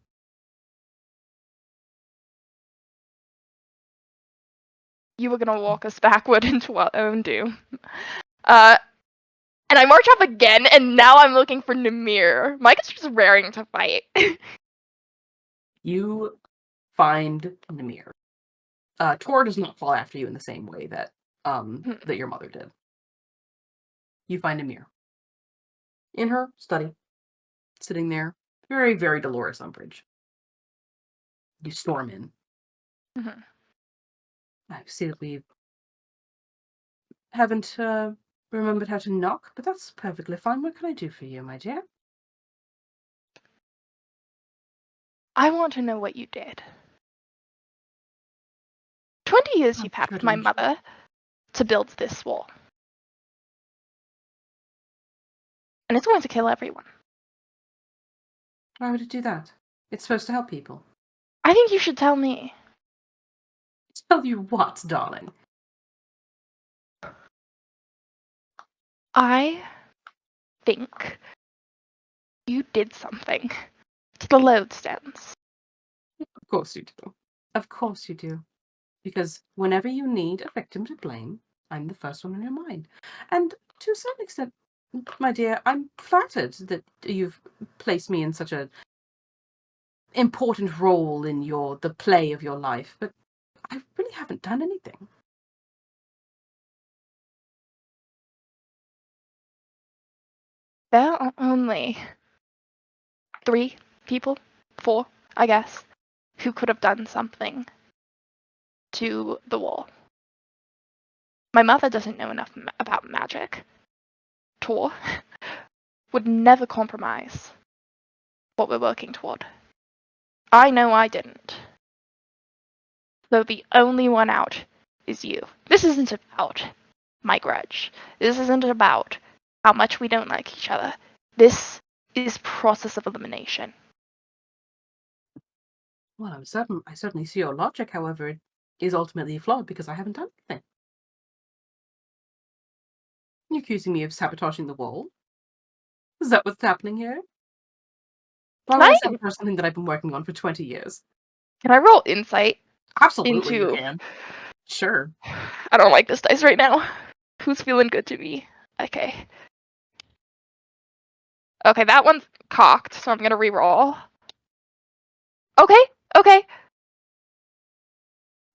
You were gonna walk us backward into our own doom. And I march up again, and now I'm looking for Namir. Micah's just raring to fight. You find Namir. Tor does not fall after you in the same way that that your mother did. You find Namir in her study, sitting there, very, very Dolores Umbridge. You storm in. Mm-hmm. I see that we haven't remembered how to knock, but that's perfectly fine. What can I do for you, my dear? I want to know what you did. 20 years I'm you've had sure with to my enjoy. mother to build this wall. And it's going to kill everyone. Why would it do that? It's supposed to help people. I think you should tell me. Tell you what, darling? I think you did something to the lodestones. Of course you do. Of course you do. Because whenever you need a victim to blame, I'm the first one in your mind. And to some extent, my dear, I'm flattered that you've placed me in such a important role in the play of your life, but I really haven't done anything. There are only 3 people, 4, I guess, who could have done something to the wall. My mother doesn't know enough about magic. Tor would never compromise what we're working toward. I know I didn't. So the only one out is you. This isn't about my grudge. This isn't about how much we don't like each other. This is process of elimination. Well, I certainly see your logic, however, it is ultimately flawed because I haven't done anything. You're accusing me of sabotaging the wall? Is that what's happening here? Why would I sabotage something that I've been working on for 20 years? Can I roll insight Absolutely, you into... can. Sure. I don't like this dice right now. Who's feeling good to me? Okay. Okay, that one's cocked, so I'm gonna re-roll. Okay.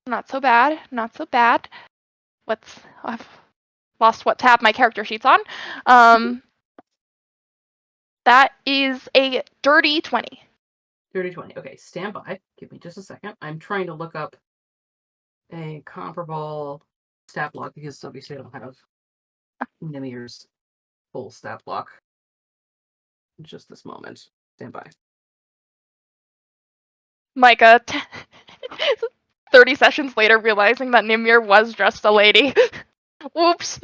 Not so bad, not so bad. I've lost what tab my character sheet's on. That is a dirty 20. Dirty 20. Okay, stand by. Give me just a second. I'm trying to look up a comparable stat block because obviously I don't have Nimir's full stat block. Just this moment. Stand by. Micah, 30 sessions later, realizing that Nimir was just a lady. Whoops.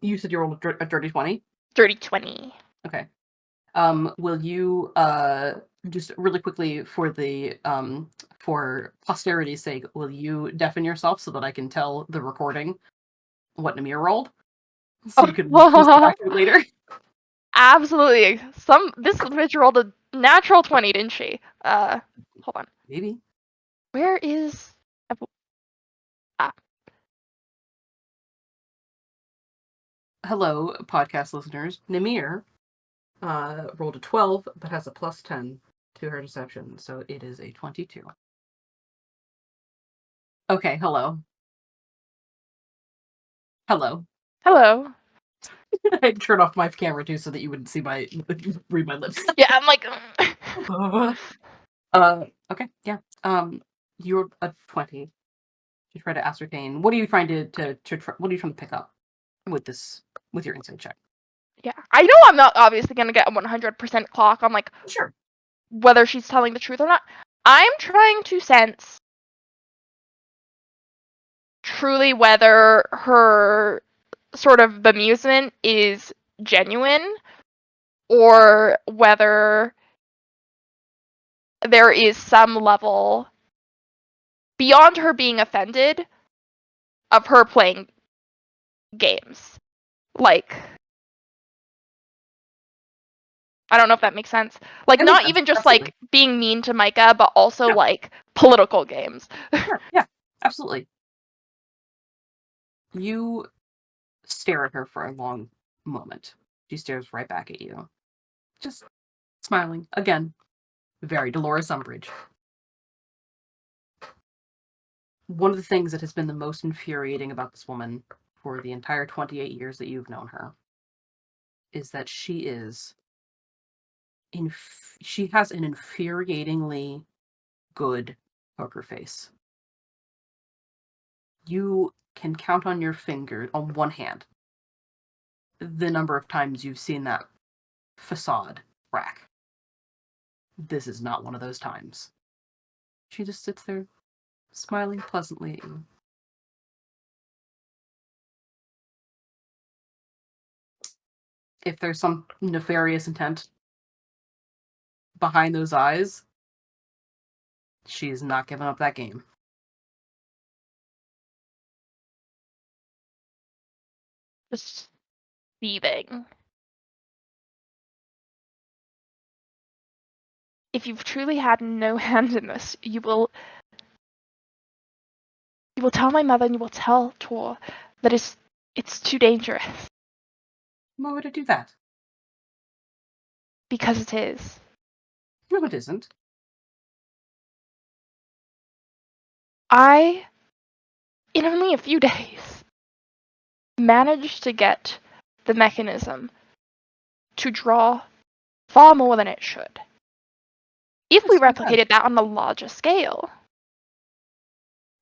You said you rolled a dirty 20? Dirty 20. Okay. Will you just really quickly for posterity's sake, will you deafen yourself so that I can tell the recording what Nimir rolled? So you can listen back to it later? Absolutely. This bitch rolled a natural 20, didn't she? Hold on. Maybe. Where is... Hello, podcast listeners. Nimir rolled a 12, but has a plus 10 to her deception, so it is a 22. Okay, hello. Hello. I turned off my camera too so that you wouldn't see read my lips. Yeah, I'm like... Okay, yeah. You're a 20. You try to ascertain. What are you trying what are you trying to pick up with your insight check? Yeah, I know I'm not obviously gonna get a 100% clock on like Sure. whether she's telling the truth or not. I'm trying to sense truly whether her sort of bemusement is genuine or whether there is some level beyond her being offended of her playing games. Like, I don't know if that makes sense. Like, That makes not sense. even just Absolutely. like being mean to Micah, but also Yeah. like political games. Sure. Yeah, absolutely. You stare at her for a long moment. She stares right back at you. Just smiling. Again, very Dolores Umbridge. One of the things that has been the most infuriating about this woman for the entire 28 years that you've known her is that she has an infuriatingly good poker face. You can count on one hand, the number of times you've seen that facade crack. This is not one of those times. She just sits there smiling pleasantly at you. If there's some nefarious intent behind those eyes, she's not giving up that game. Just seething. If you've truly had no hand in this, you will tell my mother and you will tell Tor that it's too dangerous. Why would I do that? Because it is. No, it isn't. I, in only a few days, managed to get the mechanism to draw far more than it should. If we replicated that on a larger scale,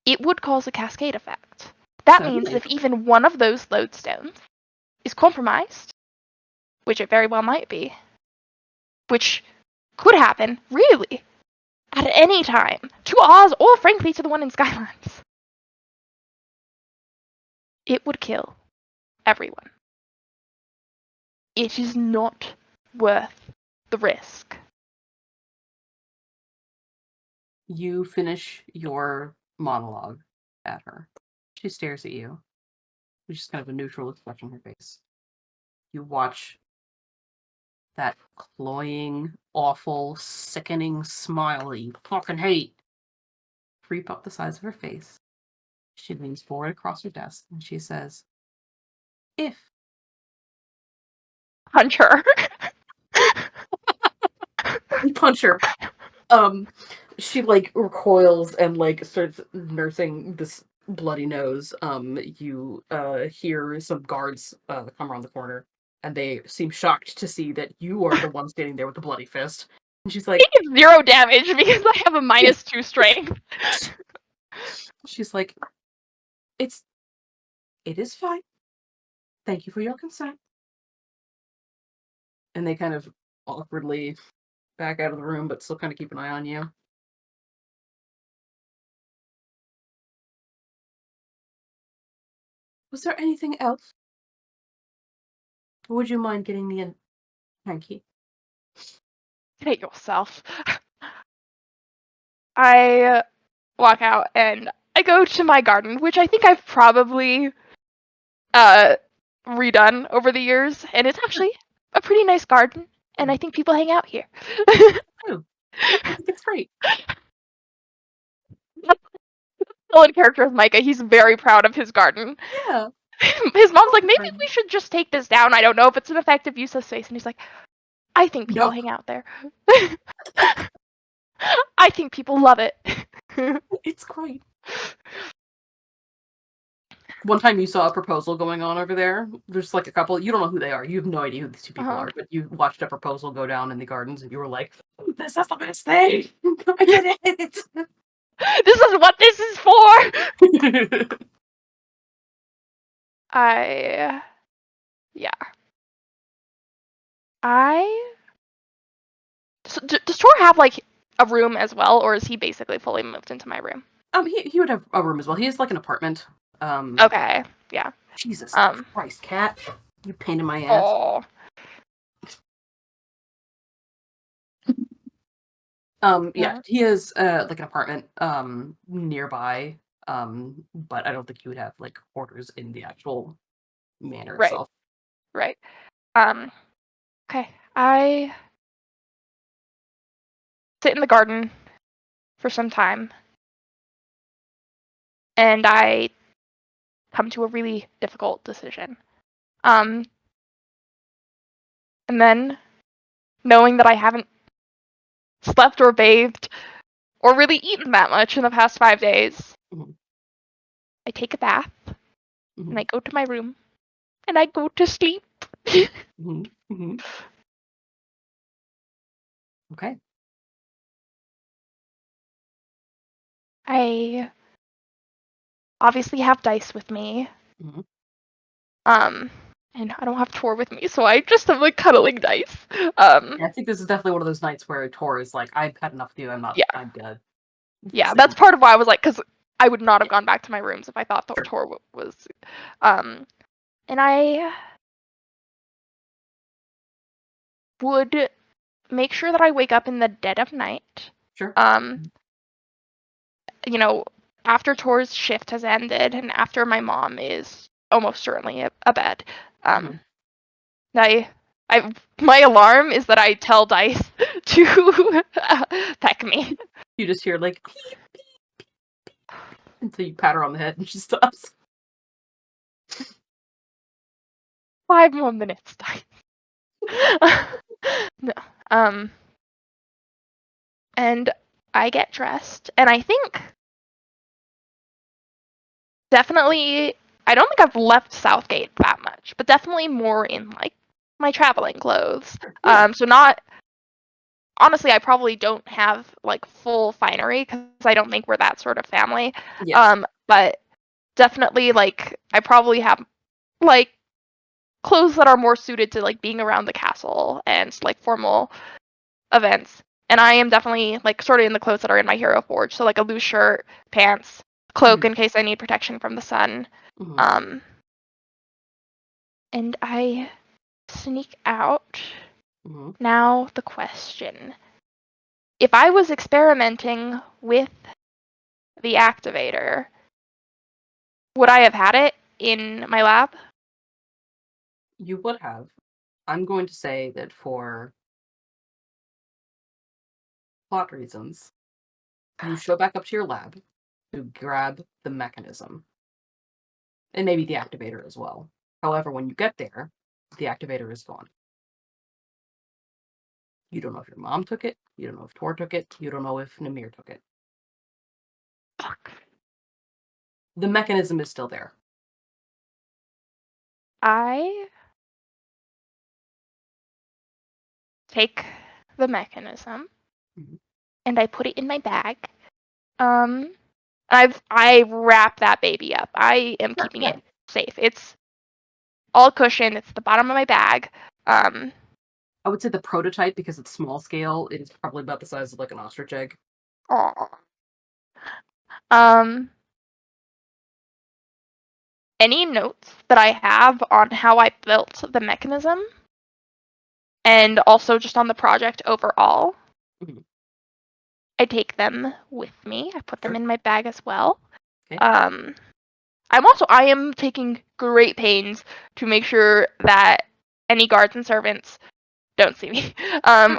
it would cause a cascade effect. That means if even one of those lodestones is compromised, which it very well might be, which could happen, really, at any time, to ours or frankly to the one in Skylands, it would kill everyone. It is not worth the risk. You finish your monologue at her. She stares at you, which is kind of a neutral expression on her face. You watch that cloying, awful, sickening smile you fucking hate creep up the sides of her face. She leans forward across her desk and she says, "If." Punch her. You punch her. She recoils and starts nursing this bloody nose. You hear some guards come around the corner, and they seem shocked to see that you are the one standing there with the bloody fist. And she's like, "It is 0 damage because I have a -2 strength." She's like, "It is fine. Thank you for your consent." And they kind of awkwardly back out of the room, but still kind of keep an eye on you. Was there anything else? Or would you mind getting me a hanky? Get it yourself. I walk out and I go to my garden, which I think I've probably redone over the years, and it's actually a pretty nice garden, and I think people hang out here. Oh, I think it's great. Still in character as Micah, he's very proud of his garden. Yeah. His mom's like, maybe we should just take this down. I don't know if it's an effective use of space. And he's like, I think people hang out there. I think people love it. It's great. One time you saw a proposal going on over there. There's a couple. You don't know who they are. You have no idea who these two people are. But you watched a proposal go down in the gardens, and you were like, "This is the best thing. I did it. This is what this is for." Does Tor have a room as well, or is he basically fully moved into my room? He would have a room as well. He has an apartment. Okay, yeah. Jesus Christ, cat! You pain in my ass. Oh. Yeah, he has an apartment nearby. But I don't think he would have quarters in the actual manor itself. Right. Okay. I sit in the garden for some time, and I come to a really difficult decision. And then, knowing that I haven't slept or bathed or really eaten that much in the past 5 days, I take a bath, and I go to my room, and I go to sleep. Okay. I obviously have dice with me. And I don't have Tor with me, so I just have cuddling dice. I think this is definitely one of those nights where Tor is like, I've had enough of you. I'm good. Yeah, that's part of why I was like, because I would not have gone back to my rooms if I thought the tour was. And I would make sure that I wake up in the dead of night. Sure. You know, after Tor's shift has ended and after my mom is almost certainly abed. My alarm is that I tell Dice to peck me. You just hear like beep, beep, beep, beep, until you pat her on the head and she stops. 5 more minutes, Dice. No. And I get dressed, and I think definitely, I don't think I've left Southgate that much, but definitely more in like my traveling clothes. Yeah. So not, honestly, I probably don't have like full finery because I don't think we're that sort of family. Yes. But definitely like I probably have like clothes that are more suited to like being around the castle and like formal events. And I am definitely like sort of in the clothes that are in my hero forge. So like a loose shirt, pants, cloak in case I need protection from the sun. And I sneak out. Now the question. If I was experimenting with the activator, would I have had it in my lab? You would have. I'm going to say that for plot reasons, you show back up to your lab to grab the mechanism. And maybe the activator as well. However, when you get there, the activator is gone. You don't know if your mom took it, you don't know if Tor took it, you don't know if Namir took it. Fuck. The mechanism is still there. I take the mechanism and I put it in my bag. I wrap that baby up. I am keeping it safe. It's all cushioned. It's the bottom of my bag. I would say the prototype, because it's small scale, it is probably about the size of like an ostrich egg. Any notes that I have on how I built the mechanism, and also just on the project overall, I take them with me. I put them in my bag as well. Okay. I am taking great pains to make sure that any guards and servants don't see me.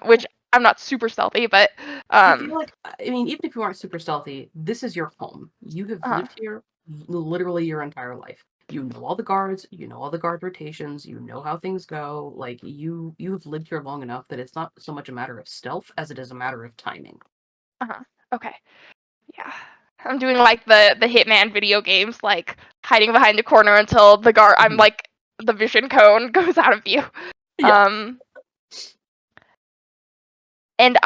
Which I'm not super stealthy, but I feel like, I mean, even if you aren't super stealthy, this is your home. You have lived here literally your entire life. You know all the guards, you know all the guard rotations, you know how things go. Like you have lived here long enough that it's not so much a matter of stealth as it is a matter of timing. Okay. Yeah. I'm doing like the Hitman video games, like hiding behind a corner until the guard I'm like the vision cone goes out of view. Yeah. And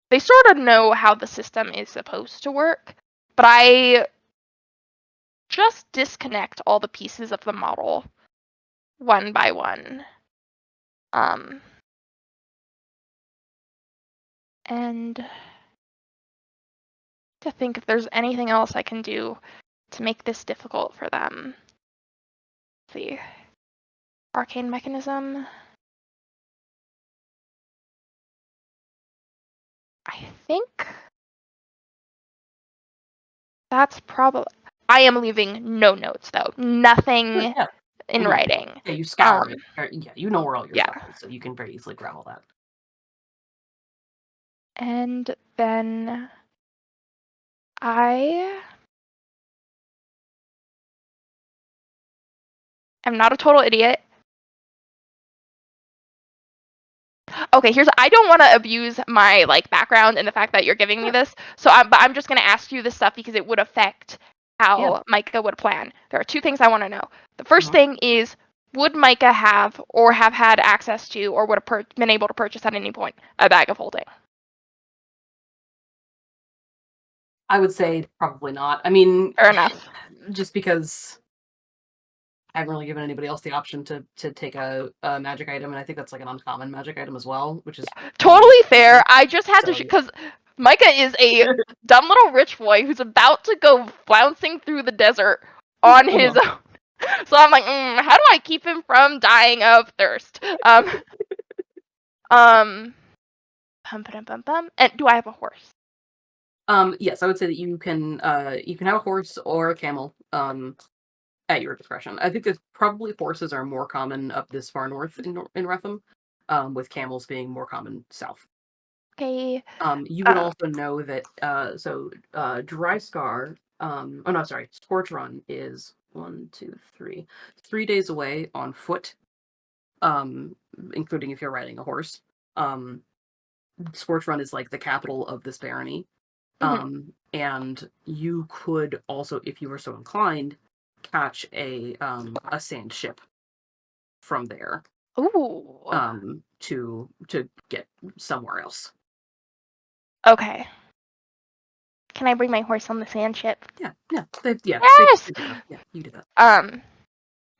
they sort of know how the system is supposed to work, but I just disconnect all the pieces of the model one by one. And to think if there's anything else I can do to make this difficult for them. Let's see. Arcane mechanism. I think that's probably. I am leaving no notes though. Nothing in writing. Yeah, you scour it. Yeah, you know where all your stuff is, so you can very easily grab all that. And then I am not a total idiot. Okay, I don't want to abuse my like background and the fact that you're giving me this. So I'm just going to ask you this stuff because it would affect how Micah would plan. There are 2 things I want to know. The first thing is, would Micah have or have had access to or would have been able to purchase at any point a bag of holding? I would say probably not. I mean, fair enough. Just because I haven't really given anybody else the option to take a magic item, and I think that's like an uncommon magic item as well, which is totally fair. I just had to because Micah is a dumb little rich boy who's about to go flouncing through the desert on his own. So I'm like, how do I keep him from dying of thirst? Bum, bum, bum, bum. And do I have a horse? Yes, I would say that you can have a horse or a camel at your discretion. I think that probably horses are more common up this far north in Retham, with camels being more common south. Okay. You would also know that Dry Scar, Scorch Run is 3 days away on foot, including if you're riding a horse. Scorch Run is like the capital of this barony. And you could also, if you were so inclined, catch a sand ship from there. Ooh. To get somewhere else. Okay. Can I bring my horse on the sand ship? Yeah. Yes! Yeah, you do that.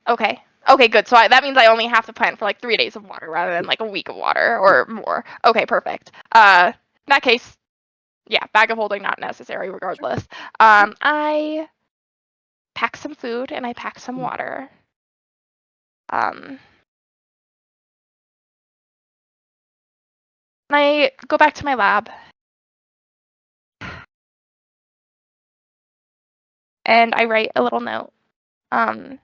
Okay. Okay, good. So that means I only have to plan for like 3 days of water rather than like a week of water or more. Okay, perfect. In that case, yeah, bag of holding not necessary regardless. I pack some food and I pack some water. I go back to my lab. And I write a little note. And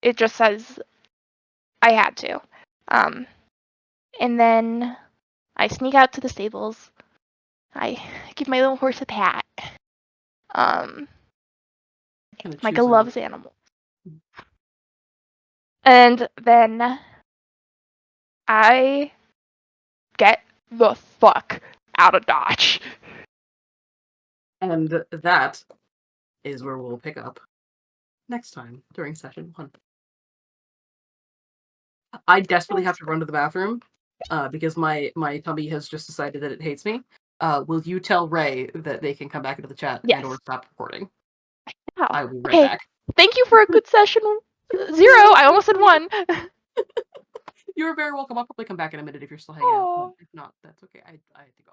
it just says I had to. And then I sneak out to the stables. I give my little horse a pat. Micah loves animals. And then I get the fuck out of Dodge. And that is where we'll pick up next time during session 1. I desperately have to run to the bathroom because my tummy has just decided that it hates me. Will you tell Ray that they can come back into the chat and or stop recording? Oh, I will be right back. Thank you for a good session. 0. I almost said 1. You're very welcome. I'll probably come back in a minute if you're still hanging out. If not, that's okay. I have to go.